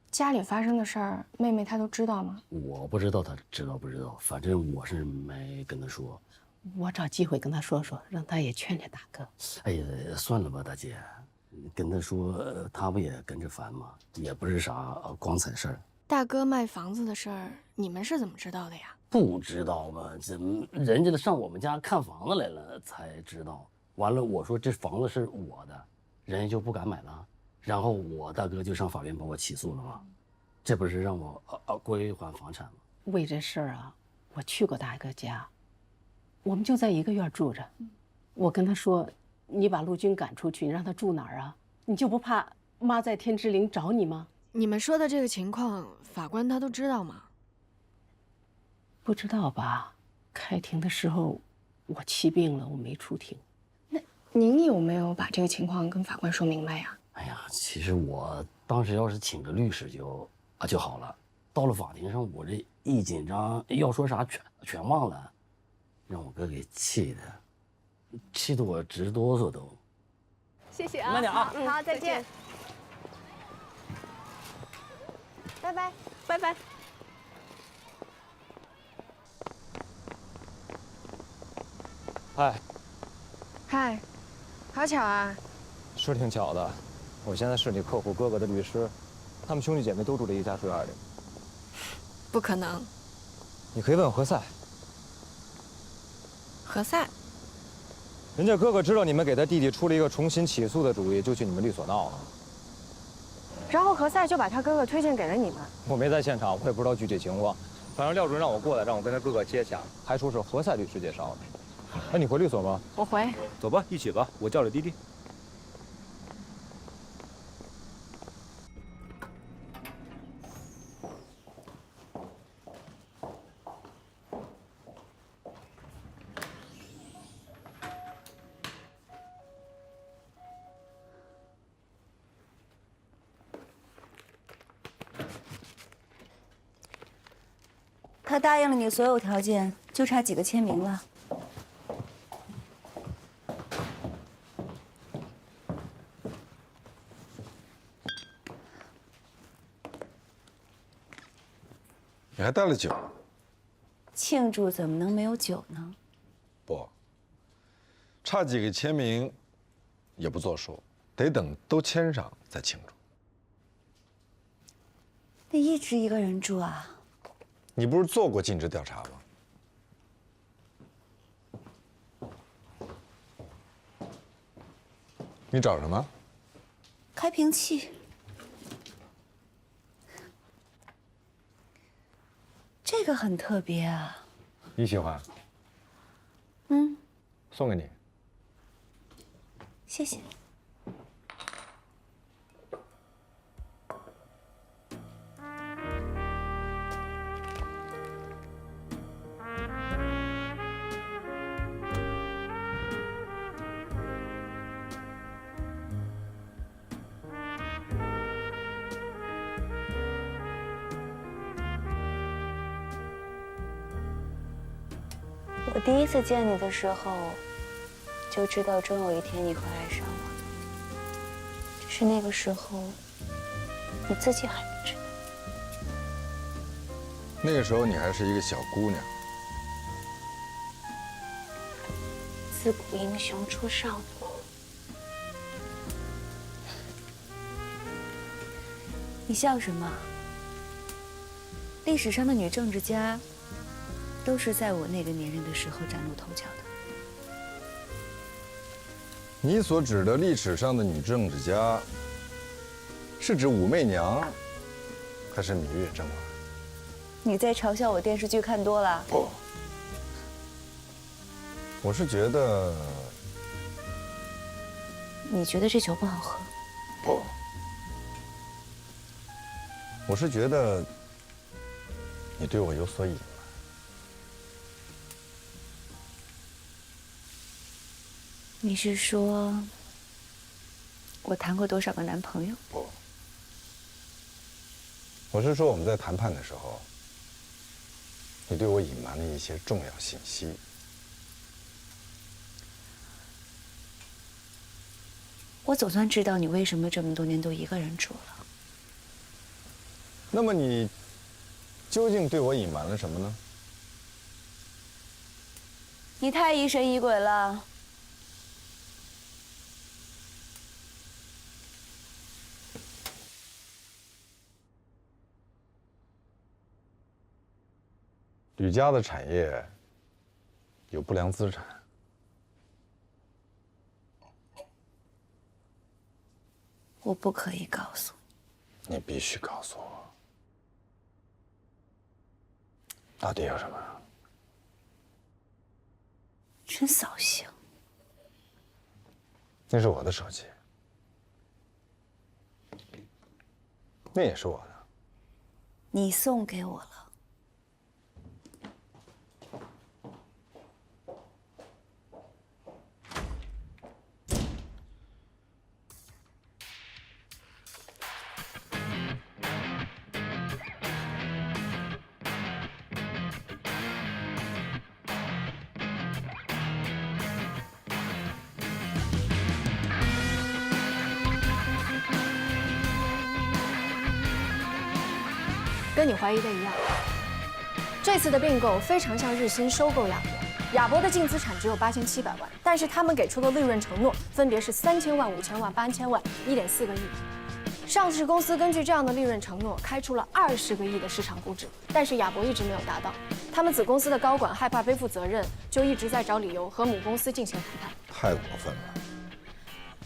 家里发生的事儿，妹妹她都知道吗？我不知道她知道不知道，反正我是没跟她说。我找机会跟她说说，让她也劝劝大哥。哎呀，算了吧，大姐，跟她说，她不也跟着烦吗？也不是啥光彩事儿。大哥卖房子的事儿，你们是怎么知道的呀？不知道吗？怎么人家上我们家看房子来了才知道。完了，我说这房子是我的，人家就不敢买了。然后我大哥就上法院把我起诉了嘛，这不是让我归还房产吗？为这事儿啊，我去过大哥家，我们就在一个院住着。我跟他说：“你把陆军赶出去，你让他住哪儿啊？你就不怕妈在天之灵找你吗？”你们说的这个情况，法官他都知道吗？不知道吧？开庭的时候我气病了，我没出庭。那您有没有把这个情况跟法官说明白呀？哎呀，其实我当时要是请个律师就好了。到了法庭上，我这一紧张，要说啥全忘了，让我哥给气得我直哆嗦都。谢谢啊，慢点啊，好，再见，拜拜，拜拜。嗨，好巧啊！是挺巧的，我现在是你客户哥哥的律师，他们兄弟姐妹都住这一家住院里。不可能。你可以问何塞。何塞？人家哥哥知道你们给他弟弟出了一个重新起诉的主意，就去你们律所闹了。然后何塞就把他哥哥推荐给了你们。我没在现场，我也不知道具体情况。反正廖主任让我过来，让我跟他哥哥接洽，还说是何塞律师介绍的。那你回律所吗？我回。走吧，一起吧，我叫了滴滴。他答应了你所有条件，就差几个签名了。你还带了酒？庆祝怎么能没有酒呢？不，差几个签名也不作数，得等都签上再庆祝。你一直一个人住啊？你不是做过尽职调查吗？你找什么？开瓶器。这个很特别啊。你喜欢？嗯，送给你。谢谢。我第一次见你的时候，就知道终有一天你会爱上我。只是那个时候，你自己还不知道。那个时候你还是一个小姑娘。自古英雄出少女。你笑什么？历史上的女政治家，都是在我那个年龄的时候崭露头角的。你所指的历史上的女政治家，是指武媚娘，还是芈月甄嬛？你在嘲笑我电视剧看多了？不，我是觉得，你觉得这酒不好喝？不，我是觉得你对我有所隐瞒。你是说我谈过多少个男朋友？不，我是说我们在谈判的时候，你对我隐瞒了一些重要信息。我总算知道你为什么这么多年都一个人住了。那么你究竟对我隐瞒了什么呢？你太疑神疑鬼了。吕家的产业有不良资产，我不可以告诉你必须告诉我，到底有什么？真扫兴。那是我的手机，那也是我的。你送给我了。跟你怀疑的一样，这次的并购非常像日新收购亚博。亚博的净资产只有8700万，但是他们给出的利润承诺分别是3000万、5000万、8000万、1.4个亿。上市公司根据这样的利润承诺，开出了20个亿的市场估值，但是亚博一直没有达到。他们子公司的高管害怕背负责任，就一直在找理由和母公司进行谈判。太过分了。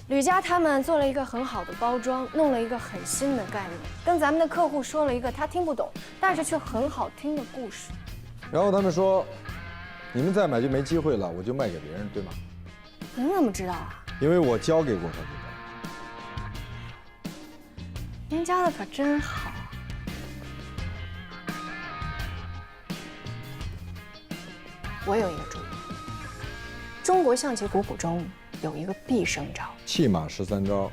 吕家他们做了一个很好的包装，弄了一个很新的概念，跟咱们的客户说了一个他听不懂，但是却很好听的故事。然后他们说，你们再买就没机会了，我就卖给别人，对吗？您怎么知道啊？因为我交给过他。您教的可真好。我有一个主意，中国象棋古谱中有一个必胜招，弃马13招。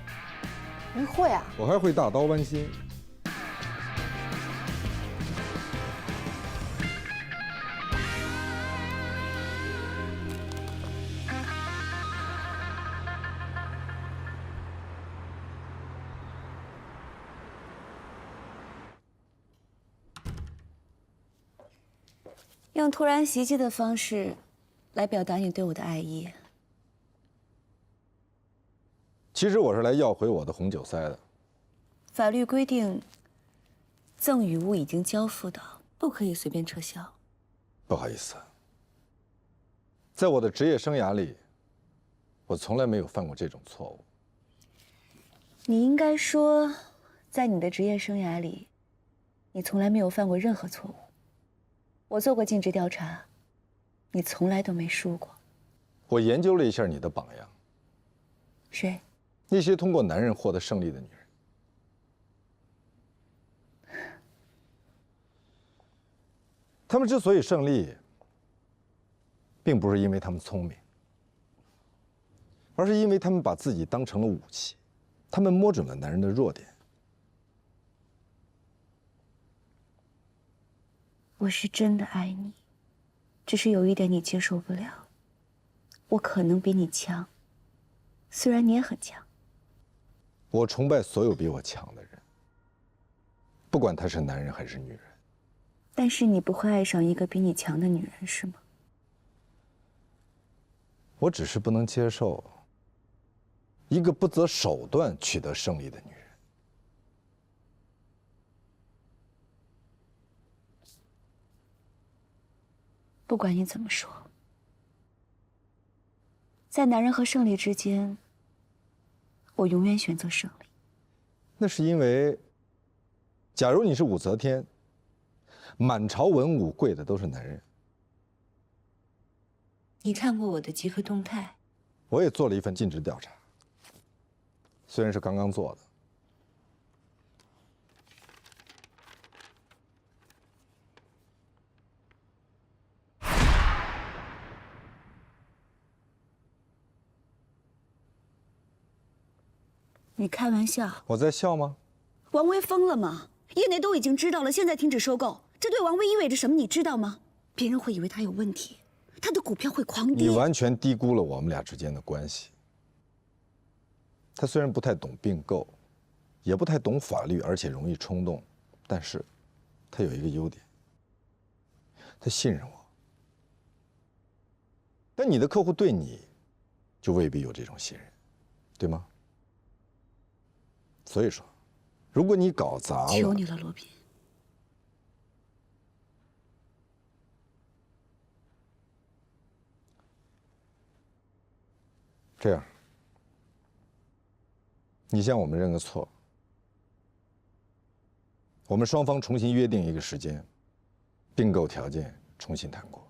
您会啊？我还会大刀剜心。用突然袭击的方式，来表达你对我的爱意。其实我是来要回我的红酒塞的。法律规定，赠与物已经交付的，不可以随便撤销。不好意思，在我的职业生涯里，我从来没有犯过这种错误。你应该说，在你的职业生涯里，你从来没有犯过任何错误。我做过尽职调查，你从来都没输过。我研究了一下你的榜样。谁？那些通过男人获得胜利的女人。她们之所以胜利，并不是因为她们聪明，而是因为她们把自己当成了武器，她们摸准了男人的弱点。我是真的爱你，只是有一点你接受不了，我可能比你强，虽然你也很强。我崇拜所有比我强的人，不管他是男人还是女人。但是你不会爱上一个比你强的女人，是吗？我只是不能接受一个不择手段取得胜利的女人。不管你怎么说，在男人和胜利之间，我永远选择胜利。那是因为，假如你是武则天，满朝文武跪的都是男人。你看过我的集合动态？我也做了一份尽职调查，虽然是刚刚做的。你开玩笑？我在笑吗？王威疯了吗？业内都已经知道了，现在停止收购，这对王威意味着什么？你知道吗？别人会以为他有问题，他的股票会狂跌。你完全低估了我们俩之间的关系。他虽然不太懂并购，也不太懂法律，而且容易冲动，但是，他有一个优点，他信任我。但你的客户对你，就未必有这种信任，对吗？所以说，如果你搞砸了，求你了，罗宾。这样，你向我们认个错，我们双方重新约定一个时间，并购条件重新谈过。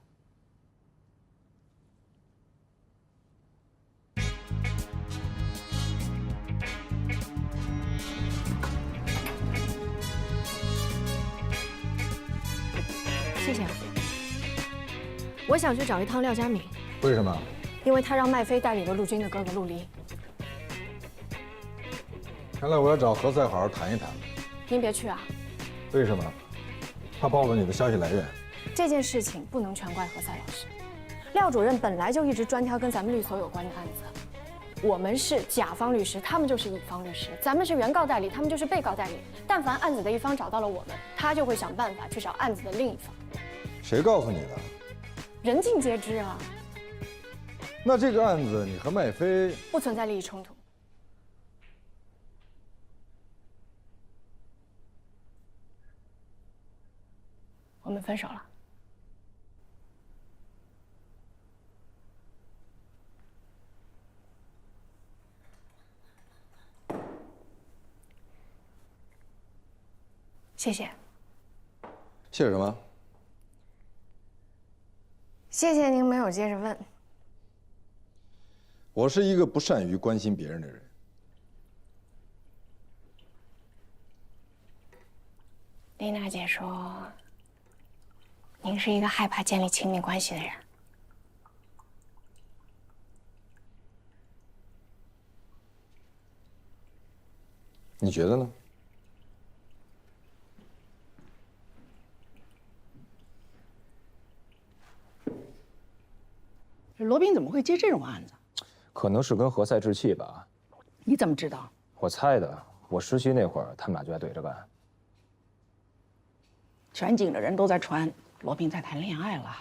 谢谢。我想去找一趟廖佳敏，为什么？因为他让麦飞代理了陆军的哥哥陆离。看来我要找何塞好好谈一谈。您别去啊！为什么？怕暴露你的消息来源？这件事情不能全怪何塞老师，廖主任本来就一直专挑跟咱们律所有关的案子。我们是甲方律师，他们就是乙方律师；咱们是原告代理，他们就是被告代理。但凡案子的一方找到了我们，他就会想办法去找案子的另一方。谁告诉你的？人尽皆知啊。那这个案子，你和麦飞不存在利益冲突。我们分手了。谢谢。谢什么？谢谢您没有接着问。我是一个不善于关心别人的人。丽娜姐说，您是一个害怕建立亲密关系的人。你觉得呢？这罗宾怎么会接这种案子？可能是跟何塞置气吧。你怎么知道？我猜的。我实习那会儿，他们俩就在对着干。全警的人都在传罗宾在谈恋爱了。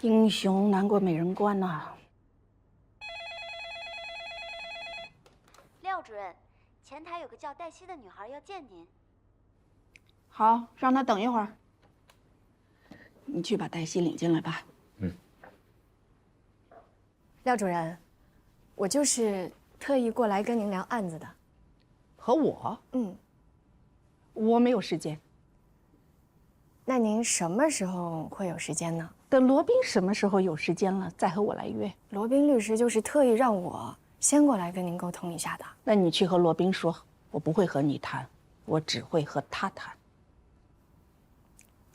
英雄难过美人关呐。廖主任，前台有个叫黛西的女孩要见您。好，让她等一会儿。你去把黛西领进来吧。廖主任，我就是特意过来跟您聊案子的。和我？我没有时间。那您什么时候会有时间呢？等罗宾什么时候有时间了，再和我来约。罗宾律师就是特意让我先过来跟您沟通一下的。那你去和罗宾说，我不会和你谈，我只会和他谈。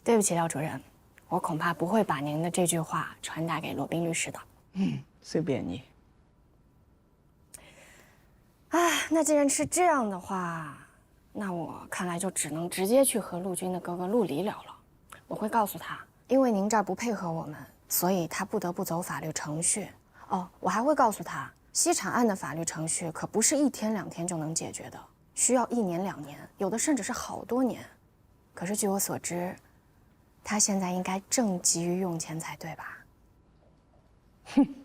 对不起，廖主任，我恐怕不会把您的这句话传达给罗宾律师的。随便你。那既然是这样的话，那我看来就只能直接去和陆军的哥哥陆离聊了。我会告诉他，因为您这儿不配合我们，所以他不得不走法律程序。哦，我还会告诉他，西产案的法律程序可不是1天2天就能解决的，需要1年2年，有的甚至是好多年。可是据我所知，他现在应该正急于用钱才对吧？哼。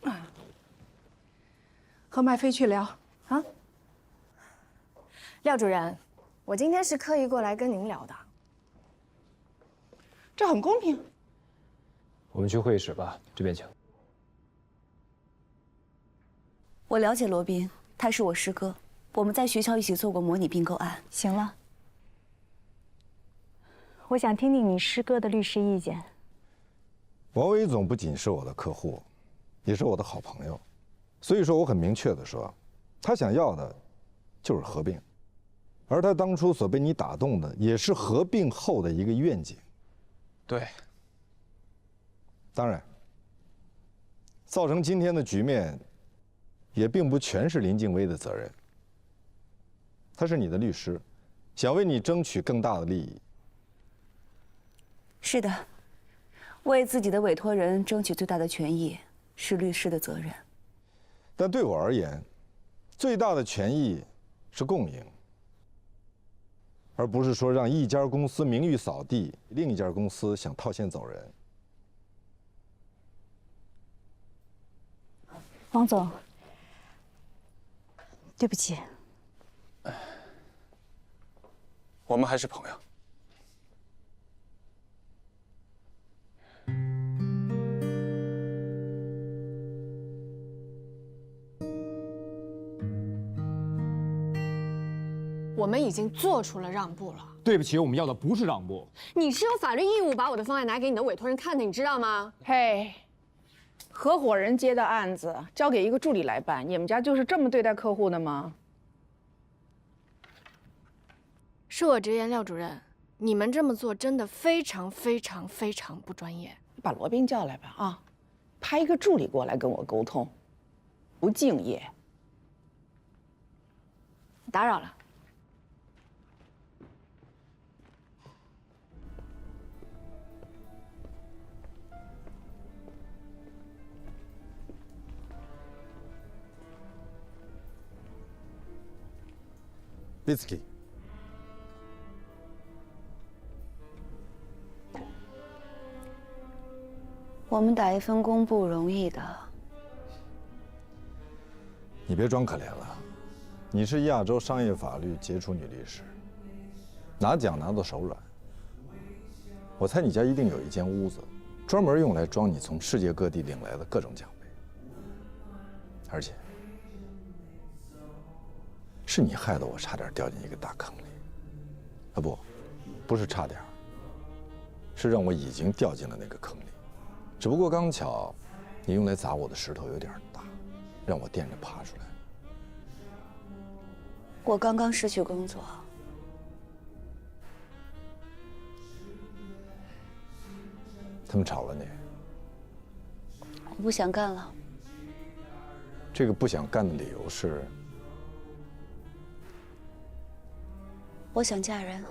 啊，和麦飞去聊啊。廖主任，我今天是刻意过来跟您聊的。这很公平。我们去会议室吧，这边请。我了解罗宾，他是我师哥，我们在学校一起做过模拟并购案。行了，我想听听你师哥的律师意见。王伟总不仅是我的客户，也是我的好朋友，所以说我很明确的说，他想要的就是合并，而他当初所被你打动的，也是合并后的一个愿景。对。当然，造成今天的局面，也并不全是林静薇的责任。他是你的律师，想为你争取更大的利益。是的，为自己的委托人争取最大的权益是律师的责任。但对我而言，最大的权益是共赢，而不是说让一家公司名誉扫地，另一家公司想套现走人。王总，对不起。我们还是朋友。我们已经做出了让步了。对不起，我们要的不是让步。你是有法律义务把我的方案拿给你的委托人看的，你知道吗？嘿，合伙人接的案子交给一个助理来办，你们家就是这么对待客户的吗？恕我直言，廖主任，你们这么做真的非常非常非常不专业。把罗宾叫来吧，啊，派一个助理过来跟我沟通，不敬业。打扰了。Litsky， 我们打一份工不容易的。你别装可怜了，你是亚洲商业法律杰出女律师，拿奖拿到手软。我猜你家一定有一间屋子，专门用来装你从世界各地领来的各种奖杯，而且是你害得我差点掉进一个大坑里。啊不是差点，是让我已经掉进了那个坑里。只不过刚巧，你用来砸我的石头有点大，让我垫着爬出来。我刚刚失去工作，他们炒了你，我不想干了。这个不想干的理由是？我想嫁人。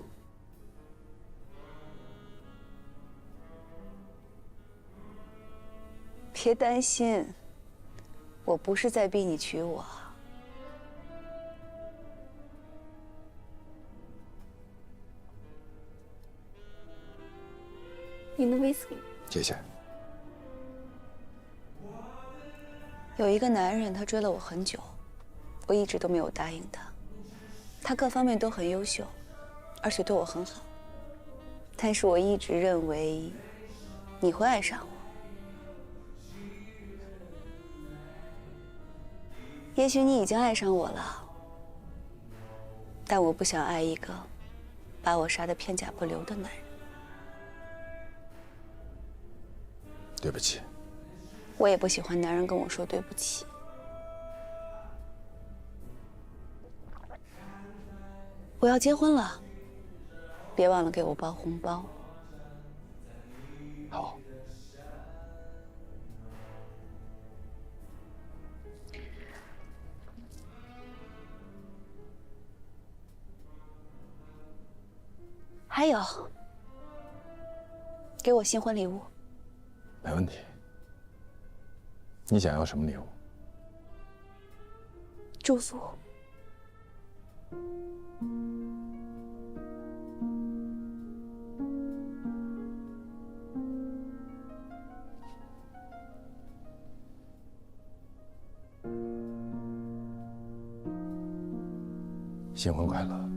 别担心，我不是在逼你娶我。您的 whisky。谢谢。有一个男人，他追了我很久，我一直都没有答应他。他各方面都很优秀，而且对我很好。但是我一直认为你会爱上我。也许你已经爱上我了，但我不想爱一个把我杀得片甲不留的男人。对不起。我也不喜欢男人跟我说对不起。我要结婚了，别忘了给我包红包。好。还有，给我新婚礼物。没问题。你想要什么礼物？祝福。新婚快乐，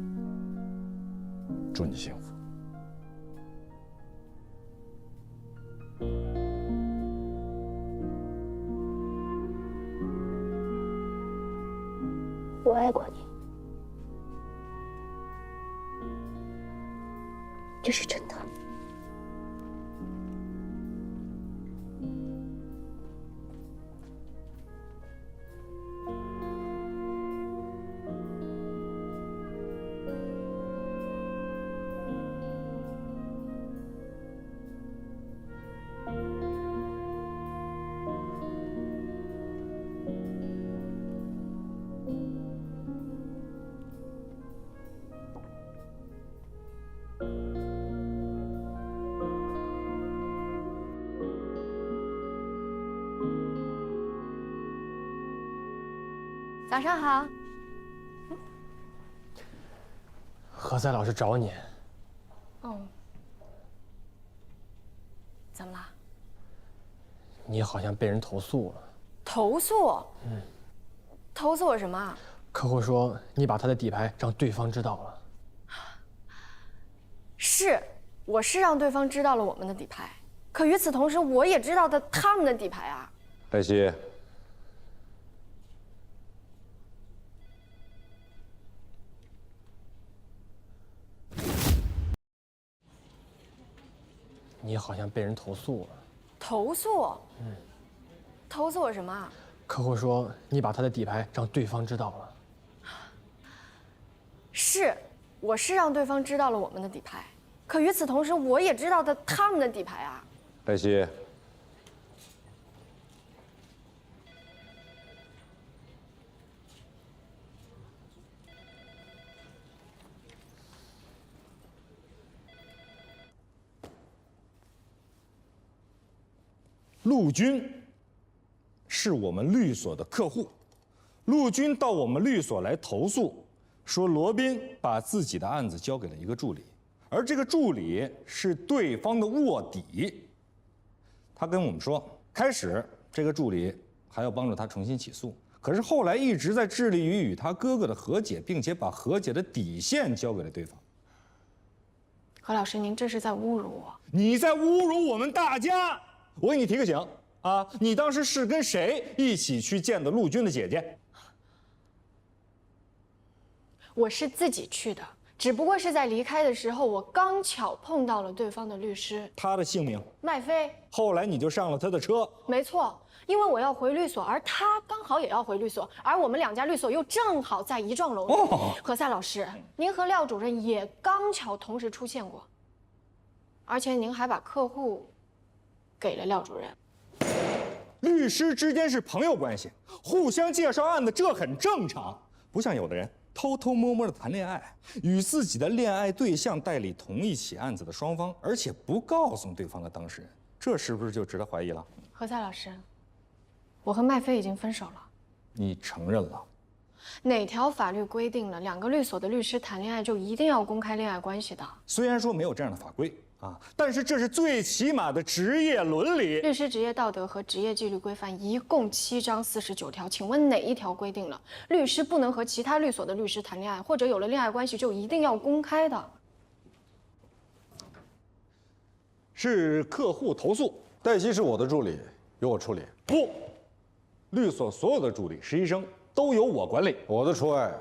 祝你幸福。我爱过你，这是真的。早上好。何塞老师找你。哦。怎么了？你好像被人投诉了。投诉？嗯。投诉我什么？客户说你把他的底牌让对方知道了。是，我是让对方知道了我们的底牌，可与此同时，我也知道他们的底牌啊。黛西。你好像被人投诉了。投诉？嗯。投诉我什么？客户说你把他的底牌让对方知道了。是，我是让对方知道了我们的底牌，可与此同时，我也知道他们的底牌啊。黛西。陆军是我们律所的客户，陆军到我们律所来投诉，说罗宾把自己的案子交给了一个助理，而这个助理是对方的卧底。他跟我们说，开始这个助理还要帮助他重新起诉，可是后来一直在致力于与他哥哥的和解，并且把和解的底线交给了对方。何老师，您这是在侮辱我！你在侮辱我们大家！我给你提个醒啊，你当时是跟谁一起去见的陆军的姐姐？我是自己去的，只不过是在离开的时候，我刚巧碰到了对方的律师。他的姓名？麦飞。后来你就上了他的车？没错，因为我要回律所，而他刚好也要回律所，而我们两家律所又正好在一幢楼里。何塞老师，您和廖主任也刚巧同时出现过，而且您还把客户给了廖主任。律师之间是朋友关系，互相介绍案子，这很正常。不像有的人偷偷摸摸的谈恋爱，与自己的恋爱对象代理同一起案子的双方，而且不告诉对方的当事人，这是不是就值得怀疑了？何塞老师，我和麦飞已经分手了。你承认了？哪条法律规定了两个律所的律师谈恋爱就一定要公开恋爱关系的？虽然说没有这样的法规啊，但是这是最起码的职业伦理。律师职业道德和职业纪律规范一共7章49条，请问哪一条规定了律师不能和其他律所的律师谈恋爱，或者有了恋爱关系就一定要公开的？是客户投诉，黛西是我的助理，由我处理。不，律所所有的助理、实习生都由我管理，我的除外。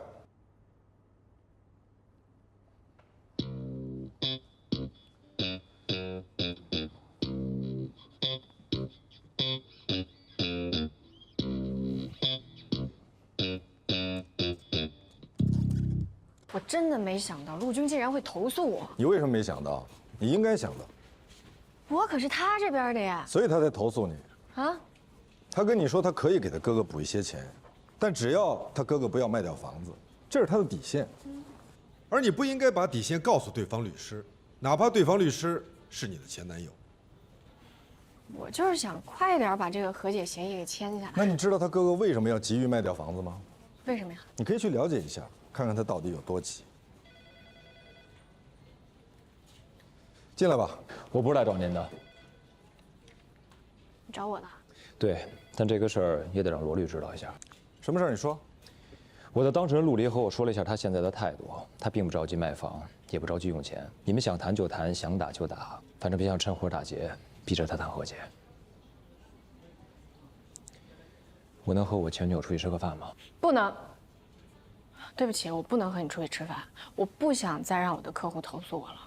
我真的没想到陆军竟然会投诉我。你为什么没想到？你应该想到。我可是他这边的呀。所以他才投诉你。啊？他跟你说他可以给他哥哥补一些钱，但只要他哥哥不要卖掉房子，这是他的底线。而你不应该把底线告诉对方律师，哪怕对方律师是你的前男友。我就是想快点把这个和解协议给签下来。那你知道他哥哥为什么要急于卖掉房子吗？为什么呀？你可以去了解一下，看看他到底有多急。进来吧。我不是来找您的。你找我的？对，但这个事儿也得让罗律知道一下。什么事儿？你说。我的当事人陆离和我说了一下他现在的态度，他并不着急卖房，也不着急用钱。你们想谈就谈，想打就打，反正别想趁火打劫，逼着他谈和解。我能和我前女友出去吃个饭吗？不能。对不起，我不能和你出去吃饭。我不想再让我的客户投诉我了。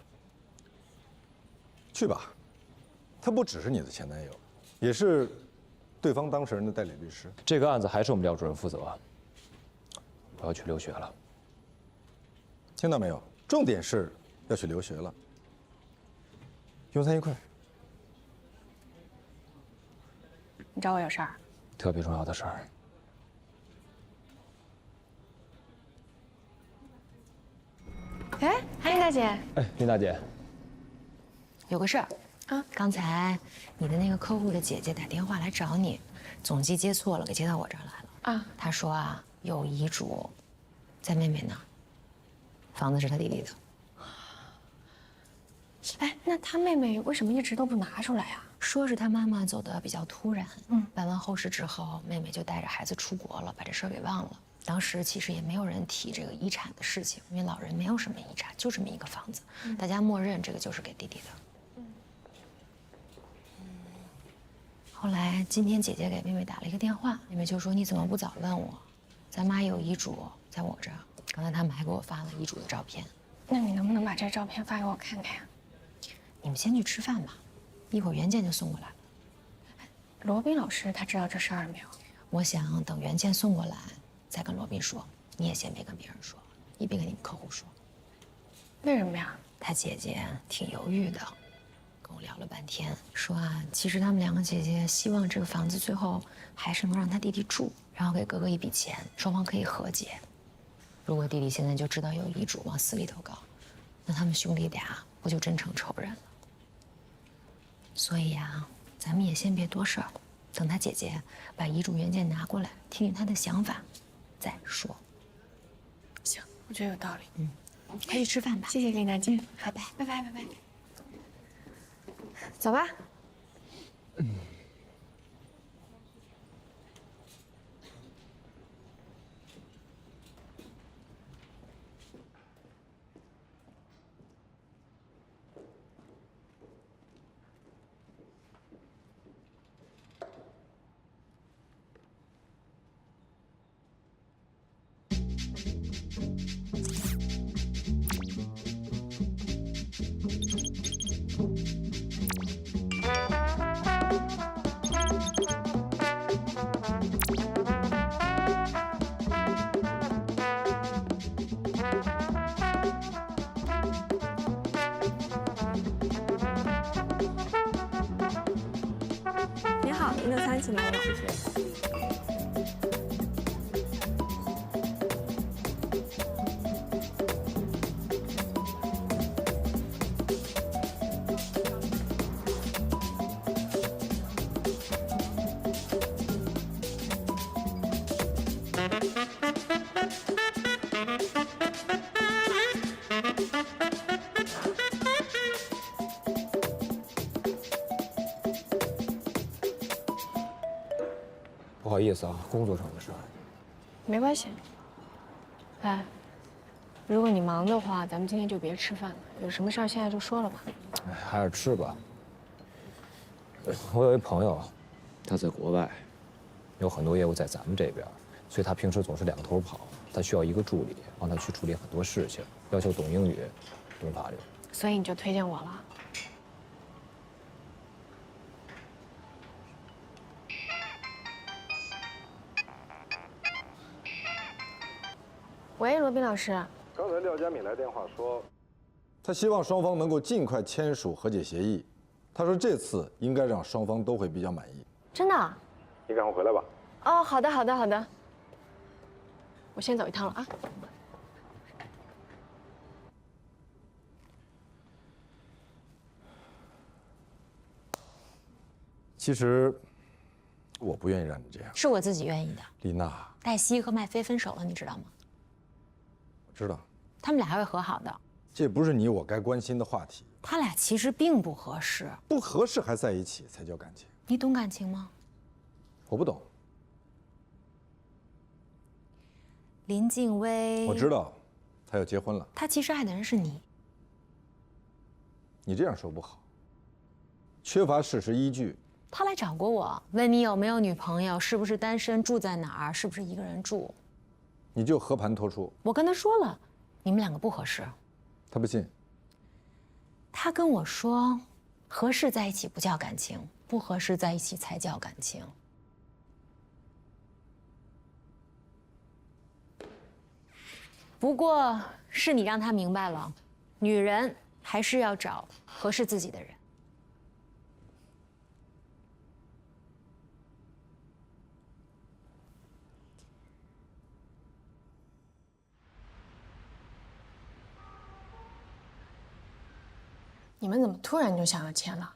去吧，他不只是你的前男友，也是对方当事人的代理律师。这个案子还是我们廖主任负责。我要去留学了。听到没有？重点是要去留学了。用餐愉快。你找我有事儿？特别重要的事儿。哎，林大姐。哎，林大姐。有个事儿啊，刚才你的那个客户的姐姐打电话来找你，总机接错了，给接到我这儿来了。啊，她说啊，有遗嘱，在妹妹那儿，房子是她弟弟的。哎，那她妹妹为什么一直都不拿出来呀？说是她妈妈走得比较突然，办完后事之后，妹妹就带着孩子出国了，把这事儿给忘了。当时其实也没有人提这个遗产的事情，因为老人没有什么遗产，就这么一个房子，大家默认这个就是给弟弟的。后来今天姐姐给妹妹打了一个电话，妹妹就说：“你怎么不早问我？咱妈有遗嘱在我这儿。”刚才他们还给我发了遗嘱的照片。那你能不能把这照片发给我看看呀？你们先去吃饭吧，一会儿原件就送过来了。罗宾老师他知道这事儿了没有？我想等原件送过来再跟罗宾说，你也先别跟别人说，也别跟你们客户说。为什么呀？他姐姐挺犹豫的，跟我聊了半天，说啊，其实他们两个姐姐希望这个房子最后还是能让他弟弟住，然后给哥哥一笔钱，双方可以和解。如果弟弟现在就知道有遗嘱往死里头搞，那他们兄弟俩不就真成仇人了？所以啊，咱们也先别多事儿，等他姐姐把遗嘱原件拿过来，听听他的想法，再说。行，我觉得有道理。快去吃饭吧。谢谢林大姐，拜拜，拜拜，拜拜。走吧。您好，您的餐请慢用。谢谢。不好意思啊，工作上的事儿。没关系。哎，如果你忙的话，咱们今天就别吃饭了。有什么事儿现在就说了吧。哎，还是吃吧。我有一朋友，他在国外，有很多业务在咱们这边，所以他平时总是两头跑。他需要一个助理，帮他去处理很多事情，要求懂英语，懂法律。所以你就推荐我了。喂，罗宾老师。刚才廖佳敏来电话说，他希望双方能够尽快签署和解协议。他说这次应该让双方都会比较满意。真的？你赶快回来吧。哦，好的，好的，好的。我先走一趟了啊。其实我不愿意让你这样。是我自己愿意的。丽娜，黛西和麦飞分手了，你知道吗？我知道，他们俩还会和好的。这不是你我该关心的话题。他俩其实并不合适，不合适还在一起才叫感情。你懂感情吗？我不懂。林静薇，我知道，他要结婚了。他其实爱的人是你。你这样说不好，缺乏事实依据。他来找过我，问你有没有女朋友，是不是单身，住在哪儿，是不是一个人住。你就和盘托出。我跟他说了，你们两个不合适。他不信。他跟我说，合适在一起不叫感情，不合适在一起才叫感情。不过是你让他明白了，女人还是要找合适自己的人。你们怎么突然就想要签了？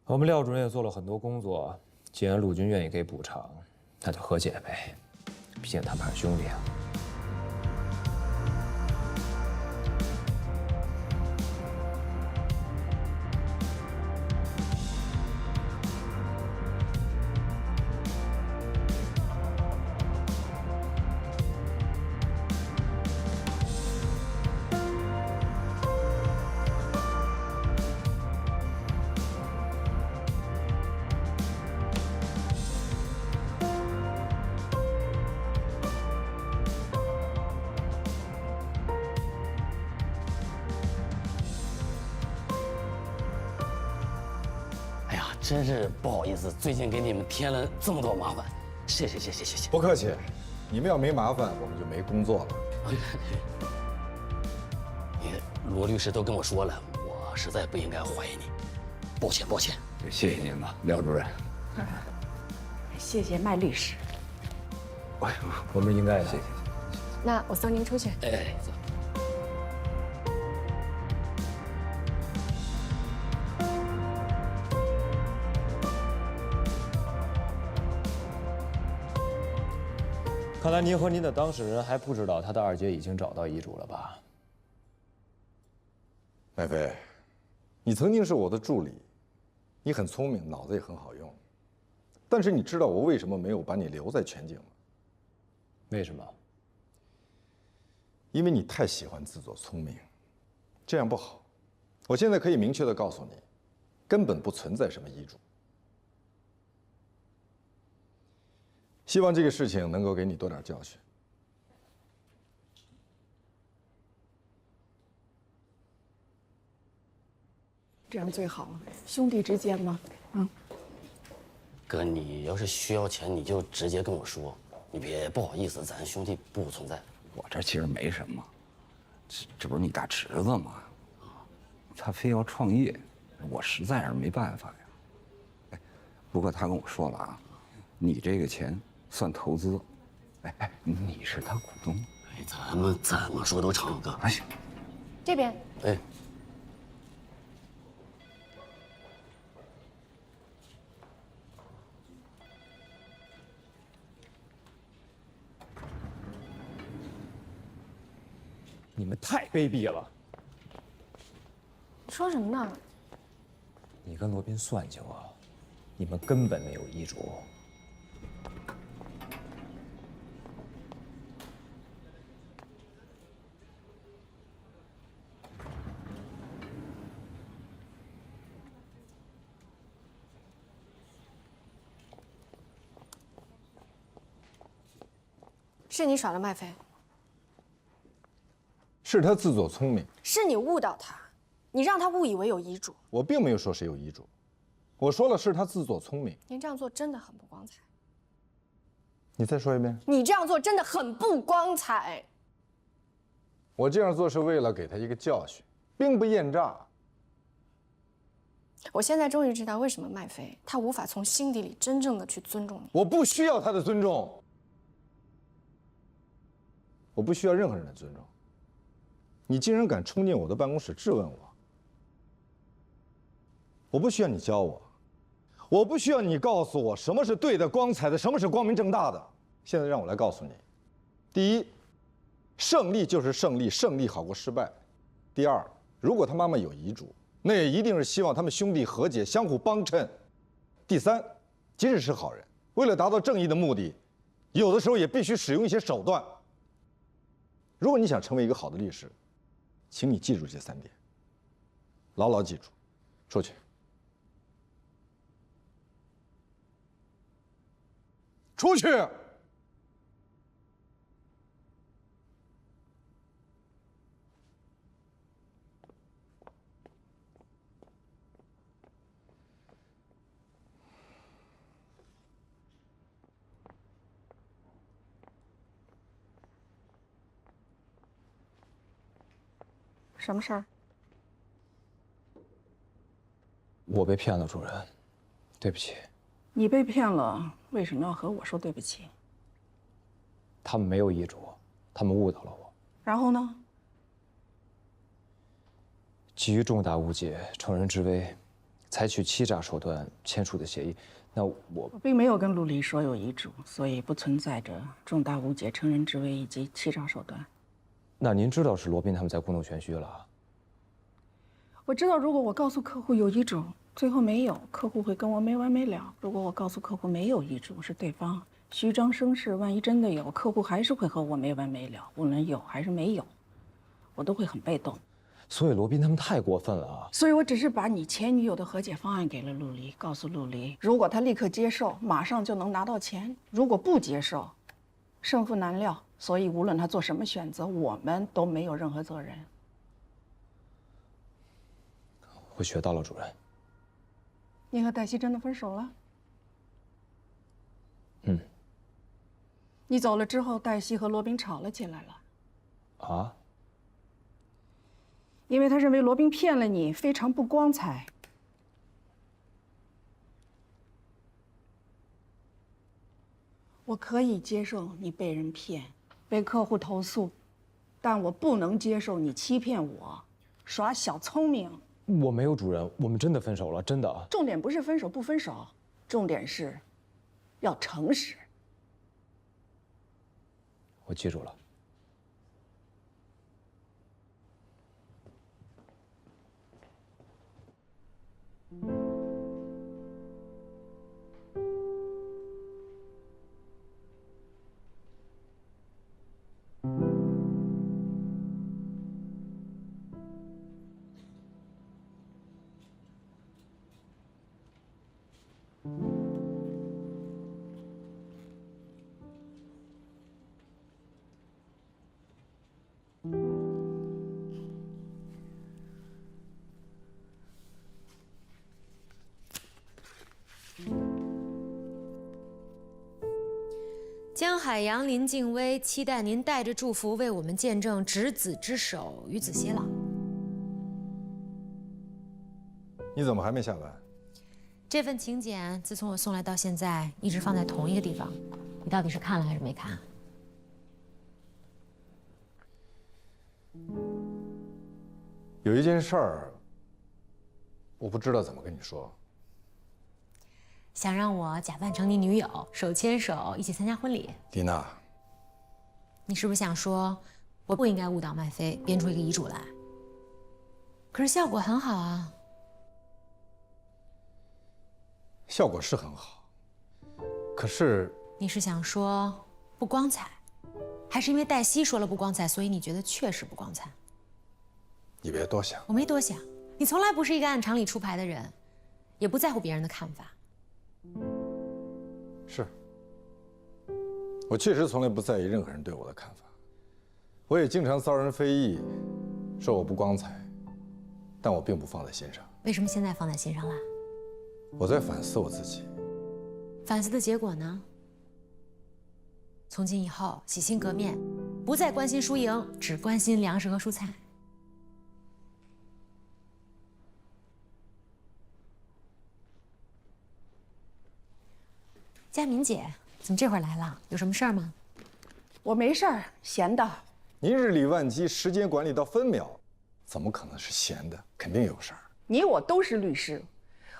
我们廖主任也做了很多工作，既然陆军愿意给补偿，那就和解呗，毕竟他们还是兄弟啊。真是不好意思，最近给你们添了这么多麻烦，谢谢。不客气，你们要没麻烦，我们就没工作了。罗律师都跟我说了，我实在不应该怀疑你，抱歉。谢谢您了，廖主任。谢谢麦律师。哎呦，我们应该谢谢。那我送您出去。哎，走。看来您和您的当事人还不知道他的二姐已经找到遗嘱了吧？麦飞，你曾经是我的助理，你很聪明，脑子也很好用。但是你知道我为什么没有把你留在全景吗？为什么？因为你太喜欢自作聪明，这样不好。我现在可以明确地告诉你，根本不存在什么遗嘱。希望这个事情能够给你多点教训。这样最好，兄弟之间嘛，哥，你要是需要钱，你就直接跟我说，你别不好意思，咱兄弟不存在。我这其实没什么，这不是你大侄子吗？他非要创业，我实在是没办法呀。哎，不过他跟我说了啊，你这个钱算投资，哎，你是他股东，哎，咱们怎么说都成，哥。哎，这边。哎。你们太卑鄙了！你说什么呢？你跟罗宾算计我，你们根本没有遗嘱。是你耍了麦飞。是他自作聪明，是你误导他，你让他误以为有遗嘱。我并没有说谁有遗嘱，我说了是他自作聪明。您这样做真的很不光彩。你再说一遍。你这样做真的很不光彩。我这样做是为了给他一个教训，并不验诈。我现在终于知道为什么麦飞他无法从心底里真正的去尊重你。我不需要他的尊重，我不需要任何人的尊重。你竟然敢冲进我的办公室质问我，我不需要你教我，我不需要你告诉我什么是对的、光彩的，什么是光明正大的。现在让我来告诉你：第一，胜利就是胜利，胜利好过失败；第二，如果他妈妈有遗嘱，那也一定是希望他们兄弟和解，相互帮衬；第三，即使是好人，为了达到正义的目的，有的时候也必须使用一些手段。如果你想成为一个好的律师，请你记住这3点，牢牢记住。出去。出去！什么事儿？我被骗了，主任，对不起。你被骗了，为什么要和我说对不起？他们没有遗嘱，他们误导了我。然后呢？基于重大误解、乘人之危，采取欺诈手段签署的协议。那我并没有跟陆离说有遗嘱，所以不存在着重大误解、乘人之危以及欺诈手段。那您知道是罗宾他们在故弄玄虚了？我知道，如果我告诉客户有遗嘱，最后没有，客户会跟我没完没了；如果我告诉客户没有遗嘱，是对方虚张声势，万一真的有，客户还是会和我没完没了。无论有还是没有，我都会很被动。所以罗宾他们太过分了啊！所以我只是把你前女友的和解方案给了陆离，告诉陆离，如果他立刻接受，马上就能拿到钱；如果不接受，胜负难料。所以无论他做什么选择，我们都没有任何责任。我学到了，主任。你和黛西真的分手了？嗯。你走了之后，黛西和罗宾吵了起来了。啊？因为他认为罗宾骗了你，非常不光彩。我可以接受你被人骗，被客户投诉，但我不能接受你欺骗我，耍小聪明。我没有，主任，我们真的分手了，真的。重点不是分手不分手，重点是要诚实。我记住了。江海洋、林静薇，期待您带着祝福为我们见证执子之手，与子偕老。你怎么还没下班？这份请柬自从我送来到现在，一直放在同一个地方。你到底是看了还是没看？有一件事儿，我不知道怎么跟你说。想让我假扮成你女友，手牵手一起参加婚礼。丽娜，你是不是想说，我不应该误导麦飞，编出一个遗嘱来？可是效果很好啊。效果是很好，可是你是想说不光彩，还是因为黛西说了不光彩，所以你觉得确实不光彩？你别多想。我没多想，你从来不是一个按常理出牌的人，也不在乎别人的看法。是，我确实从来不在意任何人对我的看法，我也经常遭人非议，说我不光彩，但我并不放在心上。为什么现在放在心上啦？我在反思我自己。反思的结果呢？从今以后洗心革面，不再关心输赢，只关心粮食和蔬菜。佳敏姐，怎么这会儿来了？有什么事儿吗？我没事儿，闲的。您日理万机，时间管理到分秒，怎么可能是闲的？肯定有事儿。你我都是律师，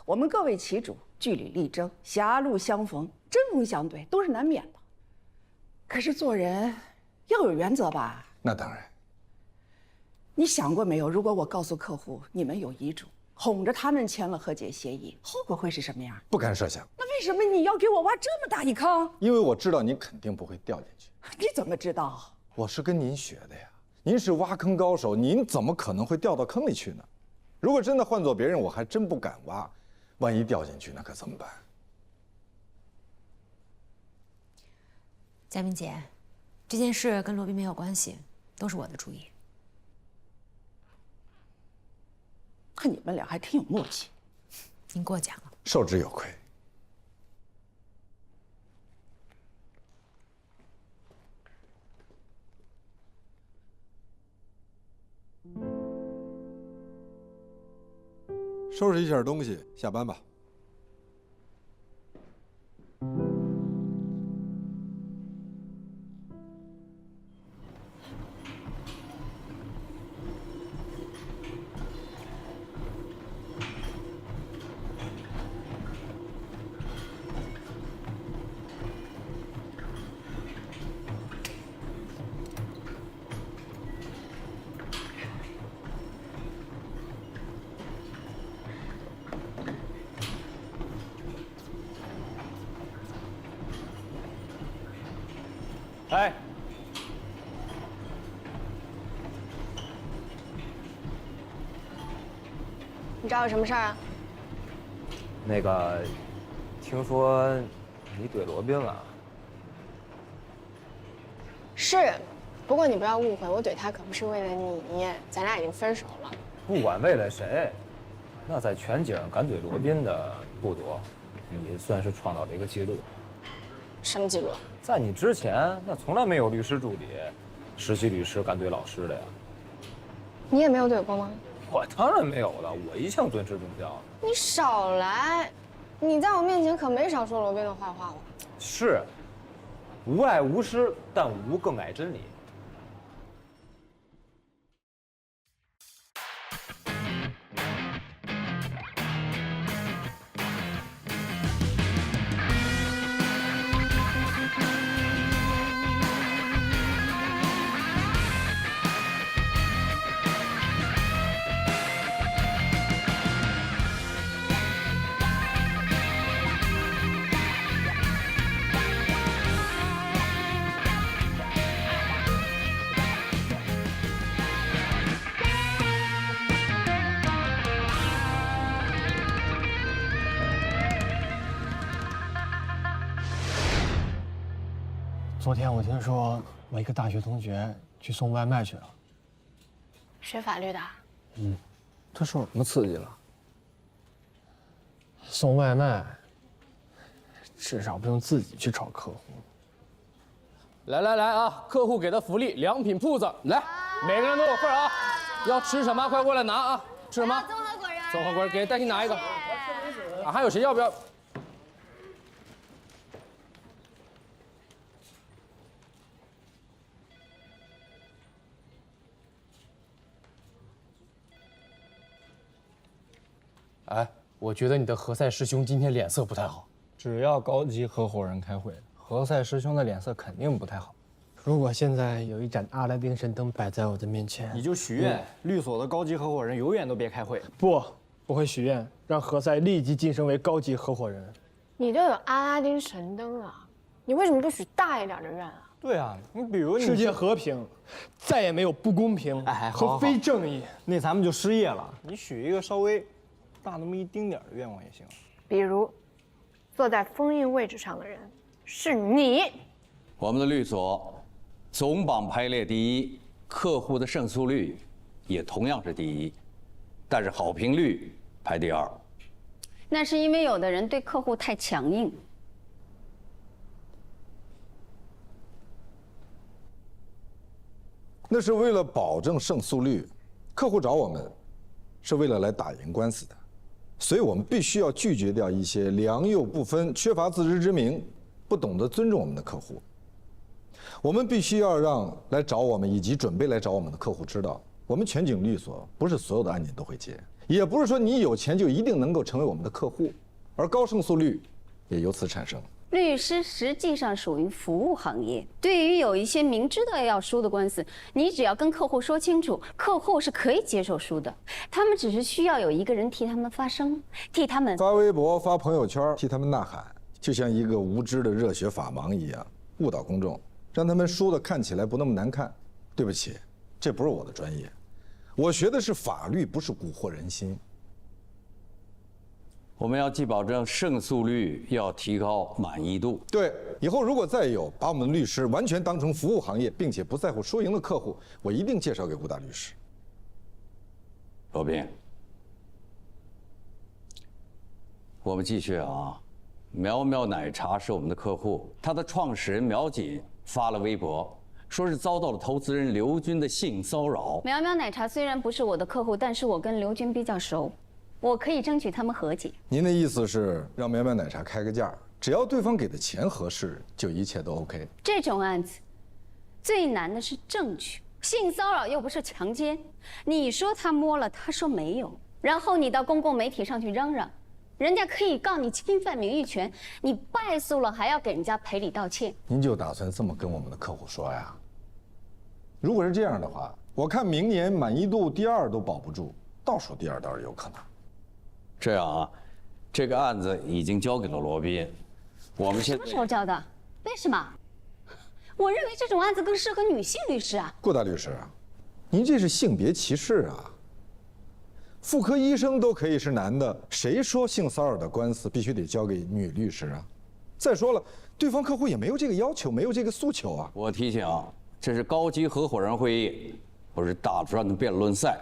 我们各为其主，据理力争，狭路相逢，针锋相对都是难免的。可是做人要有原则吧？那当然。你想过没有？如果我告诉客户你们有遗嘱，哄着他们签了和解协议，后果会是什么样？不敢设想。那为什么你要给我挖这么大一坑？因为我知道你肯定不会掉进去。你怎么知道？我是跟您学的呀。您是挖坑高手，您怎么可能会掉到坑里去呢？如果真的换做别人，我还真不敢挖。万一掉进去，那可怎么办？佳明姐，这件事跟罗宾没有关系，都是我的主意。看你们俩还挺有默契。您过奖了。受之有愧。收拾一下东西，下班吧。哎，你找我什么事儿啊？那个，听说你怼罗宾了？是，不过你不要误会，我怼他可不是为了你，咱俩已经分手了。不管为了谁，那在全景敢怼罗宾的不多，你算是创造了一个记录。什么记录？在你之前，那从来没有律师助理、实习律师敢怼老师的呀。你也没有怼过吗？我当然没有了，我一向尊师重教。你少来！你在我面前可没少说罗宾的坏话了。是，无爱无师，但无更爱真理。昨天我听说我一个大学同学去送外卖去了。学法律的？他受什么刺激了？送外卖，至少不用自己去找客户。来来来啊！客户给的福利，良品铺子，来，每个人都有份啊！要吃什么，快过来拿啊！吃什么？综合果仁。综合果仁，给代替拿一个。啊，还有谁要不要？哎，我觉得你的何塞师兄今天脸色不太好。只要高级合伙人开会，何塞师兄的脸色肯定不太好。如果现在有一盏阿拉丁神灯摆在我的面前，你就许愿，律所的高级合伙人永远都别开会。不会许愿，让何塞立即晋升为高级合伙人。你都有阿拉丁神灯了，你为什么不许大一点的愿啊？对啊，你比如世界和平，再也没有不公平和非正义。那咱们就失业了。你许一个稍微大那么一丁点的愿望也行。比如，坐在封印位置上的人是你。我们的律所总榜排列第一，客户的胜诉率也同样是第一，但是好评率排第二。那是因为有的人对客户太强硬。那是为了保证胜诉率，客户找我们是为了来打赢官司的，所以我们必须要拒绝掉一些良莠不分、缺乏自知之明、不懂得尊重我们的客户。我们必须要让来找我们以及准备来找我们的客户知道，我们全景律所不是所有的案件都会接，也不是说你有钱就一定能够成为我们的客户，而高胜诉率也由此产生。律师实际上属于服务行业，对于有一些明知道要输的官司，你只要跟客户说清楚，客户是可以接受输的。他们只是需要有一个人替他们发声，替他们发微博、发朋友圈，替他们呐喊，就像一个无知的热血法盲一样，误导公众，让他们输的看起来不那么难看。对不起，这不是我的专业，我学的是法律，不是蛊惑人心。我们要既保证胜诉率，要提高满意度。对，以后如果再有把我们的律师完全当成服务行业，并且不在乎输赢的客户，我一定介绍给吴大律师。罗宾，我们继续啊。苗苗奶茶是我们的客户，它的创始人苗锦发了微博，说是遭到了投资人刘军的性骚扰。苗苗奶茶虽然不是我的客户，但是我跟刘军比较熟。我可以争取他们和解。您的意思是让苗苗奶茶开个价，只要对方给的钱合适，就一切都 OK。这种案子最难的是证据，性骚扰又不是强奸，你说他摸了，他说没有，然后你到公共媒体上去嚷嚷，人家可以告你侵犯名誉权，你败诉了还要给人家赔礼道歉。您就打算这么跟我们的客户说呀？如果是这样的话，我看明年满意度第2都保不住，倒数第2倒是有可能。这样啊，这个案子已经交给了罗宾，我们现在什么时候交的？为什么？我认为这种案子更适合女性律师啊。顾大律师，您这是性别歧视啊！妇科医生都可以是男的，谁说性骚扰的官司必须得交给女律师啊？再说了，对方客户也没有这个要求，没有这个诉求啊。我提醒，这是高级合伙人会议，不是大专的辩论赛。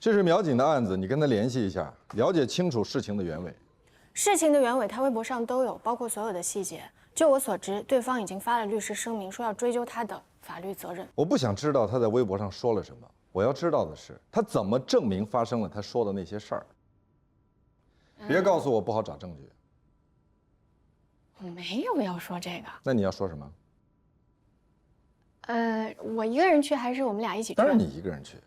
这是苗锦的案子，你跟他联系一下，了解清楚事情的原委。事情的原委，他微博上都有，包括所有的细节。就我所知，对方已经发了律师声明，说要追究他的法律责任。我不想知道他在微博上说了什么，我要知道的是他怎么证明发生了他说的那些事儿。别告诉我不好找证据。我没有要说这个。那你要说什么？我一个人去还是我们俩一起去？当然你一个人去。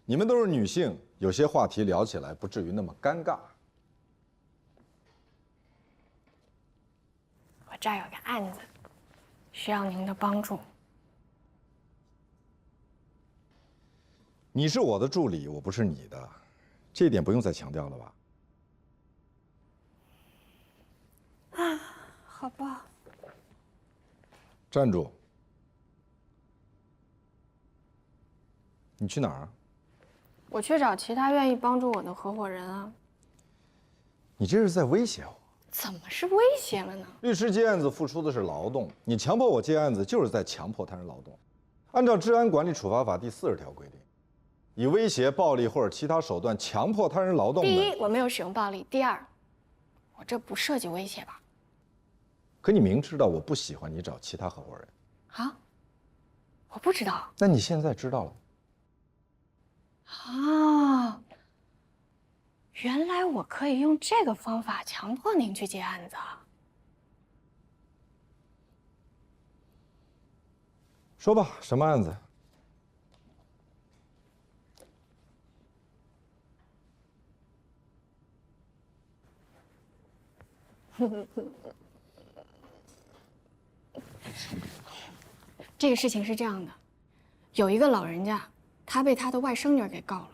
你们都是女性，有些话题聊起来不至于那么尴尬。我这儿有个案子，需要您的帮助。你是我的助理，我不是你的，这一点不用再强调了吧？啊，好吧。站住！你去哪儿啊？我去找其他愿意帮助我的合伙人啊。你这是在威胁我？怎么是威胁了呢？律师接案子付出的是劳动，你强迫我接案子，就是在强迫他人劳动。按照《治安管理处罚法》第40条规定，以威胁、暴力或者其他手段强迫他人劳动的。第一，我没有使用暴力；第二，我这不涉及威胁吧？可你明知道我不喜欢你找其他合伙人。啊？我不知道。那你现在知道了。啊，原来我可以用这个方法强迫您去接案子。说吧，什么案子？这个事情是这样的，有一个老人家，他被他的外甥女给告了。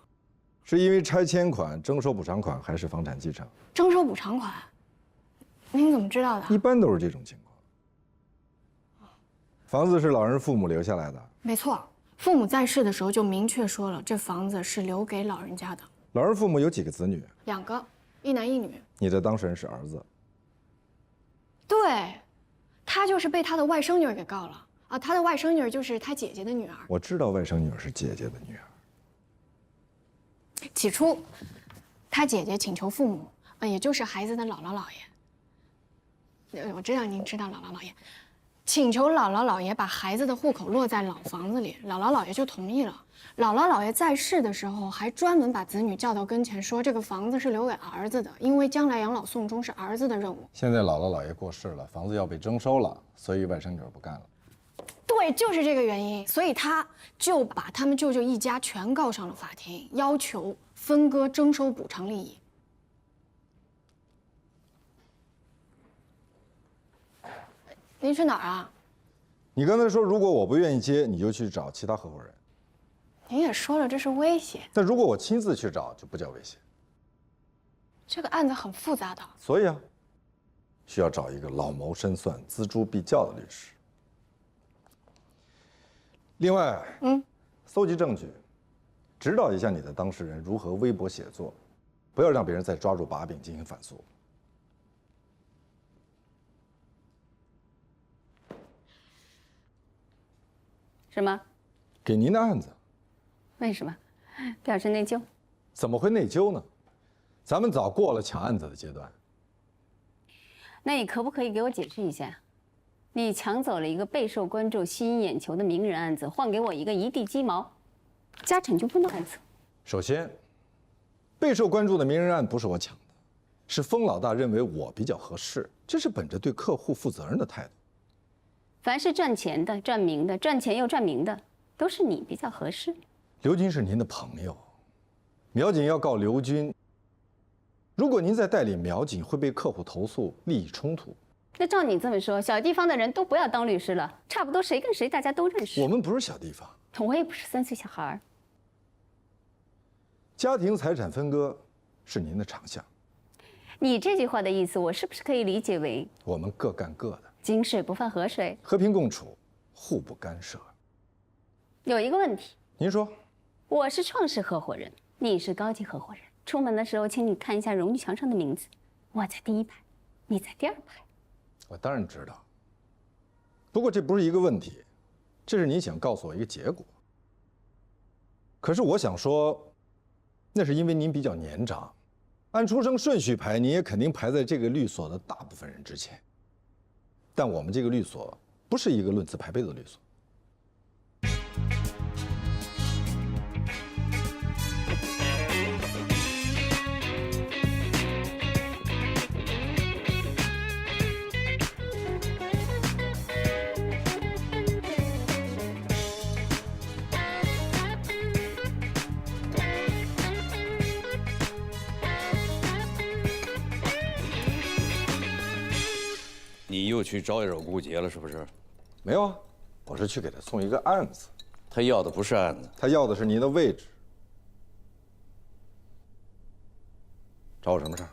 是因为拆迁款、征收补偿款，还是房产继承？征收补偿款。您怎么知道的？一般都是这种情况。房子是老人父母留下来的。没错，父母在世的时候就明确说了，这房子是留给老人家的。老人父母有几个子女？2个，一男一女。你的当事人是儿子。对，他就是被他的外甥女给告了啊！他的外甥女就是他姐姐的女儿。我知道外甥女是姐姐的女儿。起初，他姐姐请求父母，也就是孩子的姥姥姥爷。我知道您知道姥姥姥爷，请求姥姥姥爷把孩子的户口落在老房子里，姥姥姥爷就同意了。姥姥姥爷在世的时候，还专门把子女叫到跟前，说这个房子是留给儿子的，因为将来养老送终是儿子的任务。现在姥姥姥爷过世了，房子要被征收了，所以外甥女儿不干了。对，就是这个原因，所以他就把他们舅舅一家全告上了法庭，要求分割征收补偿利益。您去哪儿啊？你刚才说，如果我不愿意接，你就去找其他合伙人。您也说了，这是威胁。但如果我亲自去找，就不叫威胁。这个案子很复杂的，所以啊，需要找一个老谋深算、锱铢必较的律师。另外，搜集证据，指导一下你的当事人如何微博写作，不要让别人再抓住把柄进行反诉。什么？给您的案子。为什么？表示内疚？怎么会内疚呢？咱们早过了抢案子的阶段。那你可不可以给我解释一下？你抢走了一个备受关注、吸引眼球的名人案子，换给我一个一地鸡毛、家产纠纷的案子。首先，备受关注的名人案不是我抢的，是封老大认为我比较合适，这是本着对客户负责任的态度。凡是赚钱的、赚名的、赚钱又赚名的，都是你比较合适。刘军是您的朋友，苗锦要告刘军，如果您在代理苗锦，会被客户投诉利益冲突。那照你这么说，小地方的人都不要当律师了，差不多谁跟谁大家都认识。我们不是小地方，我也不是3岁小孩。家庭财产分割是您的长项。你这句话的意思，我是不是可以理解为我们各干各的，井水不犯河水，和平共处，互不干涉。有一个问题，您说。我是创始合伙人，你是高级合伙人。出门的时候，请你看一下荣誉墙上的名字，我在第一排，你在第2排。我当然知道，不过这不是一个问题，这是你想告诉我一个结果。可是我想说，那是因为您比较年长，按出生顺序排，你也肯定排在这个律所的大部分人之前。但我们这个律所不是一个论资排辈的律所。你又去招惹顾杰了是不是？没有啊，我是去给他送一个案子。他要的不是案子，他要的是您的位置。找我什么事儿？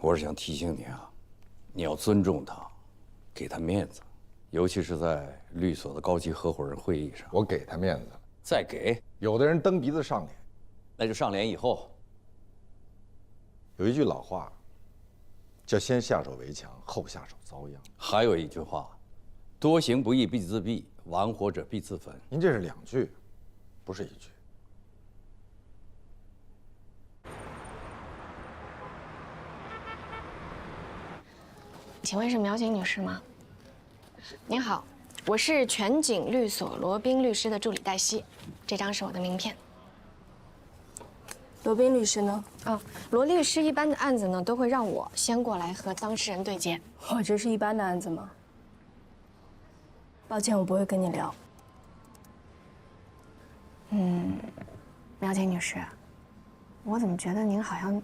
我是想提醒你啊，你要尊重他，给他面子，尤其是在律所的高级合伙人会议上。我给他面子，再给，有的人蹬鼻子上脸，那就上脸以后。有一句老话，叫先下手为强，后下手遭殃。还有一句话，多行不义必自毙，玩火者必自焚。您这是2句，不是1句。请问是苗锦女士吗？您好，我是全景律所罗宾律师的助理黛西，这张是我的名片。罗宾律师呢？罗律师一般的案子呢，都会让我先过来和当事人对接。我这是一般的案子吗？抱歉，我不会跟你聊。苗锦女士，我怎么觉得您好像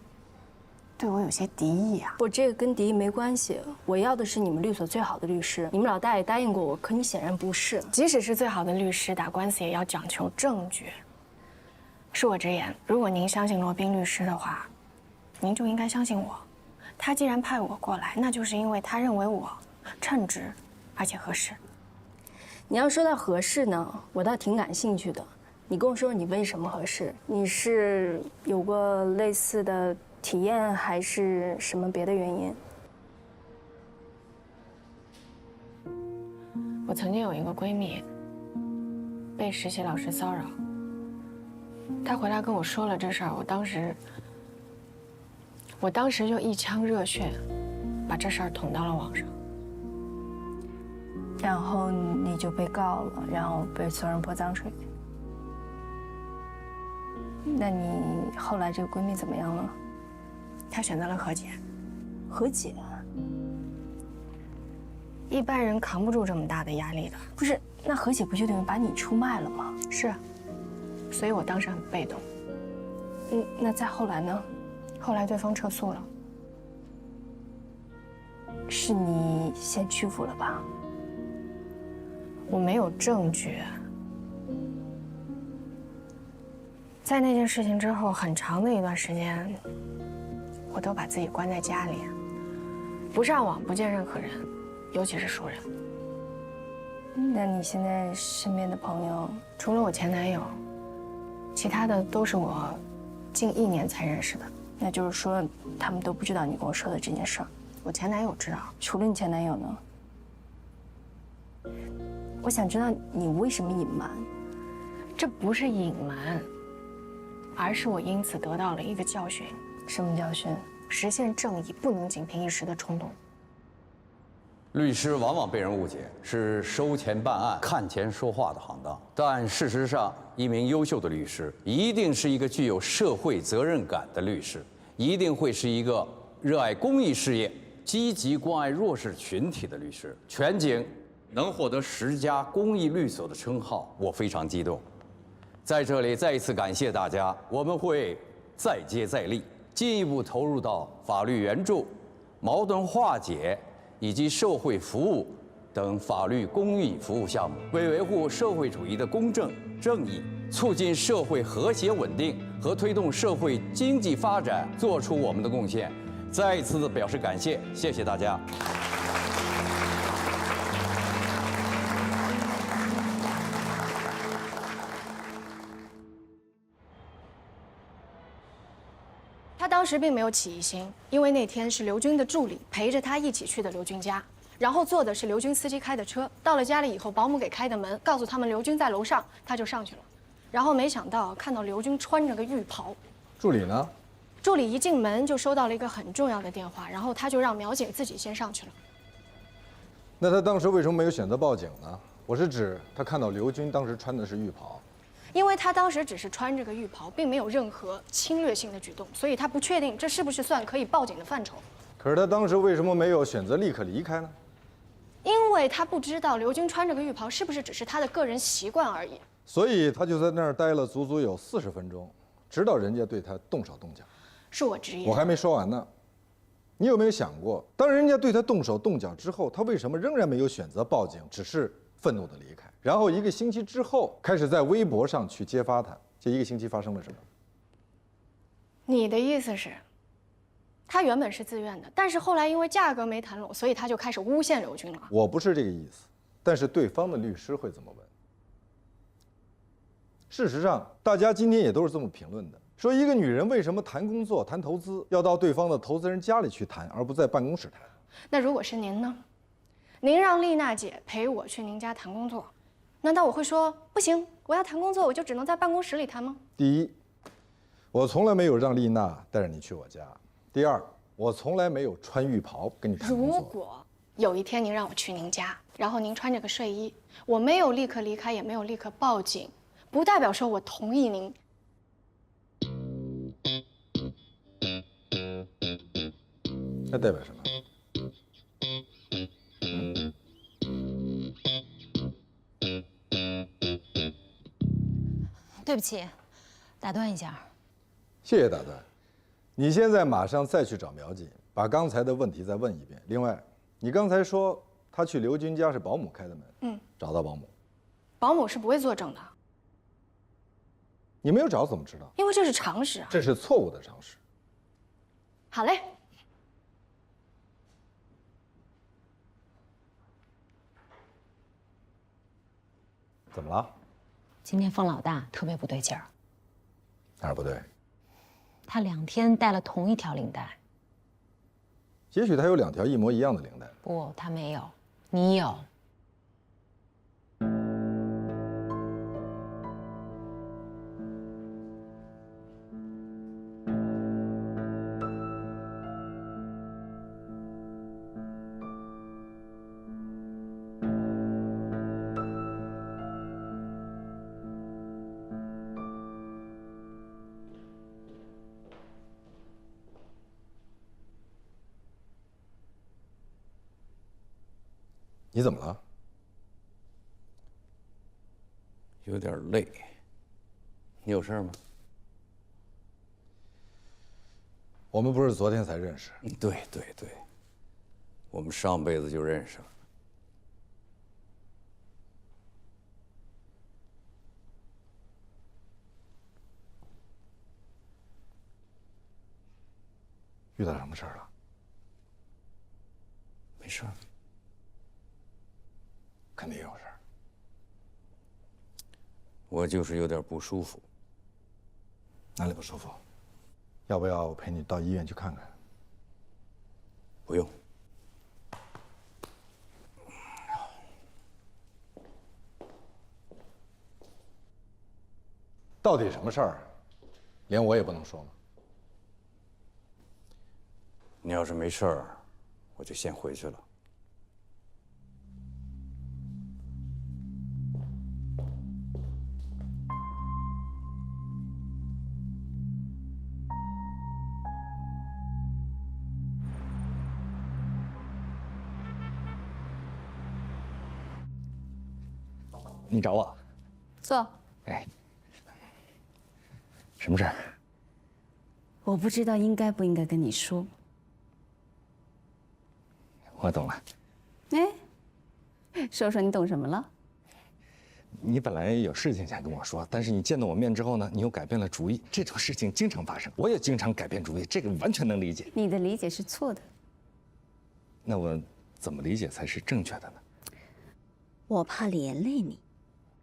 对我有些敌意啊？我这个跟敌意没关系，我要的是你们律所最好的律师。你们老大也答应过我，可你显然不是。即使是最好的律师，打官司也要讲求证据。恕我直言，如果您相信罗宾律师的话，您就应该相信我。他既然派我过来，那就是因为他认为我称职，而且合适。你要说到合适呢，我倒挺感兴趣的。你跟我说说你为什么合适？你是有过类似的体验，还是什么别的原因？我曾经有一个闺蜜被实习老师骚扰，她回来跟我说了这事儿，我当时就一腔热血，把这事儿捅到了网上。然后你就被告了，然后被所有人泼脏水。那你后来这个闺蜜怎么样了？她选择了和解。和解？一般人扛不住这么大的压力的。不是，那和解不就等于把你出卖了吗？是啊，所以我当时很被动。那再后来呢？后来对方撤诉了。是你先屈服了吧？我没有证据。在那件事情之后，很长的一段时间，我都把自己关在家里，不上网，不见任何人，尤其是熟人。那你现在身边的朋友，除了我前男友，其他的都是我近1年才认识的。那就是说，他们都不知道你跟我说的这件事儿。我前男友知道。除了你前男友呢？我想知道你为什么隐瞒。这不是隐瞒，而是我因此得到了一个教训。什么教训？实现正义不能仅凭一时的冲动。律师往往被人误解是收钱办案、看钱说话的行当，但事实上，一名优秀的律师一定是一个具有社会责任感的律师，一定会是一个热爱公益事业、积极关爱弱势群体的律师。全景能获得10家公益律所的称号，我非常激动。在这里再一次感谢大家，我们会再接再厉，进一步投入到法律援助、矛盾化解以及社会服务等法律公益服务项目，为维护社会主义的公正正义、促进社会和谐稳定和推动社会经济发展做出我们的贡献。再一次的表示感谢，谢谢大家。他当时并没有起疑心，因为那天是刘军的助理陪着他一起去的刘军家，然后坐的是刘军司机开的车。到了家里以后，保姆给开的门，告诉他们刘军在楼上，他就上去了。然后没想到看到刘军穿着个浴袍。助理呢？助理一进门就收到了一个很重要的电话，然后他就让苗警自己先上去了。那他当时为什么没有选择报警呢？我是指他看到刘军当时穿的是浴袍。因为他当时只是穿着个浴袍，并没有任何侵略性的举动，所以他不确定这是不是算可以报警的范畴。可是他当时为什么没有选择立刻离开呢？因为他不知道刘军穿着个浴袍是不是只是他的个人习惯而已。所以他就在那儿待了足足有40分钟，直到人家对他动手动脚。恕我直言。我还没说完呢。你有没有想过，当人家对他动手动脚之后，他为什么仍然没有选择报警，只是愤怒的离开？然后1个星期之后，开始在微博上去揭发他。这1个星期发生了什么？你的意思是，他原本是自愿的，但是后来因为价格没谈拢，所以他就开始诬陷刘军了。我不是这个意思，但是对方的律师会怎么问？事实上，大家今天也都是这么评论的，说一个女人为什么谈工作、谈投资要到对方的投资人家里去谈，而不在办公室谈？那如果是您呢？您让丽娜姐陪我去您家谈工作，难道我会说不行？我要谈工作，我就只能在办公室里谈吗？第一，我从来没有让丽娜带着你去我家；第二，我从来没有穿浴袍跟你谈工作。如果有一天您让我去您家，然后您穿着个睡衣，我没有立刻离开，也没有立刻报警，不代表说我同意您。那代表什么？对不起，打断一下。谢谢打断。你现在马上再去找苗警，把刚才的问题再问一遍。另外，你刚才说他去刘军家是保姆开的门，找到保姆。保姆是不会作证的。你没有找怎么知道？因为这是常识啊。这是错误的常识。好嘞。怎么了？今天方老大特别不对劲儿。哪儿不对？他2天戴了同一条领带。也许他有2条一模一样的领带。不，他没有，你有。你怎么了？有点累。你有事吗？我们不是昨天才认识？对，我们上辈子就认识了。遇到什么事儿了？没事儿。肯定有事儿。我就是有点不舒服。哪里不舒服？要不要我陪你到医院去看看？不用。到底什么事儿？连我也不能说吗？你要是没事儿，我就先回去了。你找我？坐。哎，什么事儿？我不知道应该不应该跟你说。我懂了。哎，说说你懂什么了？你本来有事情想跟我说，但是你见到我面之后呢，你又改变了主意。这种事情经常发生，我也经常改变主意，这个完全能理解。你的理解是错的。那我怎么理解才是正确的呢？我怕连累你。